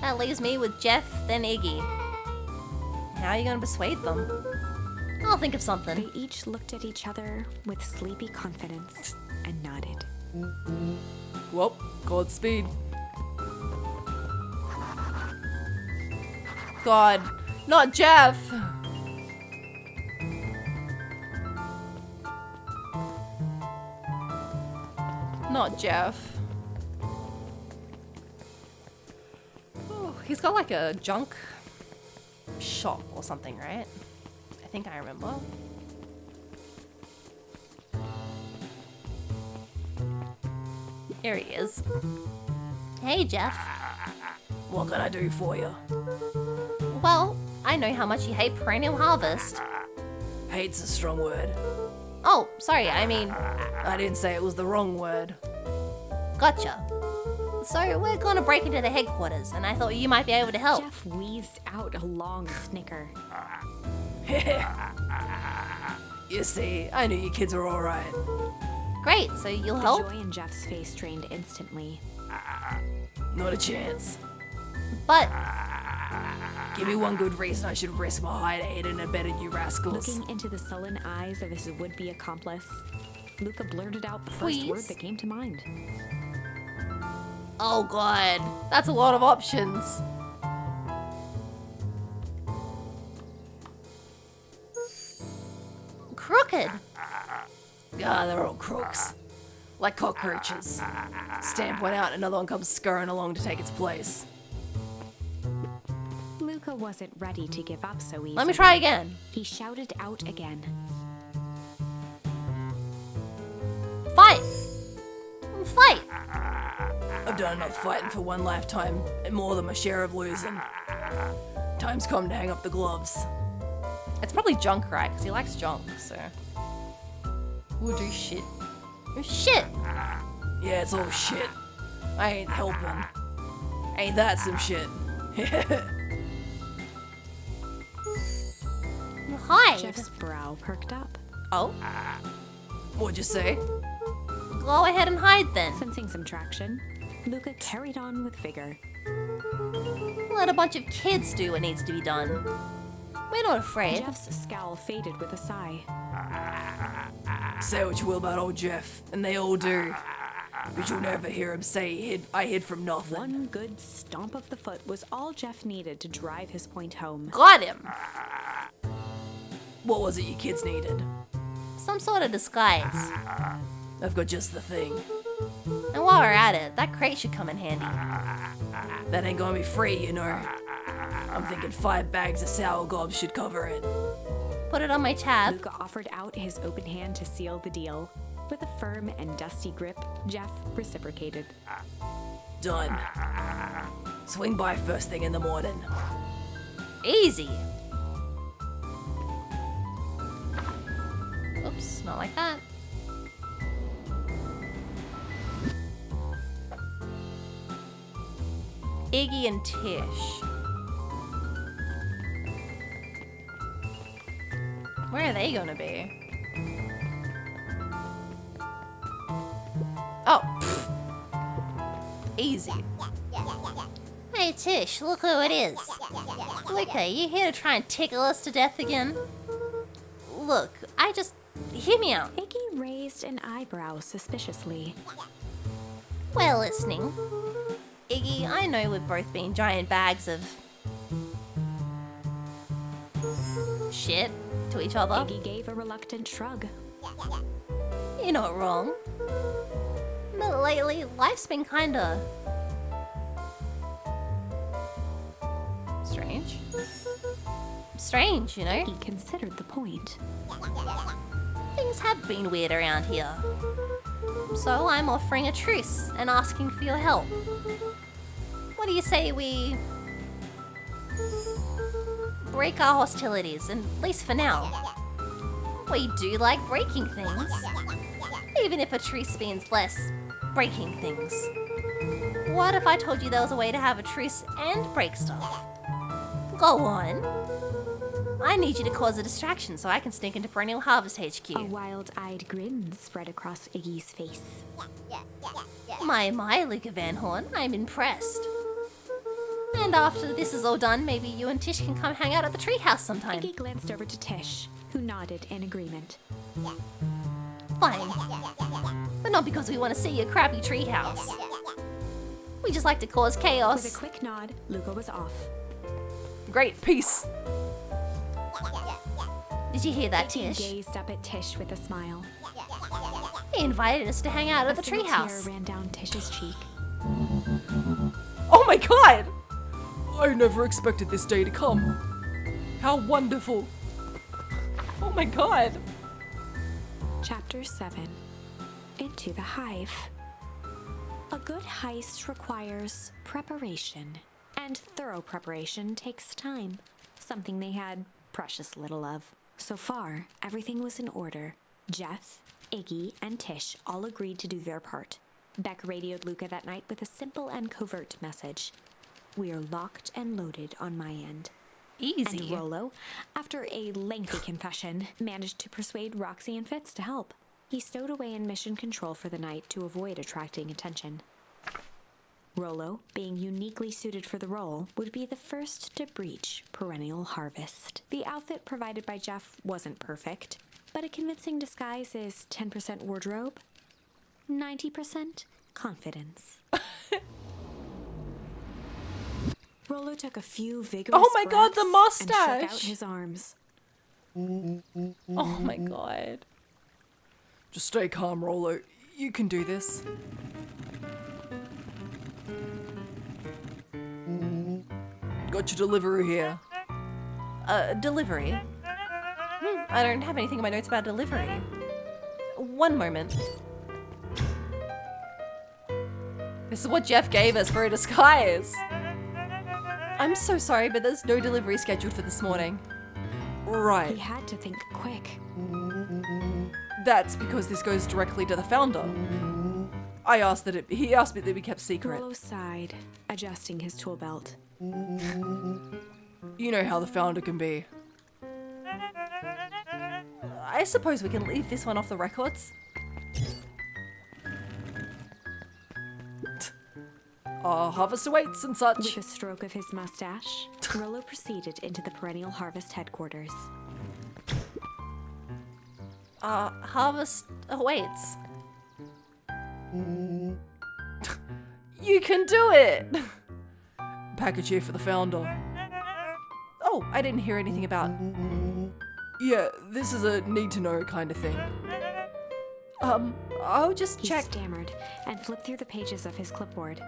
That leaves me with Jeff, then Iggy. How are you going to persuade them? I'll think of something. They each looked at each other with sleepy confidence and nodded. Well, Godspeed. God, not Jeff! Not Jeff. Oh, he's got like a junk shop or something, right? I think I remember. Here he is. Hey, Jeff. What can I do for you? Well, I know how much you hate Perennial Harvest. Hate's a strong word. Oh, sorry, I mean, I didn't say it was the wrong word. gotcha. So we're gonna break into the headquarters, and I thought you might be able to help. Jeff wheezed out a long snicker. You see, I knew you kids were alright. Great, so you'll The help? joy in Jeff's face drained instantly. Not a chance. But Give me one good reason I should risk my hide aid and abetted you rascals. Looking into the sullen eyes of his would-be accomplice, Luca blurted out the first Please? word that came to mind. oh god. That's a lot of options. Crooked. Ah, they're all crooks. Like cockroaches. Stamp one out, another one comes scurrying along to take its place. Luca wasn't ready to give up so easily. Let me try again. He shouted out again. Fight. Fight. I've done enough fighting for one lifetime, and more than my share of losing. Time's come to hang up the gloves. It's probably junk, right? Because he likes junk, so. We'll do shit. Shit. Yeah, it's all shit. I ain't helping. Ain't that some shit? Hide. Jeff's brow perked up. Oh, What'd you say? Go ahead and hide then. Sensing some traction, Luca carried on with vigor. Let a bunch of kids do what needs to be done. We're not afraid. Jeff's scowl faded with a sigh. Say what you will about old Jeff, and they all do. But you'll never hear him say I hid from nothing. One good stomp of the foot was all Jeff needed to drive his point home. Got him. What was it you kids needed? Some sort of disguise. I've got just the thing. And while we're at it, that crate should come in handy. That ain't gonna be free, you know. I'm thinking 5 bags of sour gobs should cover it. Put it on my tab. Luca offered out his open hand to seal the deal. With a firm and dusty grip, Jeff reciprocated. Done. Swing by first thing in the morning. Easy. Oops, not like that. Iggy and Tish. where are they gonna be? Oh, pfft. Easy. Hey Tish, look who it is. Luca, you here to try and tickle us to death again? Look, hear me out. Iggy raised an eyebrow suspiciously. We're listening. Iggy, I know we've both been giant bags of shit to each other. Iggy gave a reluctant shrug. You're not wrong. But lately, life's been kinda strange, you know? Iggy considered the point. Things have been weird around here. So I'm offering a truce and asking for your help. What do you say we break our hostilities, at least for now? We do like breaking things. Even if a truce means less breaking things. What if I told you there was a way to have a truce and break stuff? Go on. I need you to cause a distraction so I can sneak into Perennial Harvest HQ. A wild-eyed grin spread across Iggy's face. My, Luca Van Horn, I'm impressed. And after this is all done, maybe you and Tish can come hang out at the treehouse sometime. Iggy glanced over to Tish, who nodded in agreement. Fine. But not because we want to see your crappy treehouse. We just like to cause chaos. With a quick nod, Luca was off. Great, peace. Did you hear that, Iggy Tish? gazed up at Tish with a smile. He invited us to hang out at the A single treehouse. tear ran down Tish's cheek. Oh my god! I never expected this day to come. How wonderful. Oh my god. Chapter 7. Into the Hive. A good heist requires preparation, and thorough preparation takes time, something they had precious little of. So far, everything was in order. Jeff, Iggy, and Tish all agreed to do their part. Beck radioed Luca that night with a simple and covert message. We are locked and loaded on my end. Easy. And Rollo, after a lengthy confession, managed to persuade Roxy and Fitz to help. He stowed away in mission control for the night to avoid attracting attention. Rollo, being uniquely suited for the role, would be the first to breach Perennial Harvest. The outfit provided by Jeff wasn't perfect, but a convincing disguise is 10% wardrobe, 90% confidence. Rollo took a few vigorous Oh my god, the breaths and shook out mustache! his arms. Oh my god. Just stay calm, Rollo. You can do this. Got your delivery here. Delivery. I don't have anything in my notes about delivery. One moment. This is what Jeff gave us for a disguise. I'm so sorry, but there's no delivery scheduled for this morning. Right. He had to think quick. That's because this goes directly to the founder. He asked me that we kept secret. Rollo sighed, adjusting his tool belt. You know how the founder can be. I suppose we can leave this one off the records. Harvest awaits and such. With a stroke of his mustache, Rolo proceeded into the Perennial Harvest headquarters. Harvest awaits. You can do it! Package here for the founder. Oh, I didn't hear anything about. Yeah, this is a need-to-know kind of thing. I'll just He check. stammered and flipped through the pages of his clipboard.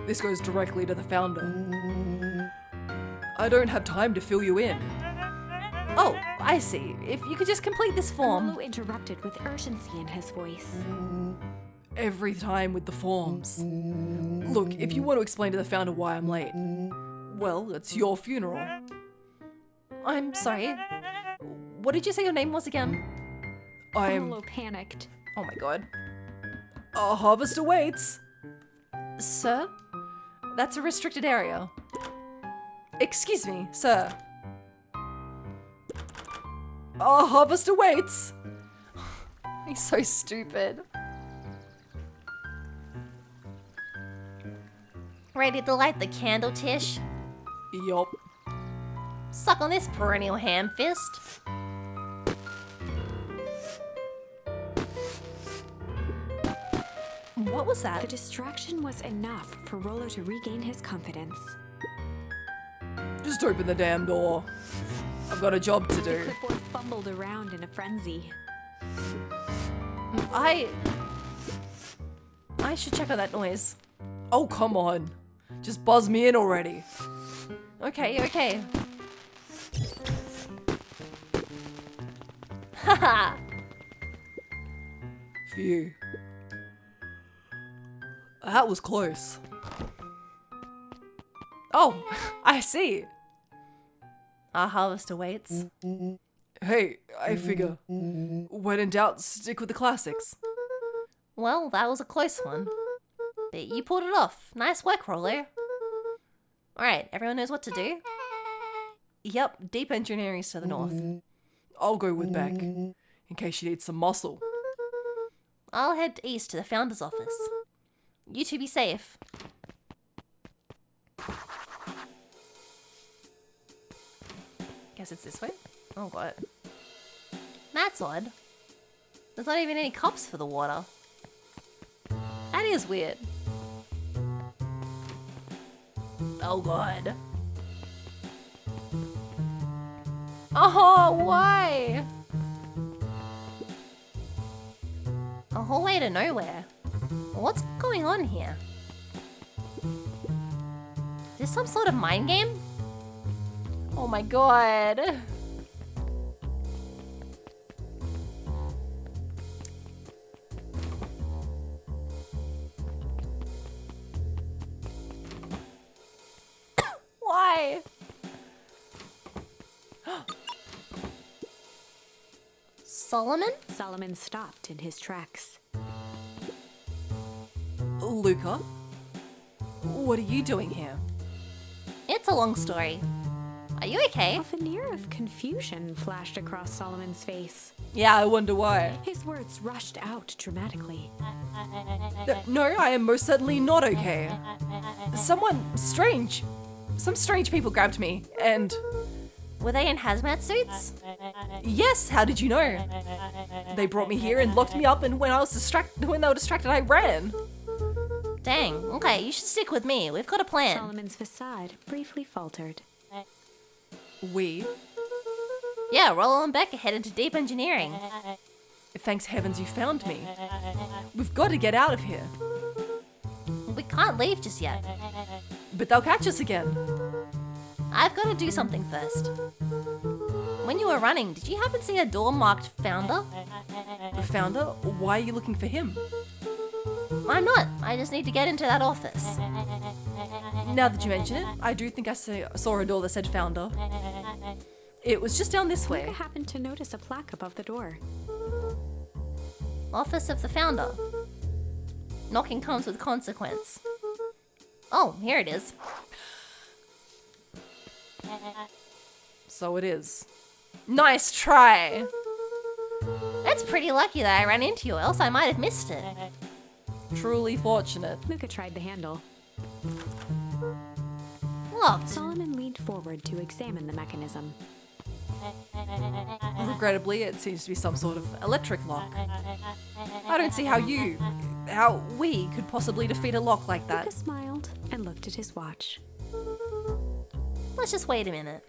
This goes directly to the founder. I don't have time to fill you in. Oh, I see. If you could just complete this form. Rolo interrupted with urgency in his voice. Every time with the forms. Look, if you want to explain to the founder why I'm late, well, it's your funeral. I'm sorry. What did you say your name was again? I'm... Rolo panicked. Oh my god. Harvest awaits. Sir? That's a restricted area. Excuse me, sir. Harvest awaits. He's so stupid. Ready to light the candle, Tish? Yup. Suck on this, perennial ham fist. What was The that? distraction was enough for Rolo to regain his confidence. Just open the damn door. I've got a job to The do. clipboard fumbled around in a frenzy. I should check out that noise. Oh, come on. Just buzz me in already. Okay, okay. Haha! Phew. That was close. Oh, I see. Our harvest awaits. Hey, I figure, when in doubt, stick with the classics. Well, that was a close one. But you pulled it off. Nice work, Rolo. Alright, everyone knows what to do? Yep, deep engineering's to the north. I'll go with Beck, in case she needs some muscle. I'll head east to the founder's office. You two be safe. Guess it's this way. Oh god. That's odd. There's not even any cups for the water. That is weird. Oh god. Oh, why? A hallway to nowhere. What's going on here? Is this some sort of mind game? Oh my god. Why? Solomon? Solomon stopped in his tracks. Luca? What are you doing here? It's a long story. Are you okay? A veneer of confusion flashed across Solomon's face. Yeah, I wonder why. His words rushed out dramatically. No, I am most certainly not okay. Some strange people grabbed me, and Were they in hazmat suits? yes, how did you know? They brought me here and locked me up, and when they were distracted, I ran. Dang, okay, you should stick with me. We've got a plan. Solomon's facade briefly faltered. We? Yeah, Rolo and Beck are headed to deep engineering. Thanks heavens you found me. We've got to get out of here. We can't leave just yet. But they'll catch us again. I've got to do something first. When you were running, did you happen to see a door marked Founder? The founder? Why are you looking for him? I'm not. I just need to get into that office. Now that you mention it, I do think I saw a door that said founder. It was just down this Luca way. happened to notice a plaque above the door. Office of the Founder. Knocking comes with consequence. Oh, here it is. So it is. Nice try. It's pretty lucky that I ran into you, else I might have missed it. Truly fortunate. Luca tried the handle. Locked. Solomon leaned forward to examine the mechanism. Regrettably, it seems to be some sort of electric lock. I don't see how we could possibly defeat a lock like Luca that. smiled and looked at his watch. Let's just wait a minute.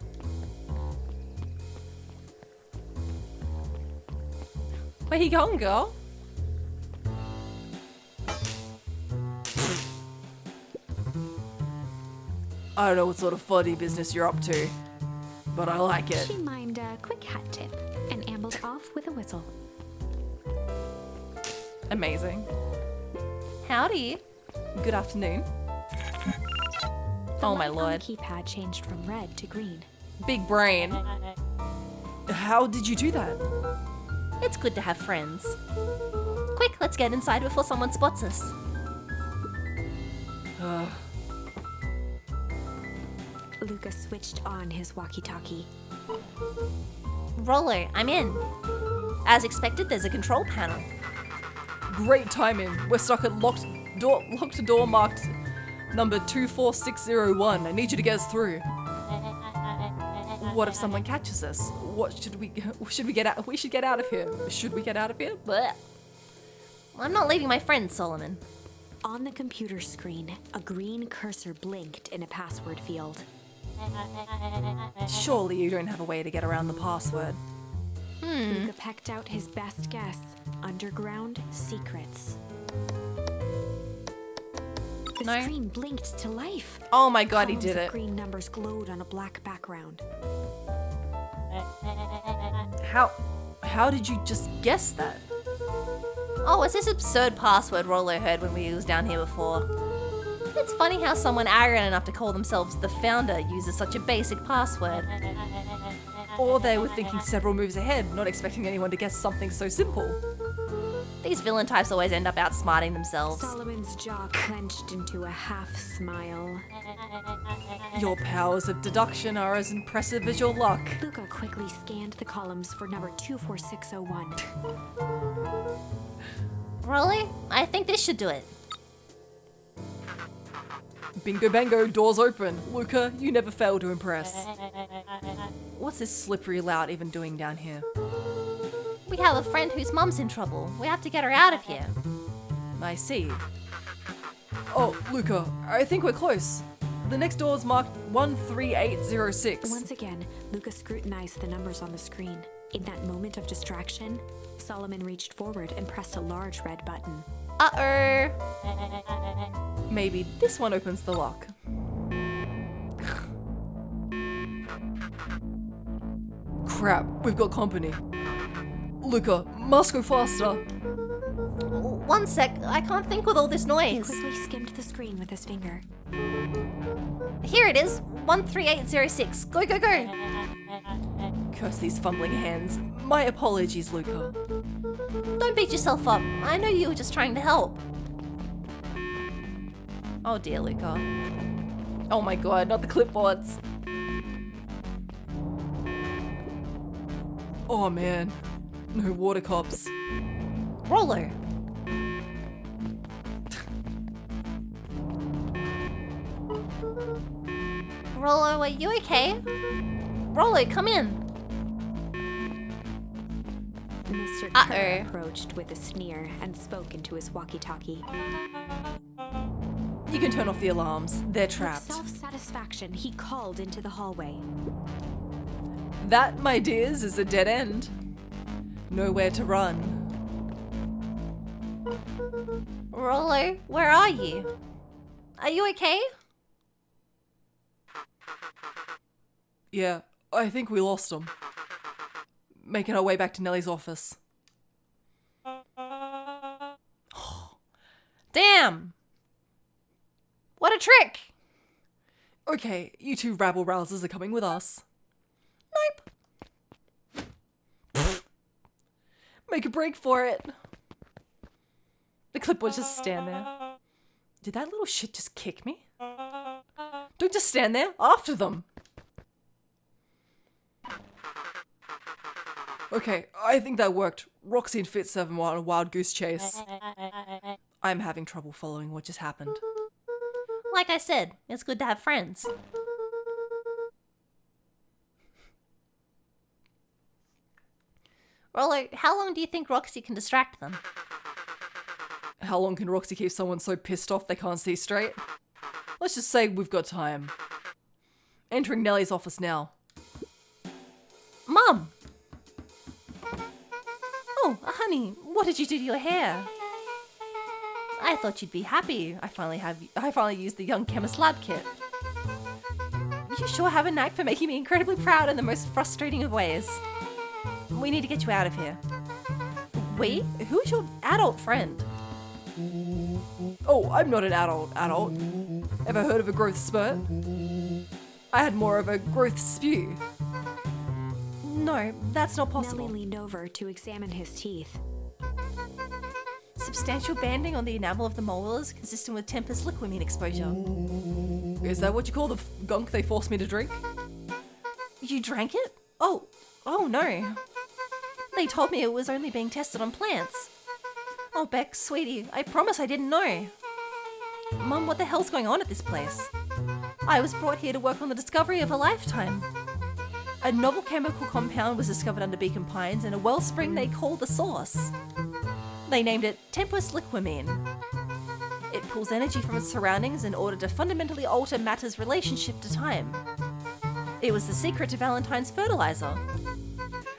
Where you going, girl? I don't know what sort of funny business you're up to, but I like it. She mimed a quick hat tip and ambled off with a whistle. Amazing. Howdy. Good afternoon. Oh my The lord. keypad changed from red to green. Big brain. How did you do that? It's good to have friends. Quick, let's get inside before someone spots us. Luca switched on his walkie-talkie. Roller, I'm in. As expected, there's a control panel. Great timing. We're stuck at locked door marked number 24601. I need you to get us through. What if someone catches us? What should we get out? We should get out of here. Should we get out of here? But I'm not leaving my friend, Solomon. On the computer screen, a green cursor blinked in a password field. Surely you don't have a way to get around the password. Luca pecked out his best guess. Underground secrets. The No. screen blinked to life. Oh my god, he Columns did of it. green numbers glowed on a black background. How did you just guess that? Oh, it's this absurd password Roller heard when we was down here before. It's funny how someone arrogant enough to call themselves the founder uses such a basic password. Or they were thinking several moves ahead, not expecting anyone to guess something so simple. These villain types always end up outsmarting themselves. Solomon's jaw clenched into a half smile. Your powers of deduction are as impressive as your luck. Luca quickly scanned the columns for number 24601. Roller, I think this should do it. Bingo bango, doors open. Luca, you never fail to impress. What's this slippery lout even doing down here? We have a friend whose mum's in trouble. We have to get her out of here. I see. Oh, Luca, I think we're close. The next door's marked 13806. Once again, Luca scrutinized the numbers on the screen. In that moment of distraction, Solomon reached forward and pressed a large red button. Uh-oh. Maybe this one opens the lock. Crap, we've got company. Luca, must go faster. One sec, I can't think with all this noise. Quickly skimmed the screen with his finger. Here it is, 13806. Go, go, go. Curse these fumbling hands. My apologies, Luca. Don't beat yourself up. I know you were just trying to help. Oh dear, Luca. Oh my god, not the clipboards. Oh man, no water cups. Roller. Roller, are you okay? Roller, come in. Mr. Uh-oh. Kerr approached with a sneer and spoke into his walkie-talkie. You can turn off the alarms. They're With trapped. self-satisfaction, he called into the hallway. That, my dears, is a dead end. Nowhere to run. Roller, where are you? Are you okay? Yeah, I think we lost them. Making our way back to Nellie's office. Damn! What a trick! Okay, you two rabble-rousers are coming with us. Nope. Make a break for it. The clipboard just stand there. Did that little shit just kick me? Don't just stand there. After them. Okay, I think that worked. Roxy and Fitz have on a wild goose chase. I'm having trouble following what just happened. Like I said, it's good to have friends. Rollo, how long do you think Roxy can distract them? How long can Roxy keep someone so pissed off they can't see straight? Let's just say we've got time. Entering Nellie's office now. Mum! Oh, honey, what did you do to your hair? I thought you'd be happy. I finally used the Young Chemist Lab kit. You sure have a knack for making me incredibly proud in the most frustrating of ways. We need to get you out of here. We? Who's your adult friend? Oh, I'm not an adult. Ever heard of a growth spurt? I had more of a growth spew. No, that's not possible. Nellie leaned over to examine his teeth. Substantial banding on the enamel of the molars consistent with Tempest liquamine exposure. Is that what you call the gunk they forced me to drink? You drank it? Oh no. They told me it was only being tested on plants. Oh, Beck, sweetie, I promise I didn't know. Mum, what the hell's going on at this place? I was brought here to work on the discovery of a lifetime. A novel chemical compound was discovered under Beacon Pines in a wellspring they call the Source. They named it Tempest liquamine. It pulls energy from its surroundings in order to fundamentally alter matter's relationship to time. It was the secret to Valentine's fertilizer.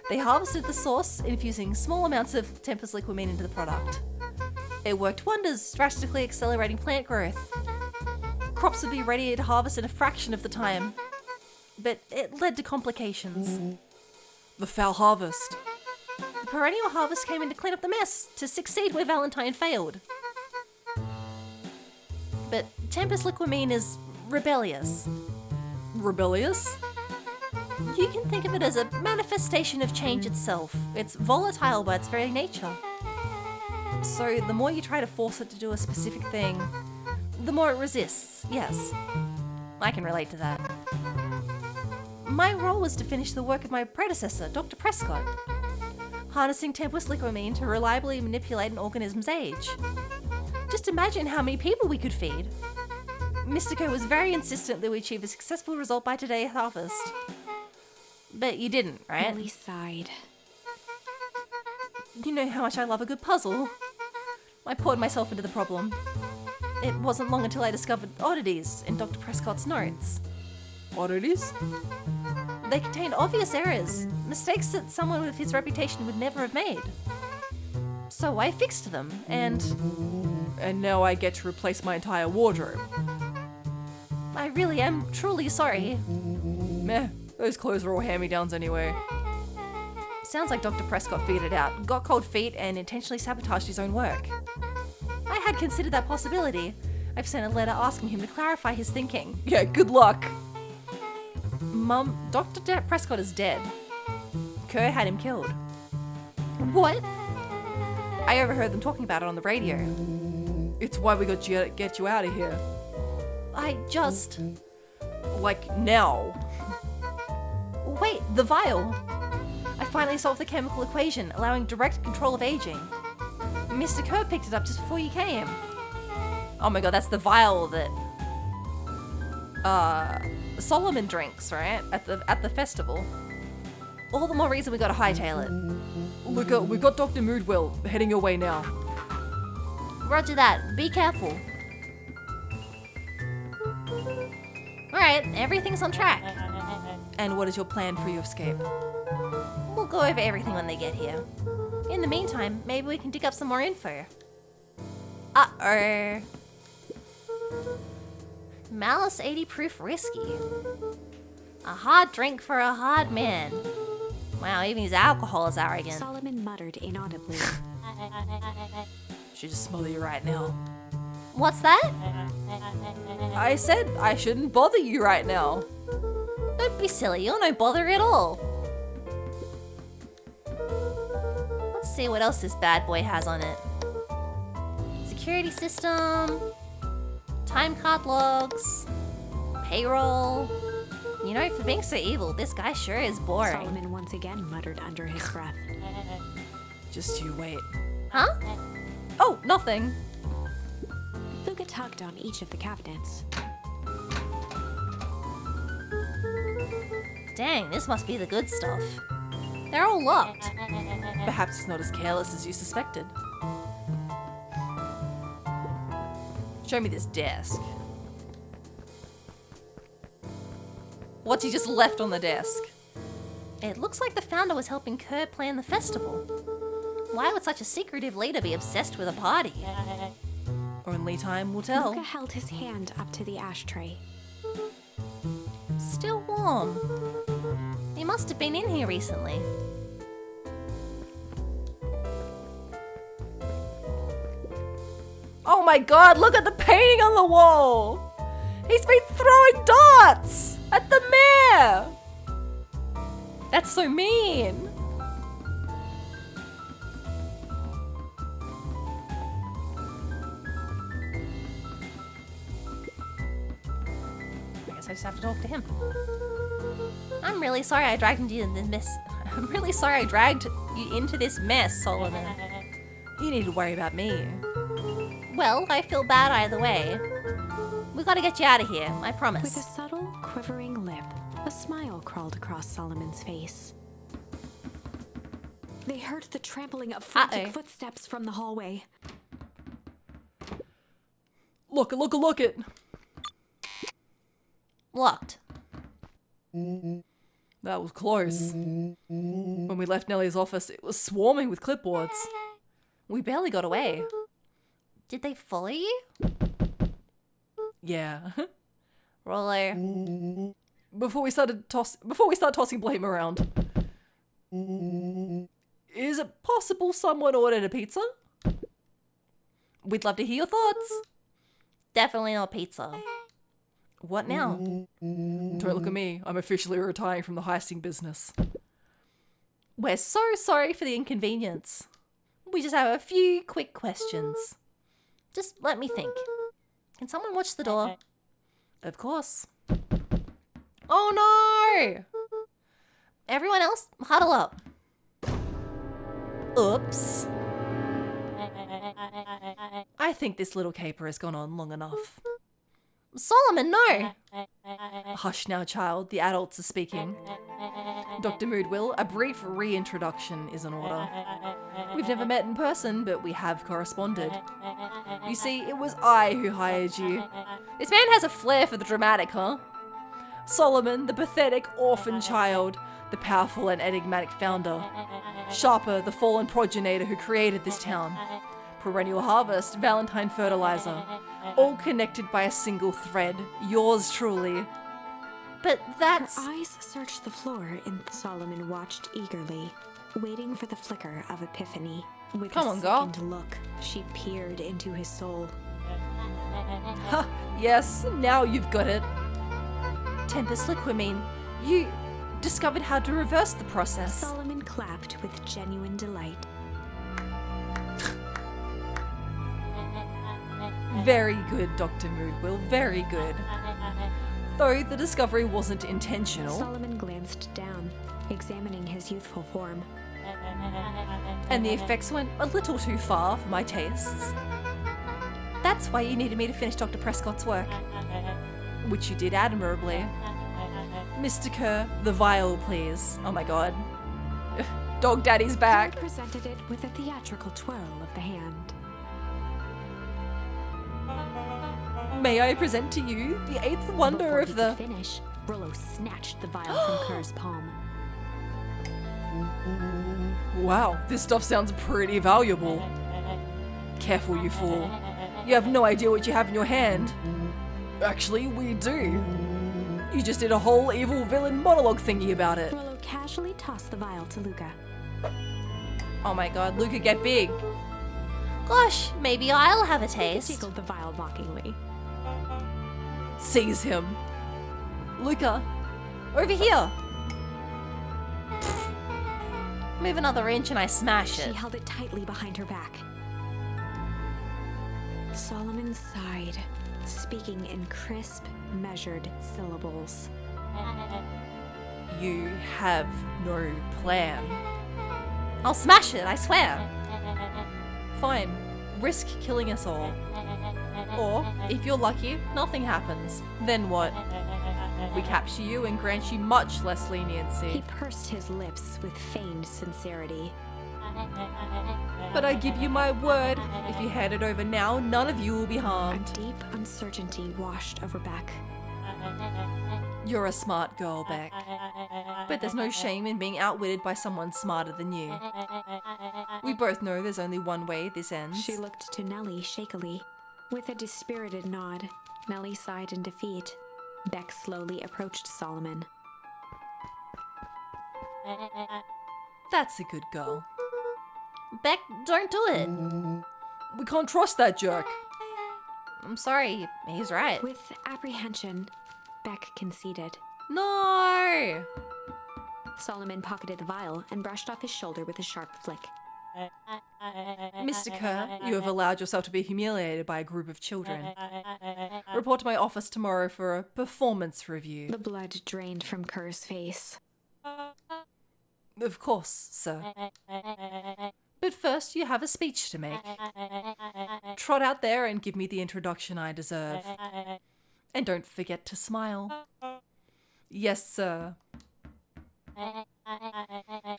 They harvested the source, infusing small amounts of Tempest liquamine into the product. It worked wonders, drastically accelerating plant growth. Crops would be ready to harvest in a fraction of the time. But it led to complications. The foul harvest. The perennial harvest came in to clean up the mess, to succeed where Valentine failed. But Tempest liquamine is rebellious. Rebellious? You can think of it as a manifestation of change itself. It's volatile by its very nature. So the more you try to force it to do a specific thing, the more it resists, yes. I can relate to that. My role was to finish the work of my predecessor, Dr. Prescott, harnessing Tempest liquamine to reliably manipulate an organism's age. Just imagine how many people we could feed. Mystico was very insistent that we achieve a successful result by today's harvest. But you didn't, right? Nellie sighed. You know how much I love a good puzzle. I poured myself into the problem. It wasn't long until I discovered oddities in Dr. Prescott's notes. Oddities? They contained obvious errors, mistakes that someone with his reputation would never have made. So I fixed them, and now I get to replace my entire wardrobe. I really am truly sorry. Meh, those clothes are all hand-me-downs anyway. Sounds like Dr. Prescott figured it out, got cold feet, and intentionally sabotaged his own work. I had considered that possibility. I've sent a letter asking him to clarify his thinking. Yeah, good luck. Mum, Dr. Prescott is dead. Kerr had him killed. What? I overheard them talking about it on the radio. It's why we got to get you out of here. I just... Like, now. Wait, the vial! I finally solved the chemical equation, allowing direct control of aging. Mr. Kerr picked it up just before you came. Oh my god, that's the vial that... Solomon drinks, right? At the festival. All the more reason we gotta hightail it. Luca, we've got Dr. Moodwell heading your way now. Roger that. Be careful. Alright, everything's on track. And what is your plan for your escape? We'll go over everything when they get here. In the meantime, maybe we can dig up some more info. Uh-oh. Malice 80 proof whiskey. A hard drink for a hard man. Wow, even his alcohol is arrogant. Solomon muttered inaudibly. Should just smother you right now. What's that? I said I shouldn't bother you right now. Don't be silly, you're no bother at all. Let's see what else this bad boy has on it. Security system, time card logs, payroll, You know, for being so evil, this guy sure is boring. Solomon once again muttered under his breath. Just you wait. Huh? Oh, nothing. Luca tugged on each of the cabinets. Dang, this must be the good stuff. They're all locked. Perhaps it's not as careless as you suspected. Show me this desk. What's he just left on the desk? It looks like the founder was helping Kerr plan the festival. Why would such a secretive leader be obsessed with a party? Only time will tell. Luca held his hand up to the ashtray. Still warm. He must have been in here recently. Oh my god, look at the painting on the wall! He's been throwing darts at the mayor! That's so mean! I guess I just have to talk to him. I'm really sorry I dragged you into this mess. I'm really sorry I dragged you into this mess, Solomon. You need to worry about me. Well, I feel bad either way. We gotta get you out of here, I With a promise. subtle, quivering lip, a smile crawled across Solomon's face. They heard the trampling of frantic Uh-oh. footsteps from the hallway. Look it! Locked. That was close. When we left Nellie's office, it was swarming with clipboards. We barely got away. Did they follow you? Yeah. Rollo. Before we start tossing blame around. Is it possible someone ordered a pizza? We'd love to hear your thoughts. Definitely not pizza. What now? Don't look at me. I'm officially retiring from the heisting business. We're so sorry for the inconvenience. We just have a few quick questions. Just let me think. Can someone watch the door? Of course. Oh no! Everyone else, huddle up. Oops. I think this little caper has gone on long enough. Solomon, no! Hush now, child. The adults are speaking. Dr. Moodwill, a brief reintroduction is in order. We've never met in person, but we have corresponded. You see, it was I who hired you. This man has a flair for the dramatic, huh? Solomon, the pathetic orphan child, the powerful and enigmatic founder. Sharper, the fallen progenitor who created this town. Perennial Harvest, Valentine Fertilizer. All connected by a single thread. Yours truly. But that's... Her eyes searched the floor, and Solomon watched eagerly, waiting for the flicker of epiphany. With Come a on, girl. sickened look, she peered into his soul. Ha, yes, now you've got it. Tempest Liquimine, you discovered how to reverse the process. Solomon clapped with genuine delight. Very good, Dr. Moodwill, very good. Though the discovery wasn't intentional, Solomon glanced down, examining his youthful form. and the effects went a little too far for my tastes. That's why you needed me to finish Dr. Prescott's work, which you did admirably. Mr. Kerr, the vial, please. Oh my god. Dog Daddy's He back. presented it with a theatrical twirl of the hand. May I present to you the eighth wonder Before of he the... could finish, Rollo snatched the vial from Kerr's palm. Wow, this stuff sounds pretty valuable. Careful, you fool. You have no idea what you have in your hand. Actually, we do. You just did a whole evil villain monologue thingy about it. Rollo casually tossed the vial to Luca. Oh my god, Luca, get big. Gosh, maybe I'll have a He taste. jiggled the vial mockingly. Seize him. Luca, over here. Move another inch and I smash She it. held it tightly behind her back. Solomon sighed, speaking in crisp, measured syllables. You have no plan. I'll smash it, I swear. Fine, risk killing us all. Or, if you're lucky, nothing happens. Then what? We capture you and grant you much less He leniency. pursed his lips with feigned sincerity. But I give you my word, if you hand it over now, none of you will be A harmed. deep uncertainty washed over Beck. You're a smart girl, Beck. But there's no shame in being outwitted by someone smarter than you. We both know there's only one way this ends. She looked to Nellie shakily. With a dispirited nod, Nellie sighed in defeat. Beck slowly approached Solomon. That's a good girl. Beck, don't do it. We can't trust that jerk. I'm sorry, he's right. With apprehension, Beck conceded. No! Solomon pocketed the vial and brushed off his shoulder with a sharp flick. Mr. Kerr, you have allowed yourself to be humiliated by a group of children. Report to my office tomorrow for a performance review. The blood drained from Kerr's face. Of course, sir. But first, you have a speech to make. Trot out there and give me the introduction I deserve. And don't forget to smile. Yes, sir.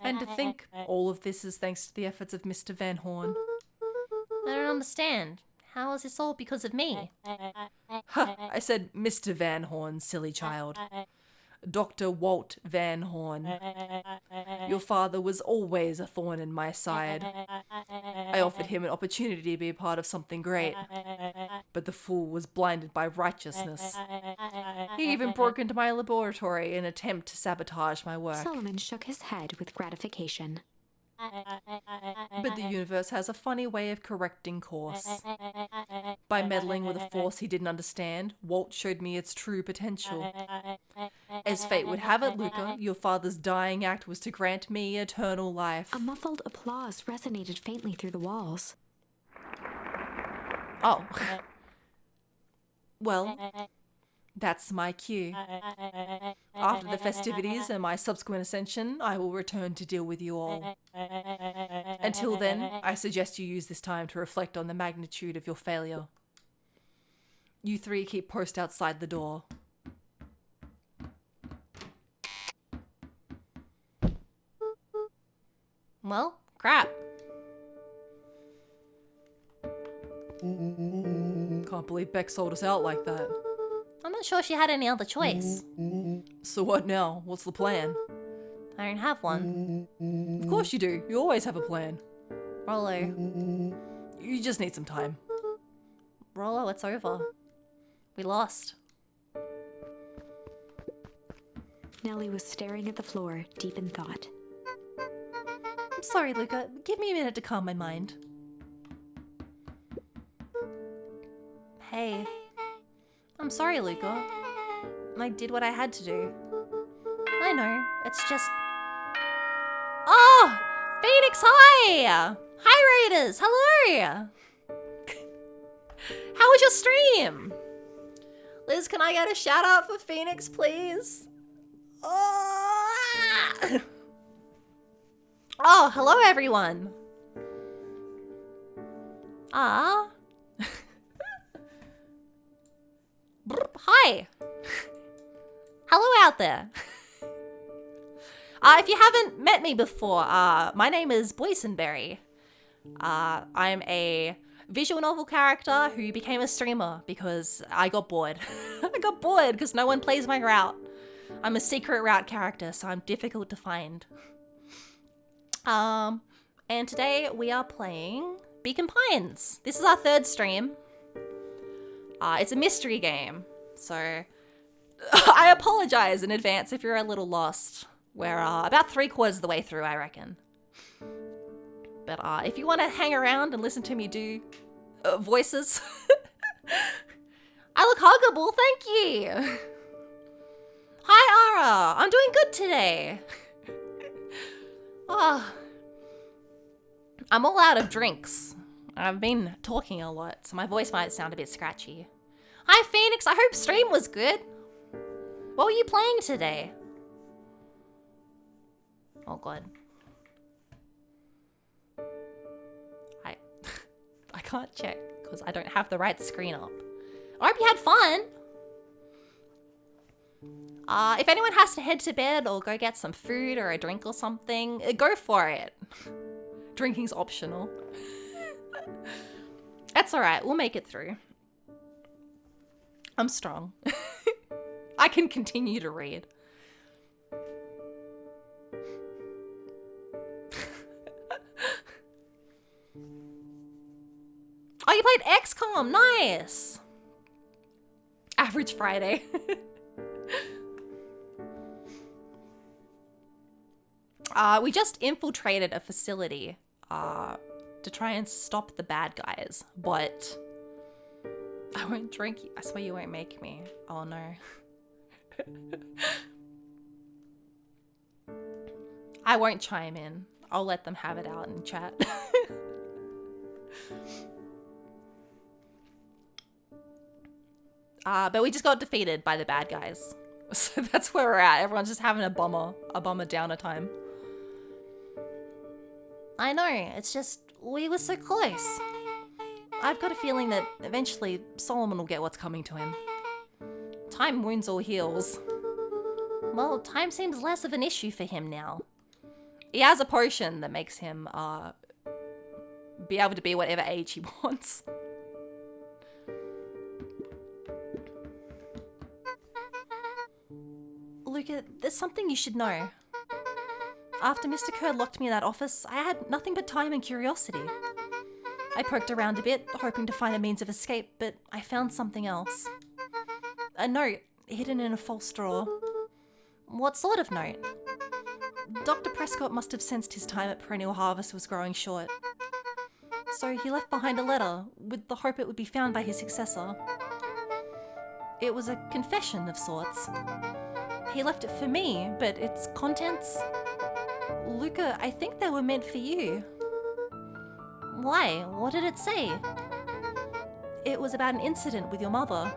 And to think, all of this is thanks to the efforts of Mr. Van Horn. I don't understand. How is this all because of me? Ha! I said Mr. Van Horn, silly child. Dr. Walt Van Horn. Your father was always a thorn in my side. I offered him an opportunity to be a part of something great, but the fool was blinded by righteousness. He even broke into my laboratory in an attempt to sabotage my work. Solomon shook his head with gratification. But the universe has a funny way of correcting course. By meddling with a force he didn't understand, Walt showed me its true potential. As fate would have it, Luca, your father's dying act was to grant me eternal life. A muffled applause resonated faintly through the walls. Oh. Well, that's my cue. After the festivities and my subsequent ascension, I will return to deal with you all. Until then, I suggest you use this time to reflect on the magnitude of your failure. You three keep post outside the door. Well, crap. Can't believe Beck sold us out like that. I'm not sure she had any other choice. So what now? What's the plan? I don't have one. Of course you do. You always have a plan. Rollo. You just need some time. Rollo, it's over. We lost. Nellie was staring at the floor, deep in thought. I'm sorry, Luca. Give me a minute to calm my mind. Hey. I'm sorry, Luca. I did what I had to do. I know. It's just... Oh! Phoenix, hi! Hi, Raiders! Hello! How was your stream? Liz, can I get a shout out for Phoenix, please? Oh, oh hello, everyone. Ah. Hi. Hello out there. If you haven't met me before, my name is Boysenberry. I'm a visual novel character who became a streamer because I got bored. I got bored because no one plays my route. I'm a secret route character, so I'm difficult to find. And today we are playing Beacon Pines. This is our third stream. It's a mystery game, so I apologize in advance if you're a little lost. We're about 3/4 of the way through, I reckon. But if you want to hang around and listen to me do voices, I look huggable, thank you. Hi, Ara. I'm doing good today. I'm all out of drinks. I've been talking a lot, so my voice might sound a bit scratchy. Hi, Phoenix. I hope stream was good. What were you playing today? Oh god. I can't check because I don't have the right screen up. I hope you had fun. If anyone has to head to bed or go get some food or a drink or something, go for it. Drinking's optional. That's alright, we'll make it through. I'm strong. I can continue to read. Oh, you played XCOM, nice! Average Friday. We just infiltrated a facility to try and stop the bad guys, but I won't drink. I swear you won't make me. Oh no. I won't chime in. I'll let them have it out in chat. But we just got defeated by the bad guys. So that's where we're at. Everyone's just having a bummer downer time. I know, it's just, we were so close. I've got a feeling that eventually Solomon will get what's coming to him. Time wounds all heals. Well, time seems less of an issue for him now. He has a potion that makes him be able to be whatever age he wants. Luca, there's something you should know. After Mr. Kerr locked me in that office, I had nothing but time and curiosity. I poked around a bit, hoping to find a means of escape, but I found something else. A note hidden in a false drawer. What sort of note? Dr. Prescott must have sensed his time at Perennial Harvest was growing short. So he left behind a letter with the hope it would be found by his successor. It was a confession of sorts. He left it for me, but its contents... Luca, I think they were meant for you. Why? What did it say? It was about an incident with your mother.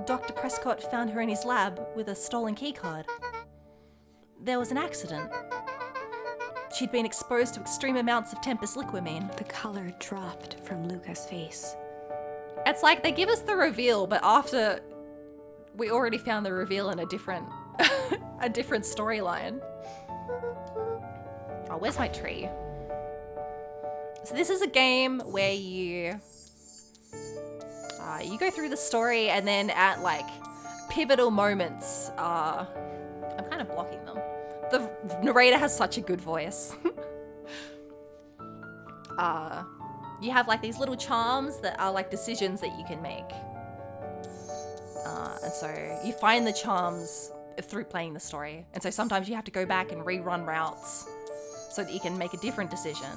Dr. Prescott found her in his lab with a stolen keycard. There was an accident. She'd been exposed to extreme amounts of Tempest liquamine. The color dropped from Luca's face. It's like they give us the reveal, but after we already found the reveal in a different a different storyline. Oh, where's my tree? So this is a game where you go through the story and then at like pivotal moments, I'm kind of blocking them. The narrator has such a good voice. You have like these little charms that are like decisions that you can make. And so you find the charms through playing the story. And so sometimes you have to go back and rerun routes so that you can make a different decision.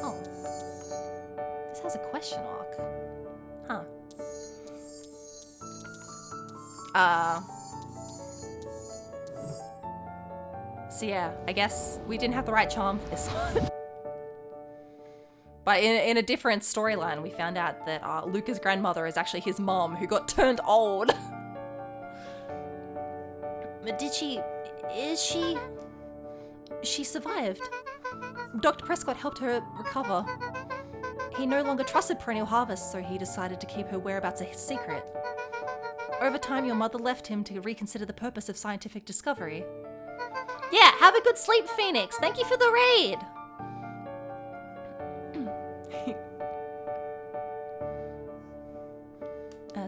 Oh. This has a question mark. Huh. So yeah, I guess we didn't have the right charm for this one. But in a different storyline, we found out that Luca's grandmother is actually his mom who got turned old. But She survived. Dr. Prescott helped her recover. He no longer trusted Perennial Harvest, so he decided to keep her whereabouts a secret. Over time, your mother left him to reconsider the purpose of scientific discovery. yeah, have a good sleep, Phoenix. Thank you for the raid.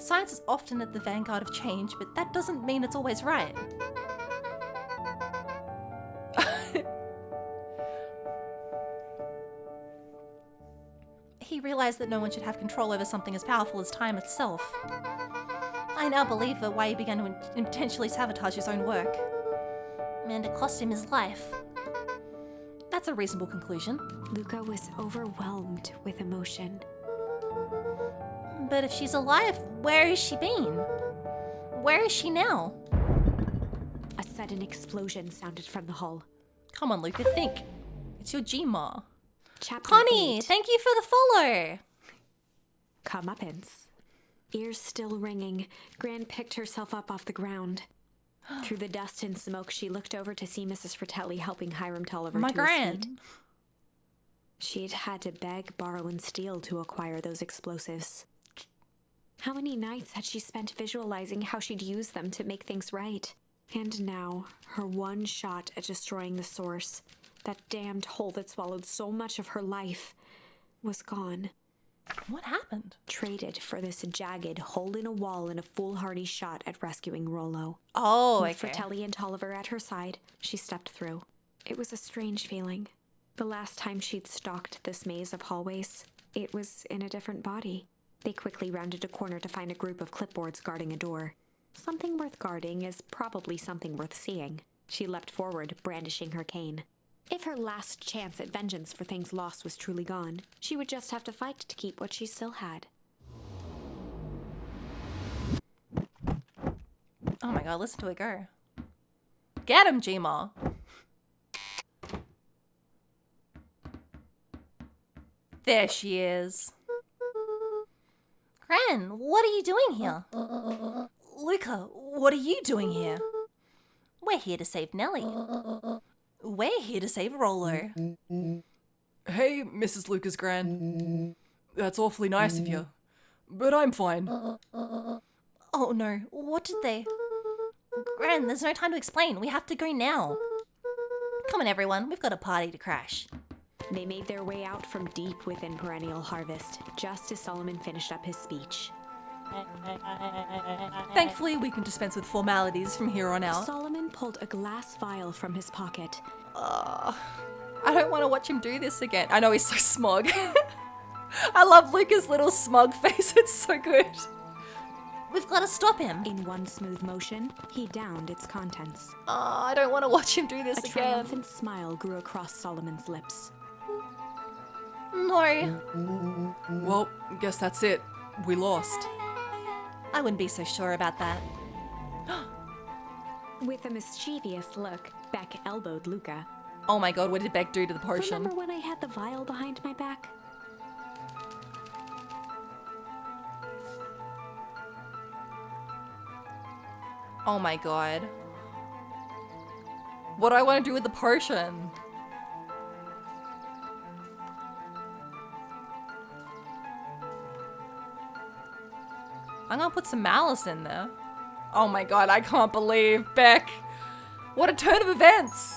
Science is often at the vanguard of change, but that doesn't mean it's always right. He realized that no one should have control over something as powerful as time itself. I now believe that why he began to intentionally sabotage his own work. And it cost him his life. That's a reasonable conclusion. Luca was overwhelmed with emotion. But if she's alive, where has she been? Where is she now? A sudden explosion sounded from the hull. Come on, Luca, think. It's your Gma. Chapter Connie, 8. thank you for the follow. Comeuppance. Ears still ringing, Gran picked herself up off the ground. Through the dust and smoke, she looked over to see Mrs. Fratelli helping Hiram Tolliver My to his feet. gran. She'd had to beg, borrow, and steal to acquire those explosives. How many nights had she spent visualizing how she'd use them to make things right? And now, her one shot at destroying the source, that damned hole that swallowed so much of her life, was gone. What happened? Traded for this jagged hole in a wall and a foolhardy shot at rescuing Rollo. Oh, With okay. Fratelli and Tolliver at her side, she stepped through. It was a strange feeling. The last time she'd stalked this maze of hallways, it was in a different body. They quickly rounded a corner to find a group of clipboards guarding a door. Something worth guarding is probably something worth seeing. She leapt forward, brandishing her cane. If her last chance at vengeance for things lost was truly gone, she would just have to fight to keep what she still had. Oh my god, listen to it go. Get him, Gma. There she is. Gran, what are you doing here? Luca, what are you doing here? We're here to save Nellie. We're here to save Rollo. Hey, Mrs. Lucas Gran. That's awfully nice of you. But I'm fine. Oh no, what did they... Gran, there's no time to explain. We have to go now. Come on, everyone. We've got a party to crash. They made their way out from deep within Perennial Harvest, just as Solomon finished up his speech. Thankfully, we can dispense with formalities from here on out. Solomon pulled a glass vial from his pocket. I don't want to watch him do this again. I know he's so smug. I love Luca's little smug face. It's so good. We've got to stop him. In one smooth motion, he downed its contents. I don't want to watch him do this A again. triumphant smile grew across Solomon's lips. No, Well, guess that's it. We lost. I wouldn't be so sure about that. With a mischievous look, Beck elbowed Luca. Oh my god, what did Beck do to the potion? Remember when I had the vial behind my back? Oh my god. What do I want to do with the potion? I'm gonna put some malice in there. Oh my god, I can't believe Beck. What a turn of events.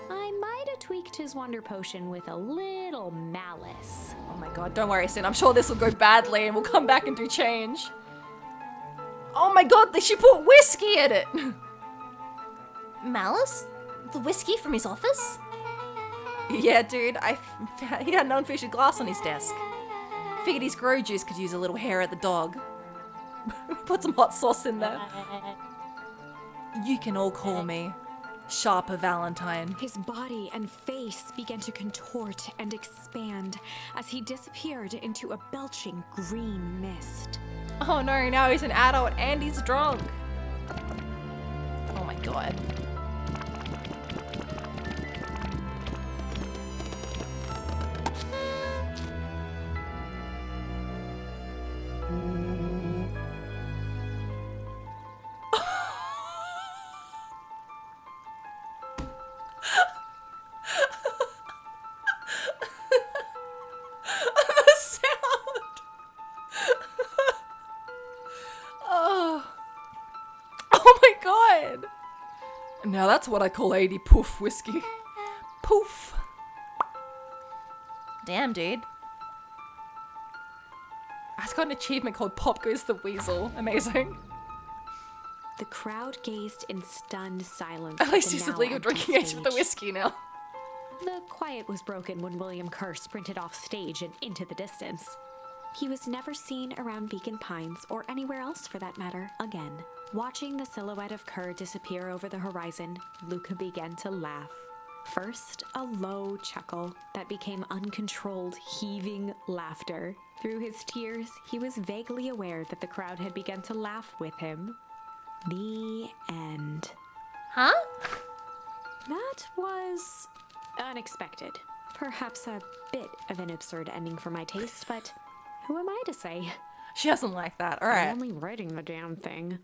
I might have tweaked his wonder potion with a little malice. Oh my god, don't worry, Sin. I'm sure this will go badly and we'll come back and do change. Oh my god, she put whiskey in it. Malice? The whiskey from his office? Yeah, dude, he had an unfished glass on his desk. Figured his grow juice could use a little hair at the dog. Put some hot sauce in there. You can all call me Sharper Valentine. His body and face began to contort and expand as he disappeared into a belching green mist. Oh no, now he's an adult and he's drunk. Oh my god. The sound. Oh my god. Now that's what I call 80 poof whiskey. Poof. Damn, dude. I've got an achievement called Pop Goes the Weasel. Amazing. The crowd gazed in stunned silence. At least the he's now of legal empty drinking age with the stage. whiskey now. The quiet was broken when William Kerr sprinted off stage and into the distance. He was never seen around Beacon Pines, or anywhere else for that matter, again. Watching the silhouette of Kerr disappear over the horizon, Luca began to laugh. First, a low chuckle that became uncontrolled, heaving laughter. Through his tears, he was vaguely aware that the crowd had begun to laugh with him. The end. Huh? That was unexpected. Perhaps a bit of an absurd ending for my taste, but who am I to say? She doesn't like that. All I'm right. only writing the damn thing.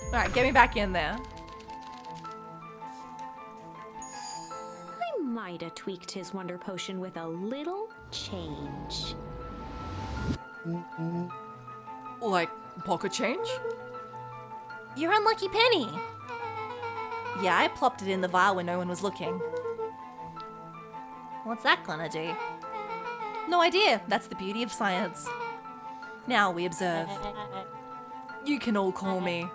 All right, get me back in there. I might have tweaked his wonder potion with a little change. Like pocket change? Your unlucky penny. Yeah, I plopped it in the vial when no one was looking. What's that gonna do? No idea. That's the beauty of science. Now we observe. You can all call me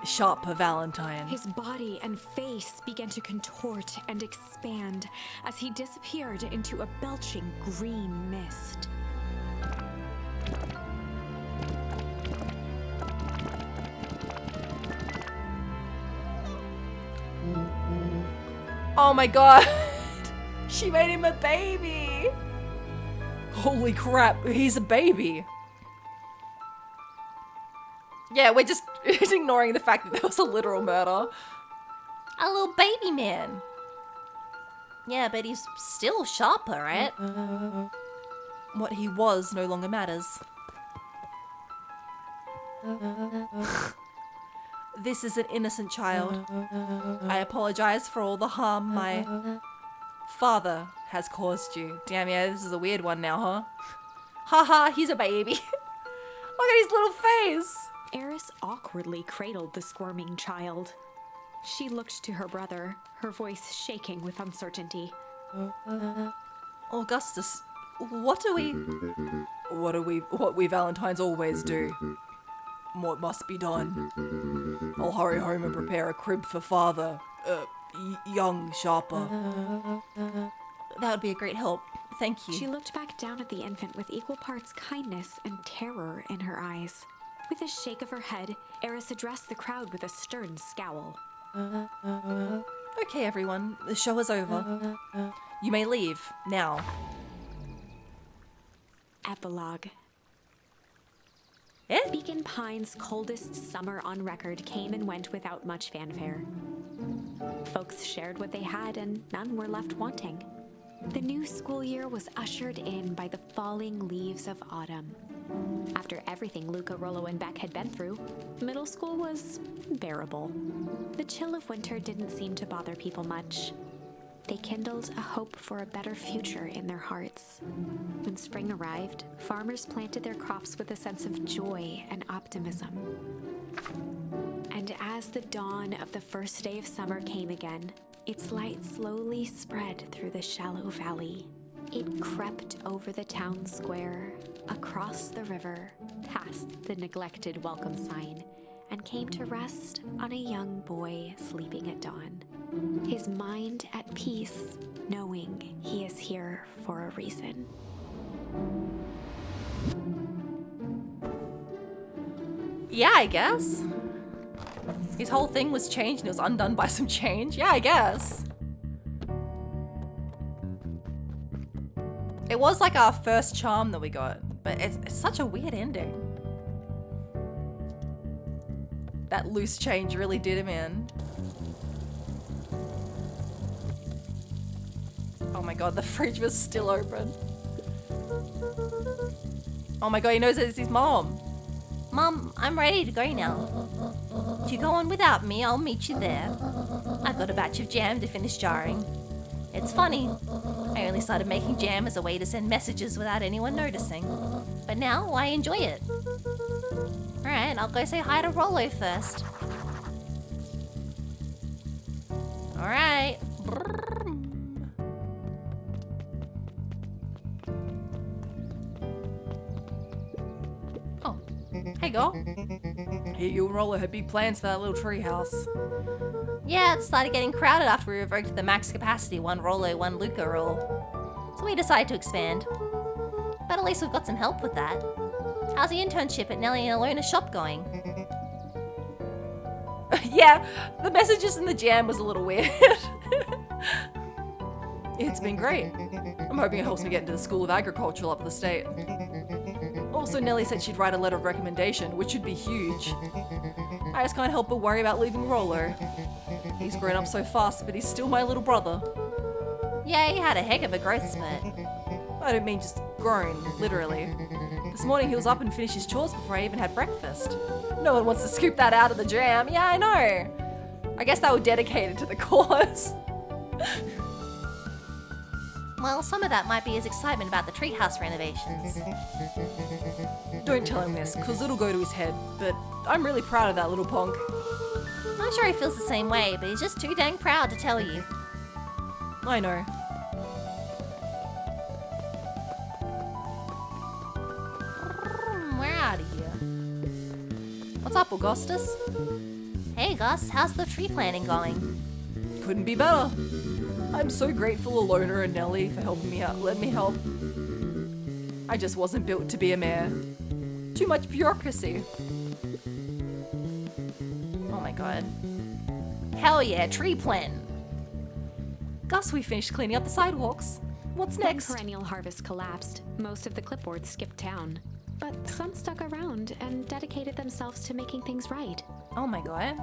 Sharper Valentine. His body and face began to contort and expand as he disappeared into a belching green mist. Oh my god. She made him a baby. Holy crap, he's a baby. Yeah, we're just ignoring the fact that there was a literal murder. A little baby man. Yeah, but he's still Sharper, right? What he was no longer matters. This is an innocent child. I apologize for all the harm my father has caused you. Damn, yeah, this is a weird one now, huh? Haha, he's a baby. Look at his little face. Eris awkwardly cradled the squirming child. She looked to her brother, her voice shaking with uncertainty. Augustus, what we Valentines always do. What must be done? I'll hurry home and prepare a crib for father, young Sharper. That would be a great help. Thank you. She looked back down at the infant with equal parts kindness and terror in her eyes. With a shake of her head, Eris addressed the crowd with a stern scowl. Okay, everyone, the show is over. You may leave now. Epilogue. Eh? Beacon Pines' coldest summer on record came and went without much fanfare. Folks shared what they had, and none were left wanting. The new school year was ushered in by the falling leaves of autumn. After everything Luca, Rollo, and Beck had been through, middle school was bearable. The chill of winter didn't seem to bother people much. They kindled a hope for a better future in their hearts. When spring arrived, farmers planted their crops with a sense of joy and optimism. And as the dawn of the first day of summer came again, its light slowly spread through the shallow valley. It crept over the town square, across the river, past the neglected welcome sign, and came to rest on a young boy sleeping at dawn. His mind at peace, knowing he is here for a reason. Yeah, I guess. His whole thing was changed and it was undone by some change. Yeah, I guess. It was like our first charm that we got, but it's such a weird ending. That loose change really did him in. Oh my god, the fridge was still open. Oh my god, he knows it's his mom. Mum, I'm ready to go now. If you go on without me, I'll meet you there. I've got a batch of jam to finish jarring. It's funny. I only started making jam as a way to send messages without anyone noticing. But now I enjoy it. Alright, I'll go say hi to Rollo first. Alright. Oh, hey girl. Hey, you and Rollo had big plans for that little tree house. Yeah, it started getting crowded after we revoked the max capacity 1 Rollo, 1 Luca rule. So we decided to expand. But at least we've got some help with that. How's the internship at Nellie and Alona's shop going? Yeah, the messages in the jam was a little weird. It's been great. I'm hoping it helps me get into the School of Agriculture up the state. Also, Nellie said she'd write a letter of recommendation, which should be huge. I just can't help but worry about leaving Rollo. He's grown up so fast, but he's still my little brother. Yeah, he had a heck of a growth spurt. I don't mean just grown, literally. This morning he was up and finished his chores before I even had breakfast. No one wants to scoop that out of the jam. Yeah, I know. I guess they were dedicated to the cause. Well, some of that might be his excitement about the treehouse renovations. Don't tell him this, because it'll go to his head, but I'm really proud of that little punk. I'm sure he feels the same way, but he's just too dang proud to tell you. I know. We're out of here. What's up, Augustus? Hey Gus, how's the tree planting going? Couldn't be better. I'm so grateful to Lona and Nellie for helping me out, letting me help. I just wasn't built to be a mayor. Too much bureaucracy. Oh my god. Hell yeah, tree planting. Gus, we finished cleaning up the sidewalks. What's When next? Perennial Harvest collapsed, most of the clipboards skipped town. But some stuck around and dedicated themselves to making things right. Oh my god.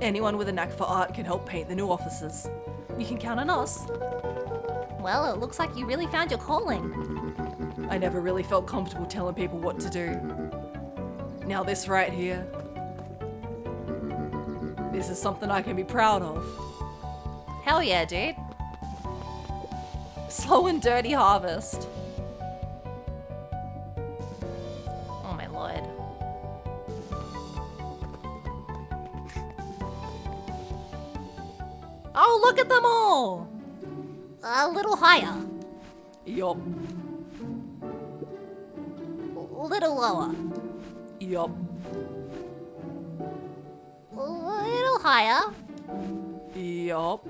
Anyone with a knack for art can help paint the new offices. You can count on us. Well, it looks like you really found your calling. I never really felt comfortable telling people what to do. Now this right here. This is something I can be proud of. Hell yeah, dude. Slow and dirty harvest. Oh my lord. Oh, look at them all! A little higher. Yup, A little lower. yup, A little higher. yup.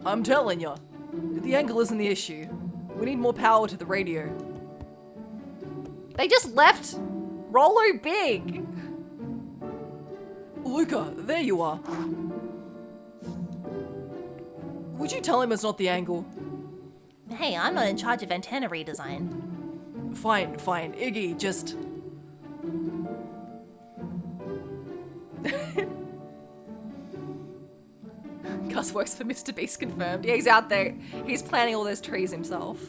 I'm telling ya, the angle isn't the issue. We need more power to the radio. They just left Rollo big. Luca, there you are. Would you tell him it's not the angle? Hey, I'm not in charge of antenna redesign. Fine, fine. Iggy, just... Gus works for Mr. Beast confirmed. Yeah, he's out there. He's planting all those trees himself.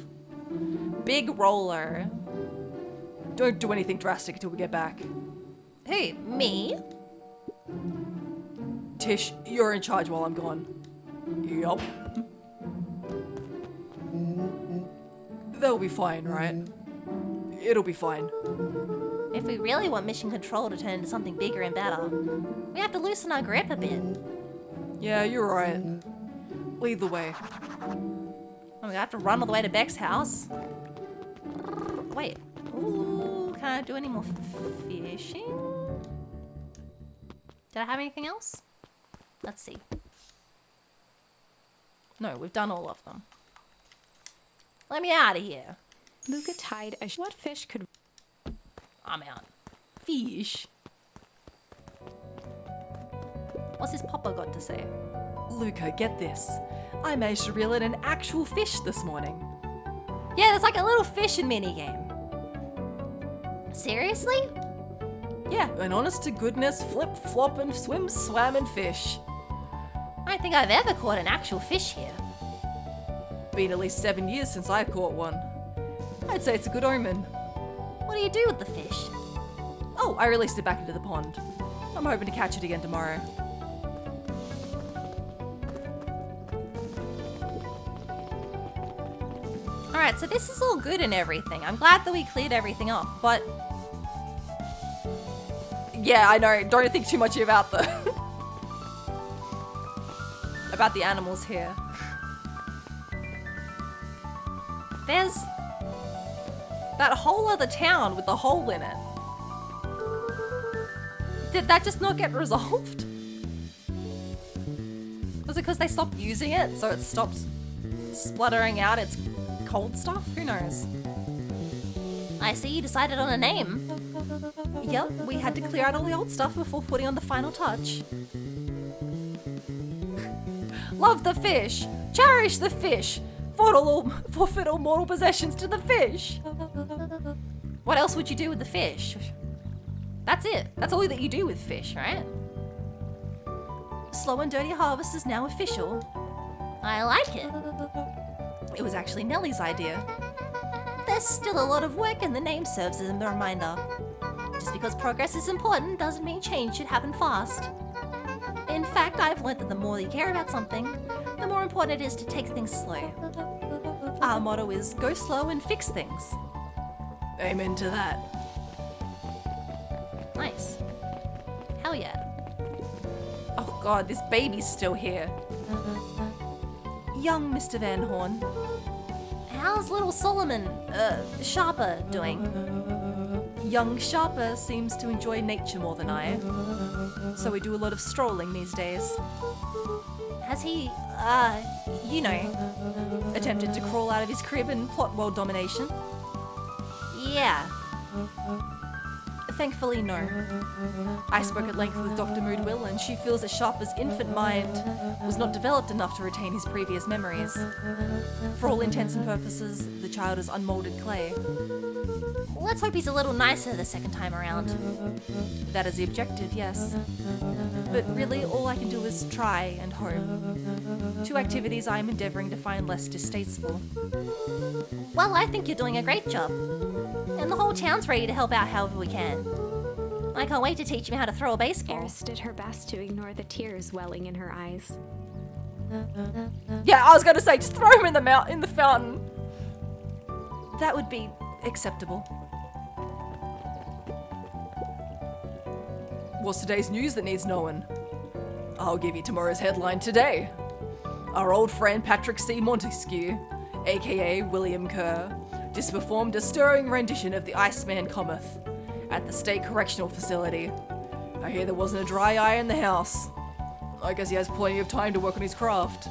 Big roller. Don't do anything drastic until we get back. Who, me? Tish, you're in charge while I'm gone. Yup. They'll be fine, right? It'll be fine. If we really want Mission Control to turn into something bigger and better, we have to loosen our grip a bit. Yeah, you're right. Lead the way. Oh, we have to run all the way to Beck's house. Wait. Ooh, can I do any more fishing? Did I have anything else? Let's see. No, we've done all of them. Let me out of here. Luca tied a what fish could I'm out. Fish. What's this Papa got to say? Luca, get this. I managed to reel in an actual fish this morning. Yeah, there's like a little fishing minigame. Seriously? Yeah, an honest to goodness flip, flop, and swim, swam, and fish. I don't think I've ever caught an actual fish here. Been at least 7 years since I caught one. I'd say it's a good omen. What do you do with the fish? Oh, I released it back into the pond. I'm hoping to catch it again tomorrow. Alright, so this is all good and everything. I'm glad that we cleared everything up, but Yeah, I know. Don't think too much about the about the animals here. there's That whole other town with the hole in it. Did that just not get resolved? Was it because they stopped using it, so it stops spluttering out its cold stuff? Who knows? I see you decided on a name. Yep, we had to clear out all the old stuff before putting on the final touch. Love the fish! Cherish the fish! Forfeit all mortal possessions to the fish! What else would you do with the fish? That's it. That's all that you do with fish, right? Slow and Dirty Harvest is now official. I like it. It was actually Nellie's idea. There's still a lot of work and the name serves as a reminder. Just because progress is important doesn't mean change should happen fast. In fact, I've learned that the more you care about something, the more important it is to take things slow. Our motto is go slow and fix things. Amen to that. Nice. Hell yeah. Oh god, this baby's still here. Young Mr. Van Horn. How's little Solomon, Sharper, doing? Young Sharper seems to enjoy nature more than I, so we do a lot of strolling these days. Has he, Attempted to crawl out of his crib and plot world domination? yeah. Thankfully, no. I spoke at length with Dr. Moodwill, and she feels that Sharper's infant mind was not developed enough to retain his previous memories. For all intents and purposes, the child is unmolded clay. Let's hope he's a little nicer the second time around. That is the objective, yes. But really, all I can do is try and hope. Two activities I am endeavouring to find less distasteful. Well, I think you're doing a great job. And the whole town's ready to help out however we can. I can't wait to teach him how to throw a baseball. Eris did her best to ignore the tears welling in her eyes. Yeah, I was gonna say, just throw him in the fountain. That would be acceptable. What's today's news that needs knowing? I'll give you tomorrow's headline today. Our old friend Patrick C. Montesquieu, aka William Kerr, just performed a stirring rendition of The Iceman Cometh at the State Correctional Facility. I hear there wasn't a dry eye in the house. I guess he has plenty of time to work on his craft.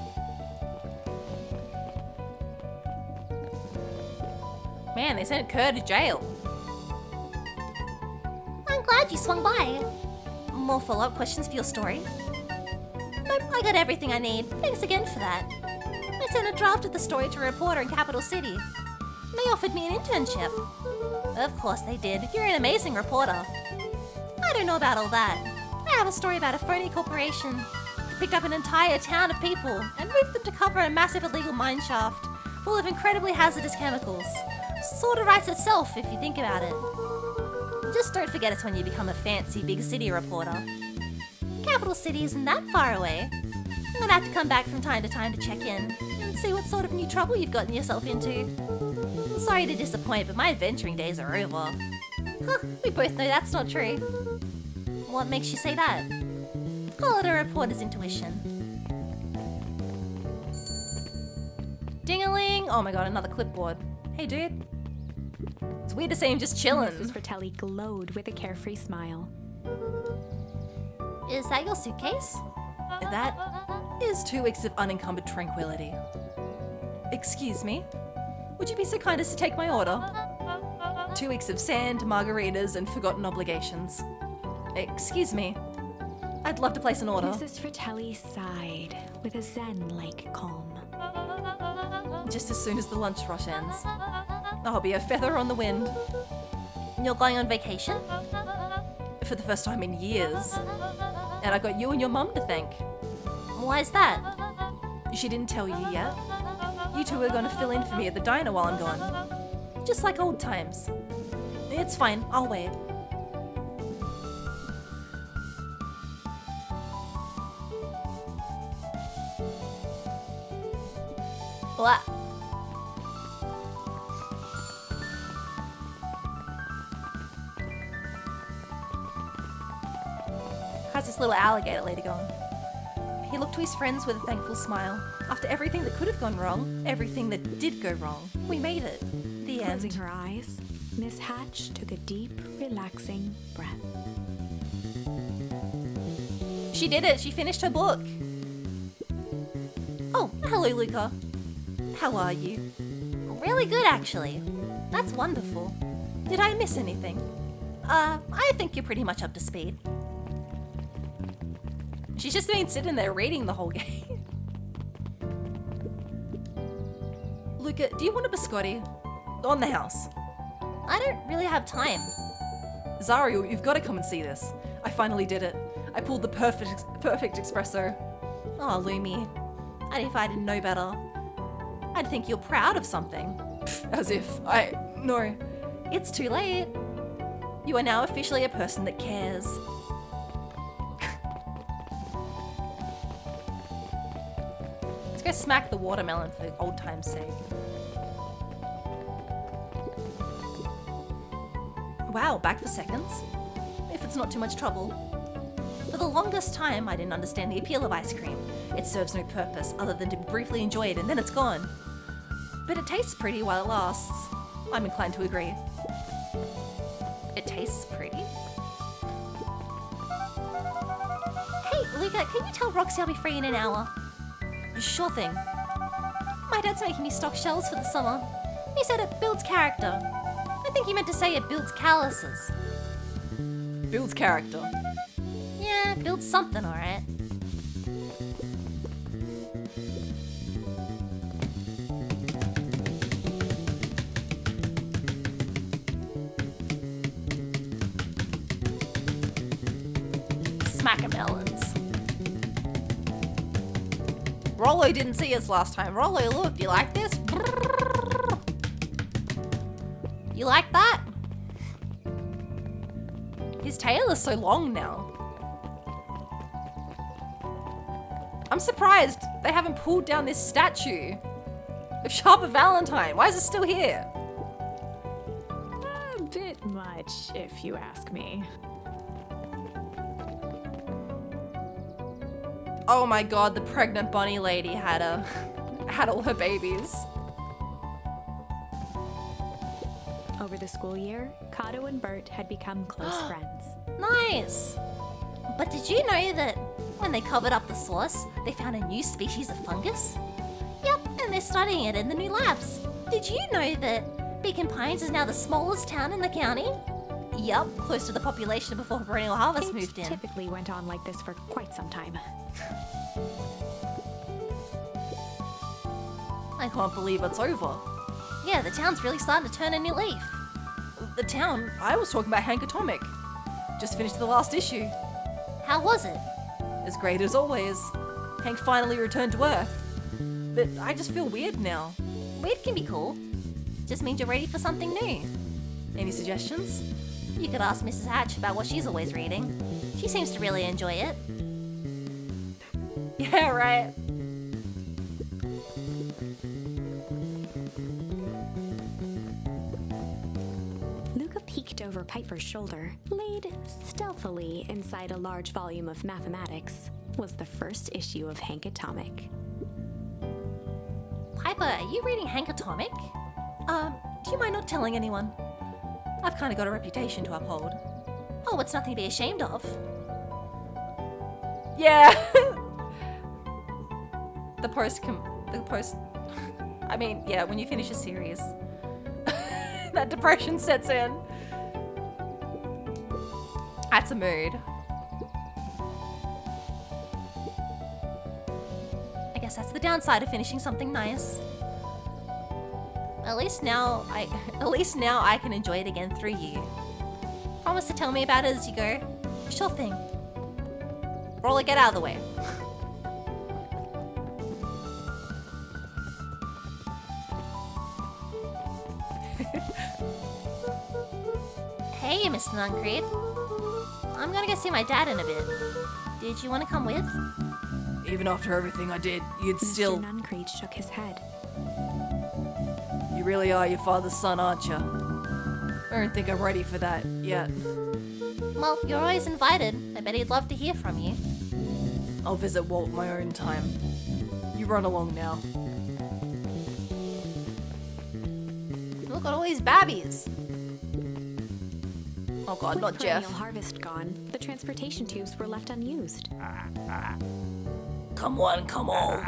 Man, they sent Kerr to jail. I'm glad you swung by. More follow-up questions for your story? Nope, I got everything I need. Thanks again for that. I sent a draft of the story to a reporter in Capital City. They offered me an internship. Of course they did. You're an amazing reporter. I don't know about all that. I have a story about a phony corporation that picked up an entire town of people and moved them to cover a massive illegal mine shaft full of incredibly hazardous chemicals. Sort of writes itself if you think about it. Just don't forget it's when you become a fancy big city reporter. Capital City isn't that far away. I'm gonna have to come back from time to time to check in and see what sort of new trouble you've gotten yourself into. Sorry to disappoint, but my adventuring days are over. Huh, we both know that's not true. What makes you say that? Call it a reporter's intuition. Ding-a-ling! Oh my god, another clipboard. Hey, dude. It's weird to see him just chilling. Mrs. Fratelli glowed with a carefree smile. Is that your suitcase? That is 2 weeks of unencumbered tranquility. Excuse me? Would you be so kind as to take my order? 2 weeks of sand, margaritas, and forgotten obligations. Excuse me. I'd love to place an order. Mrs. Fratelli sighed with a zen-like calm. Just as soon as the lunch rush ends. I'll be a feather on the wind. You're going on vacation? For the first time in years. And I got you and your mum to thank. Why's that? She didn't tell you yet. You two are going to fill in for me at the diner while I'm gone. Just like old times. It's fine, I'll wait. What? How's this little alligator lady going? He looked to his friends with a thankful smile. After everything that could have gone wrong, everything that did go wrong, we made it. The end. Closing her eyes, Miss Hatch took a deep, relaxing breath. She did it. She finished her book. Oh, hello, Luca. How are you? Really good, actually. That's wonderful. Did I miss anything? I think you're pretty much up to speed. She's just been sitting there reading the whole game. Luca, do you want a biscotti? On the house. I don't really have time. Zariel, you've got to come and see this. I finally did it. I pulled the perfect espresso. Oh, Lumi. And if I didn't know better, I'd think you're proud of something. As if no. It's too late. You are now officially a person that cares. Let's go smack the watermelon for the old time's sake. Wow, back for seconds? If it's not too much trouble. For the longest time, I didn't understand the appeal of ice cream. It serves no purpose other than to briefly enjoy it and then it's gone. But it tastes pretty while it lasts. I'm inclined to agree. It tastes pretty? Hey, Luca, can you tell Roxy I'll be free in an hour? Sure thing. My dad's making me stock shells for the summer. He said it builds character. I think he meant to say it builds calluses. Builds character. Yeah, builds something, alright. Smackamelons. Rollo didn't see us last time. Rollo, look, you like this? You like that? His tail is so long now. I'm surprised they haven't pulled down this statue of Sharper Valentine. Why is it still here? A bit much, if you ask me. Oh my god, the pregnant bunny lady had all her babies. Over the school year, Kato and Bert had become close friends. Nice! But did you know that when they covered up the source, they found a new species of fungus? Yep, and they're studying it in the new labs. Did you know that Beacon Pines is now the smallest town in the county? Yep, close to the population before Perennial Harvest It moved in. typically went on like this for quite some time. I can't believe it's over. Yeah, the town's really starting to turn a new leaf. The town, I was talking about Hank Atomic. Just finished the last issue. How was it? As great as always. Hank finally returned to Earth. But I just feel weird now. Weird can be cool. Just means you're ready for something new. Any suggestions? You could ask Mrs. Hatch about what she's always reading. She seems to really enjoy it. Yeah, right. Luca peeked over Piper's shoulder. Laid stealthily inside a large volume of mathematics was the first issue of Hank Atomic. Piper, are you reading Hank Atomic? Do you mind not telling anyone? I've kind of got a reputation to uphold. Oh, it's nothing to be ashamed of. Yeah. I mean, yeah, when you finish a series, that depression sets in. That's a mood. I guess that's the downside of finishing something nice. At least now I can enjoy it again through you. Promise to tell me about it as you go. Sure thing. Roller, get out of the way. Hey, Mr. Nuncreed. I'm gonna go see my dad in a bit. Did you want to come with? Even after everything I did, you'd still. Mr. Nuncreed shook his head. You really are your father's son, aren't you? I don't think I'm ready for that yet. Well, you're always invited. I bet he'd love to hear from you. I'll visit Walt my own time. You run along now. Look at all these babbies. Oh god, With not Jeff. Perennial Harvest gone, the transportation tubes were left unused. Come one, come all.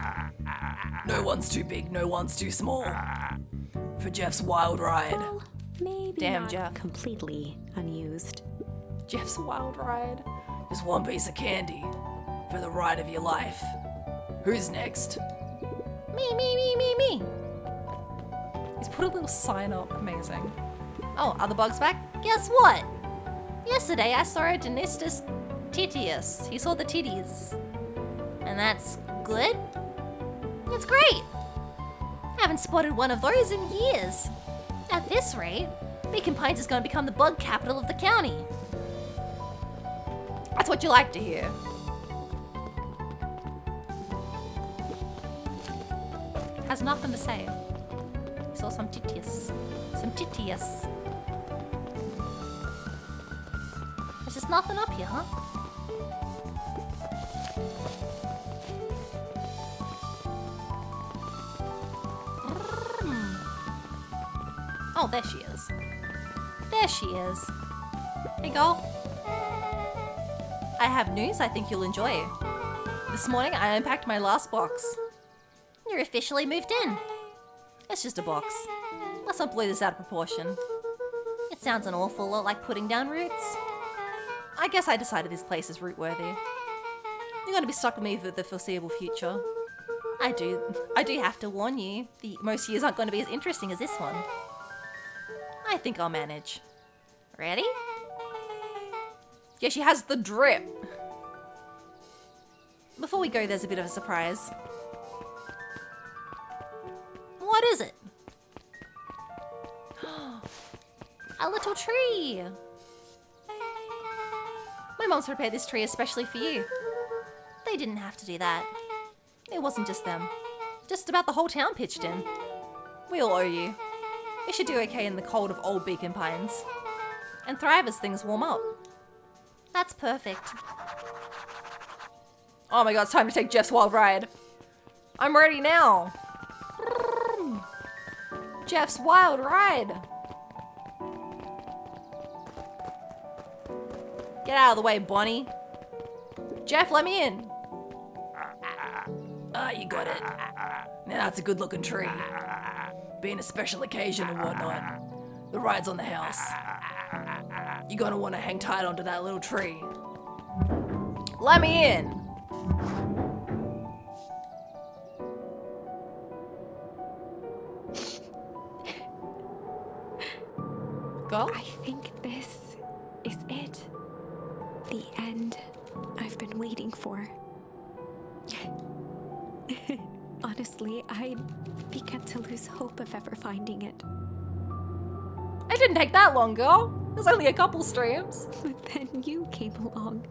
No one's too big, no one's too small. For Jeff's wild ride. Well, maybe Damn, not Jeff. completely unused. Jeff's wild ride. Just one piece of candy for the ride of your life. Who's next? Me. He's put a little sign up. Amazing. Oh, are the bugs back? Guess what? Yesterday I saw a Denistus titius. He saw the titties. And that's good? It's great. I haven't spotted one of those in years. At this rate, Beacon Pines is going to become the bug capital of the county. That's what you like to hear. Has nothing to say. Saw some titius. Some titius. There's just nothing up here, huh? Oh, there she is. There she is. Hey, girl. I have news I think you'll enjoy. This morning I unpacked my last box. You're officially moved in. It's just a box. Let's not blow this out of proportion. It sounds an awful lot like putting down roots. I guess I decided this place is root worthy. You're gonna be stuck with me for the foreseeable future. I do have to warn you, most years aren't gonna be as interesting as this one. I think I'll manage. Ready? Yeah, she has the drip. Before we go, there's a bit of a surprise. What is it? A little tree. My mom's prepared this tree especially for you. They didn't have to do that. It wasn't just them. Just about the whole town pitched in. We all owe you. You should do okay in the cold of old Beacon Pines. And thrive as things warm up. That's perfect. Oh my god, it's time to take Jeff's wild ride. I'm ready now. Jeff's wild ride. Get out of the way, Bonnie. Jeff, let me in. Ah, you got it. Now that's a good looking tree. Being a special occasion and whatnot. The ride's on the house. You're gonna want to hang tight onto that little tree. Let me in. Go. I think this is it. The end I've been waiting for. Honestly, I'd begun to lose hope of ever finding it. It didn't take that long, girl. It was only a couple streams. But then you came along.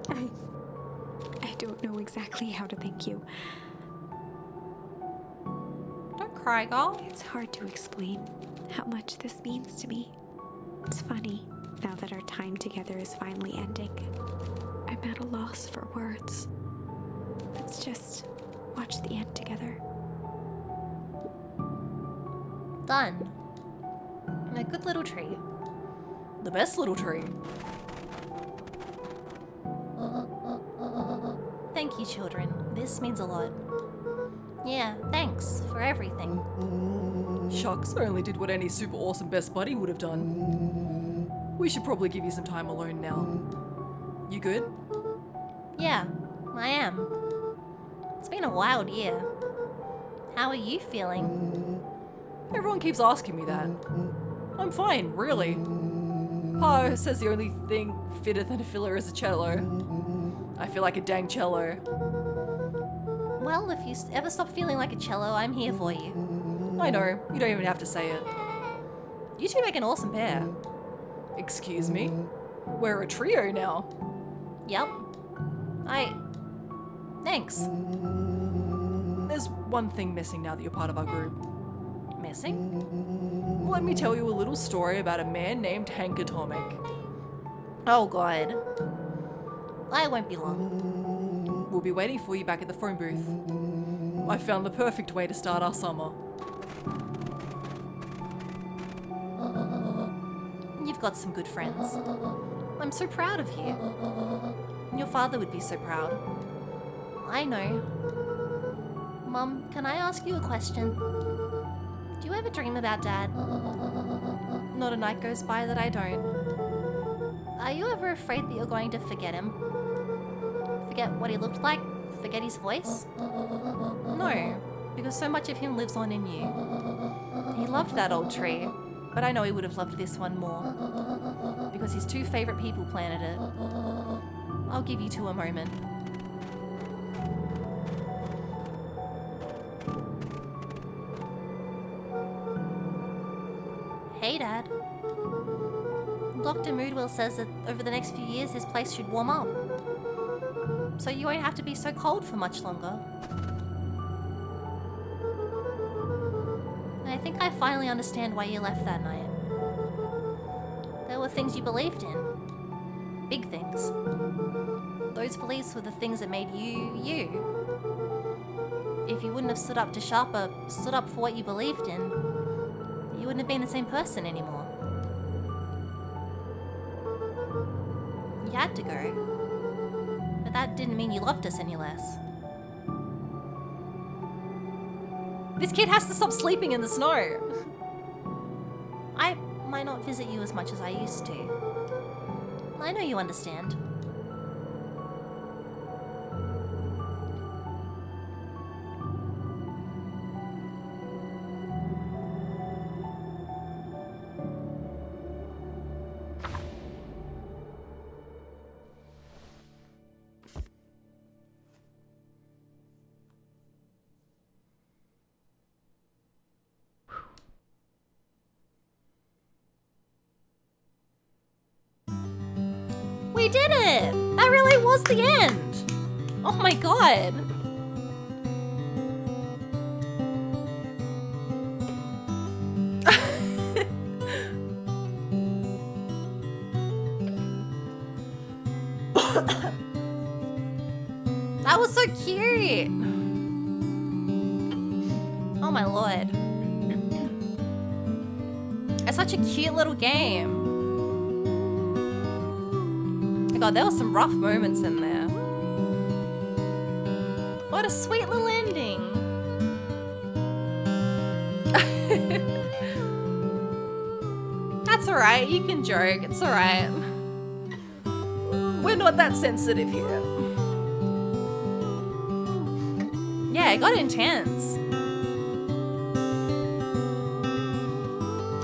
I don't know exactly how to thank you. Don't cry, girl. It's hard to explain how much this means to me. It's funny, now that our time together is finally ending. I'm at a loss for words. Let's just watch the end together. Done. A good little tree. The best little tree. Thank you, children. This means a lot. Yeah, thanks for everything. Shucks, I only did what any super awesome best buddy would have done. We should probably give you some time alone now. You good? Yeah, I am. It's been a wild year. How are you feeling? Everyone keeps asking me that. I'm fine, really. Pa says the only thing fitter than a filler is a cello. I feel like a dang cello. Well, if you ever stop feeling like a cello, I'm here for you. I know, you don't even have to say it. You two make an awesome pair. Excuse me? We're a trio now. Yep. Thanks. There's one thing missing now that you're part of our group. Missing? Let me tell you a little story about a man named Hank Atomic. Oh, God. I won't be long. We'll be waiting for you back at the phone booth. I found the perfect way to start our summer. You've got some good friends. I'm so proud of you. Your father would be so proud. I know. Mum, can I ask you a question? Do you ever dream about Dad? Not a night goes by that I don't. Are you ever afraid that you're going to forget him? Forget what he looked like? Forget his voice? No, because so much of him lives on in you. He loved that old tree, but I know he would have loved this one more. Because his two favorite people planted it. I'll give you two a moment. Dr. Moodwell says that over the next few years this place should warm up. So you won't have to be so cold for much longer. And I think I finally understand why you left that night. There were things you believed in. Big things. Those beliefs were the things that made you, you. If you wouldn't have stood up to Sharper, stood up for what you believed in, you wouldn't have been the same person anymore. You had to go. But that didn't mean you loved us any less. This kid has to stop sleeping in the snow. I might not visit you as much as I used to. I know you understand. We did it! That really was the end! Oh my god. That was so cute! Oh my lord. It's such a cute little game. God, there were some rough moments in there. What a sweet little ending. That's alright, you can joke, it's alright. We're not that sensitive here. Yeah, it got intense.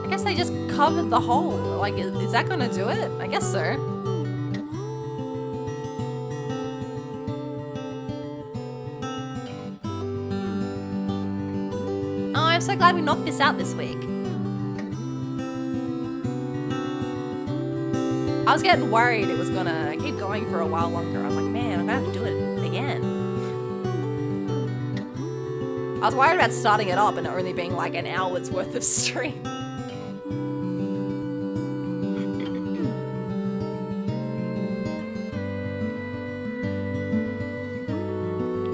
I guess they just covered the hole. Like, is that gonna do it? I guess so. I'm so glad we knocked this out this week. I was getting worried it was gonna keep going for a while longer. I was like, man, I'm gonna have to do it again. I was worried about starting it up and it only being like an hour's worth of stream.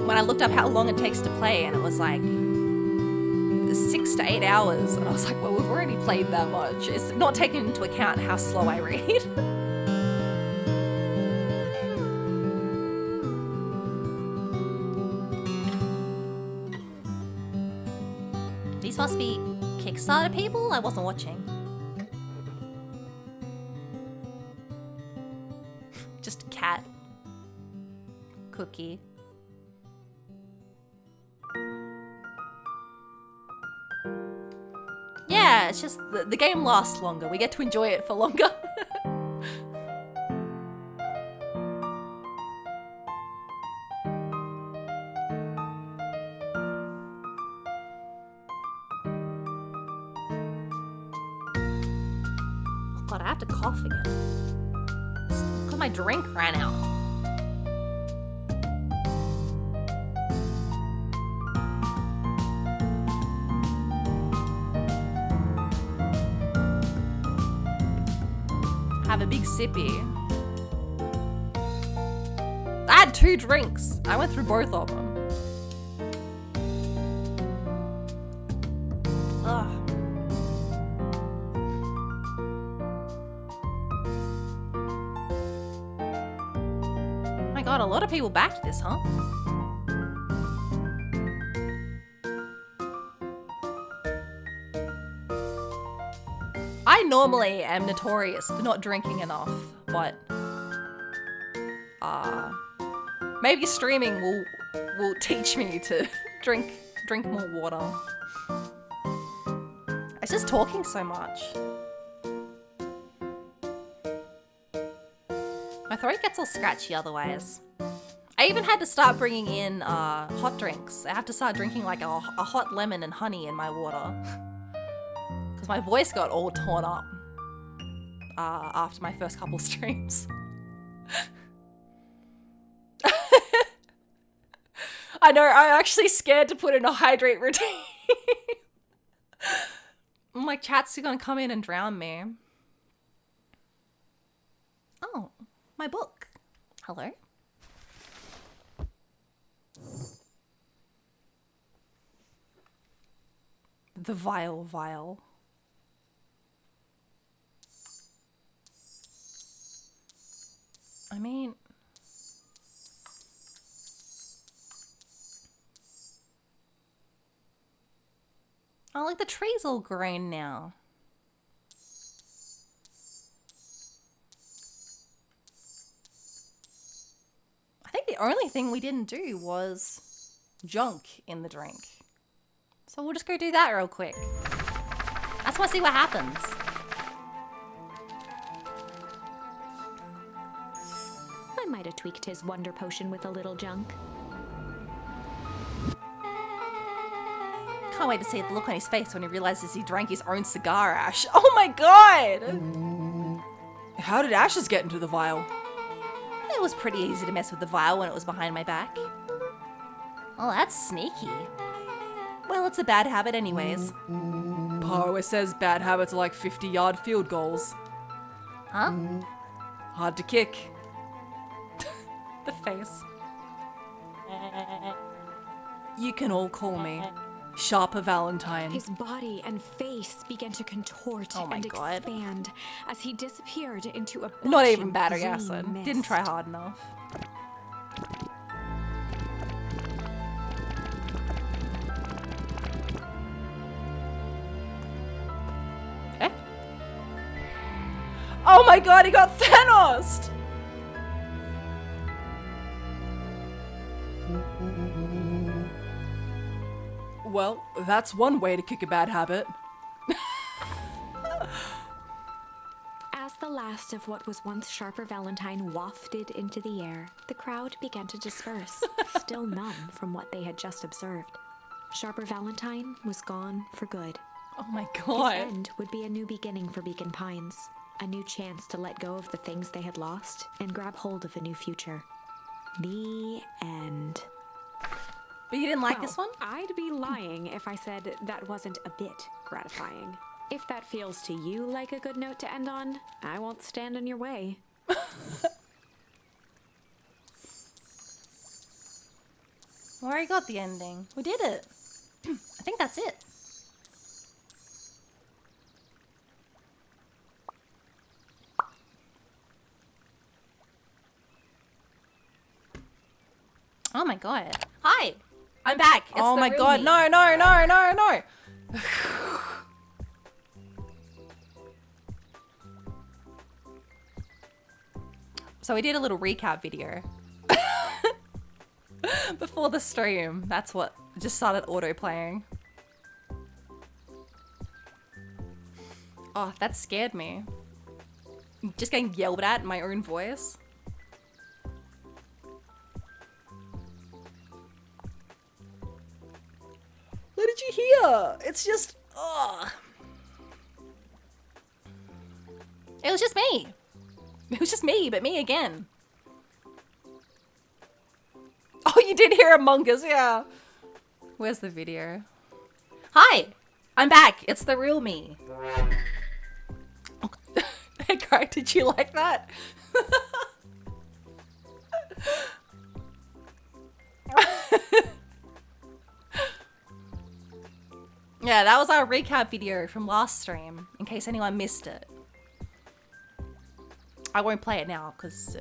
When I looked up how long it takes to play and it was like 6 to 8 hours, and I was like, well, we've already played that much. It's not taking into account how slow I read. These must be Kickstarter people? I wasn't watching. Just a cat. Cookie. Yeah, it's just the game lasts longer. We get to enjoy it for longer. Oh god, I have to cough again. It's because my drink ran out. Have a big sippy. I had 2 drinks. I went through both of them. Ugh. Oh my god, a lot of people backed this, huh? I normally am notorious for not drinking enough, but maybe streaming will teach me to drink more water. It's just talking so much. My throat gets all scratchy otherwise. I even had to start bringing in hot drinks. I have to start drinking like a hot lemon and honey in my water. Because my voice got all torn up. after my first couple streams. I know, I'm actually scared to put in a hydrate routine. I'm like, chat's gonna come in and drown me. Oh, my book. Hello? The vile vial. I mean... Oh, like the tree's all green now. I think the only thing we didn't do was junk in the drink. So we'll just go do that real quick. I just want to see what happens. I might have tweaked his wonder potion with a little junk. Can't wait to see the look on his face when he realizes he drank his own cigar ash. Oh my god! How did ashes get into the vial? It was pretty easy to mess with the vial when it was behind my back. Oh, that's sneaky. Well, it's a bad habit anyways. Pa always says bad habits are like 50-yard field goals. Huh? Hard to kick. The face. You can all call me Sharper Valentine. His body and face began to contort Oh my and God. expand as he disappeared into a Not even belching battery green acid. mist. Didn't try hard enough. Eh? Oh my god, he got Thanos! Well, that's one way to kick a bad habit. As the last of what was once Sharper Valentine wafted into the air, the crowd began to disperse, still numb from what they had just observed. Sharper Valentine was gone for good. Oh my His god. end would be a new beginning for Beacon Pines, a new chance to let go of the things they had lost and grab hold of a new future. The end. But you didn't like this one? I'd be lying if I said that wasn't a bit gratifying. If that feels to you like a good note to end on, I won't stand in your way. We already got the ending. We did it. I think that's it. Oh my god. Hi. I'm back. It's Oh the my real god, me. no, no, no, no, no! So we did a little recap video before the stream. That's what just started auto playing. Oh, that scared me. Just getting yelled at in my own voice. What did you hear? It's just, ugh. It was just me. It was just me, but me again. Oh, you did hear Among Us, yeah. Where's the video? Hi, I'm back. It's the real me. Oh, hey, Craig, did you like that? Yeah, that was our recap video from last stream, in case anyone missed it. I won't play it now, because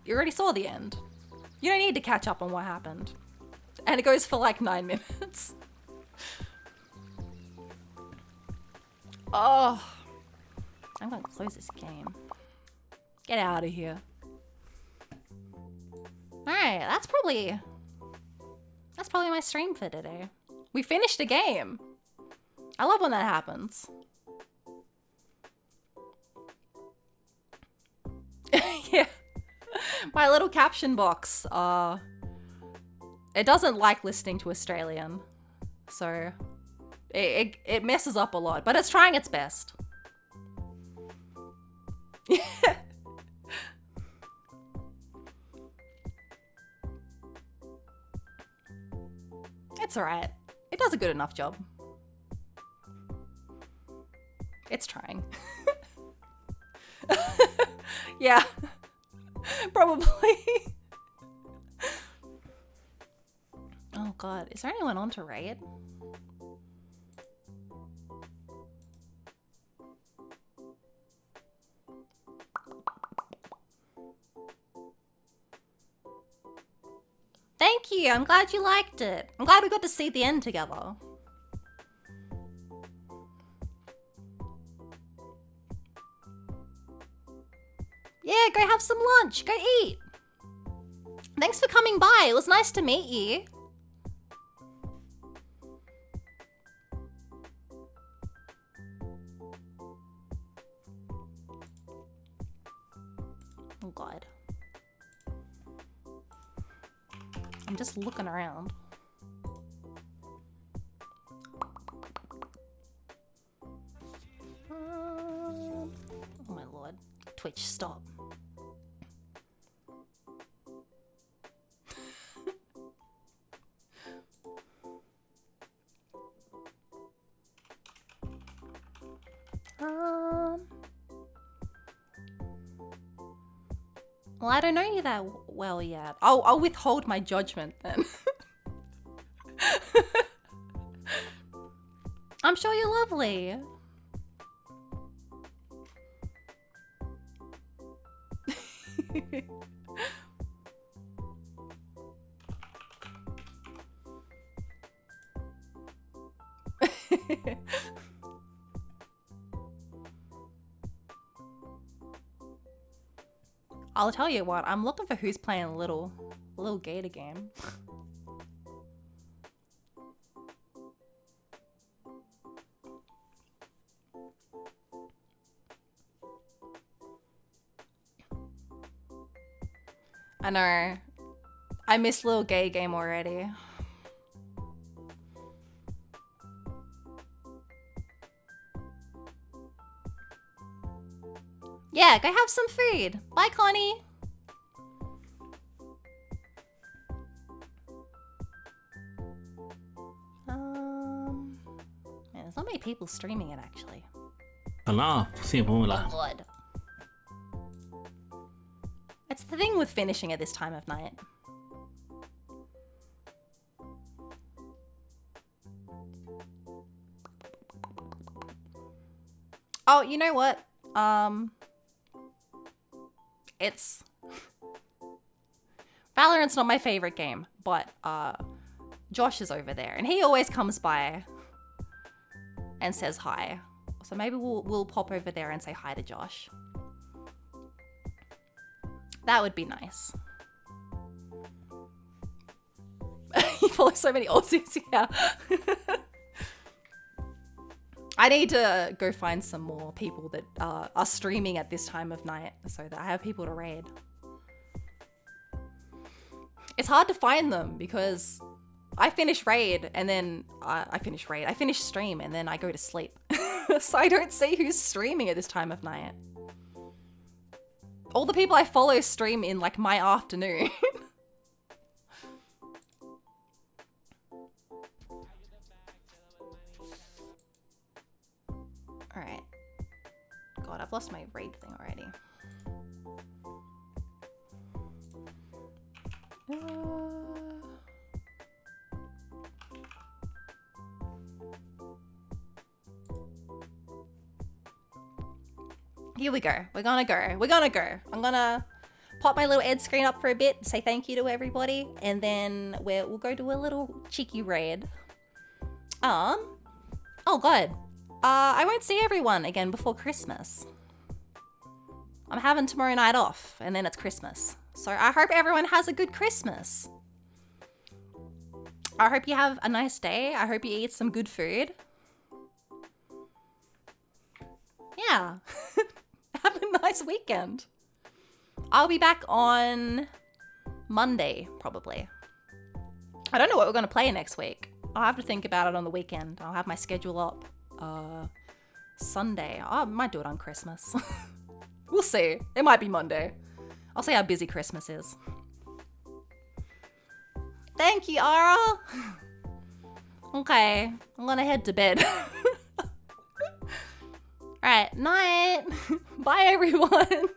you already saw the end. You don't need to catch up on what happened. And it goes for like 9 minutes. Oh. I'm gonna close this game. Get out of here. Alright, that's probably my stream for today. We finished a game. I love when that happens. Yeah. My little caption box, it doesn't like listening to Australian. So it messes up a lot, but it's trying its best. It's alright. It does a good enough job. It's trying. Yeah. Probably. Oh god, is there anyone on to raid? Thank you, I'm glad you liked it. I'm glad we got to see the end together. Yeah, go have some lunch, go eat. Thanks for coming by, it was nice to meet you. Oh god. I'm just looking around. Oh my lord. Twitch, stop. Well, I don't know you that well yet. I'll withhold my judgment then. I'm sure you're lovely. I'll tell you what, I'm looking for who's playing a little gator game. I know. I miss little gay game already. Yeah, go have some food. Bye, Connie. Man, there's not many people streaming it actually. 好啦，先唔好啦。 God. It's the thing with finishing at this time of night. Oh, you know what? It's Valorant's not my favorite game, but Josh is over there and he always comes by and says hi. So maybe we'll pop over there and say hi to Josh. That would be nice. You follow so many Aussies, yeah. I need to go find some more people that are streaming at this time of night so that I have people to raid. It's hard to find them because I finish raid and then I finish stream and then I go to sleep. So I don't see who's streaming at this time of night. All the people I follow stream in like my afternoon. Alright. God, I've lost my raid thing already. Here we go. We're gonna go. I'm gonna pop my little ad screen up for a bit, say thank you to everybody, and then we'll go do a little cheeky raid. Oh god. I won't see everyone again before Christmas. I'm having tomorrow night off, and then it's Christmas. So I hope everyone has a good Christmas. I hope you have a nice day. I hope you eat some good food. Yeah. Have a nice weekend. I'll be back on Monday, probably. I don't know what we're going to play next week. I'll have to think about it on the weekend. I'll have my schedule up. Sunday. I might do it on Christmas. We'll see. It might be Monday. I'll see how busy Christmas is. Thank you, Ara. Okay, I'm gonna head to bed. Alright, night. Bye, everyone.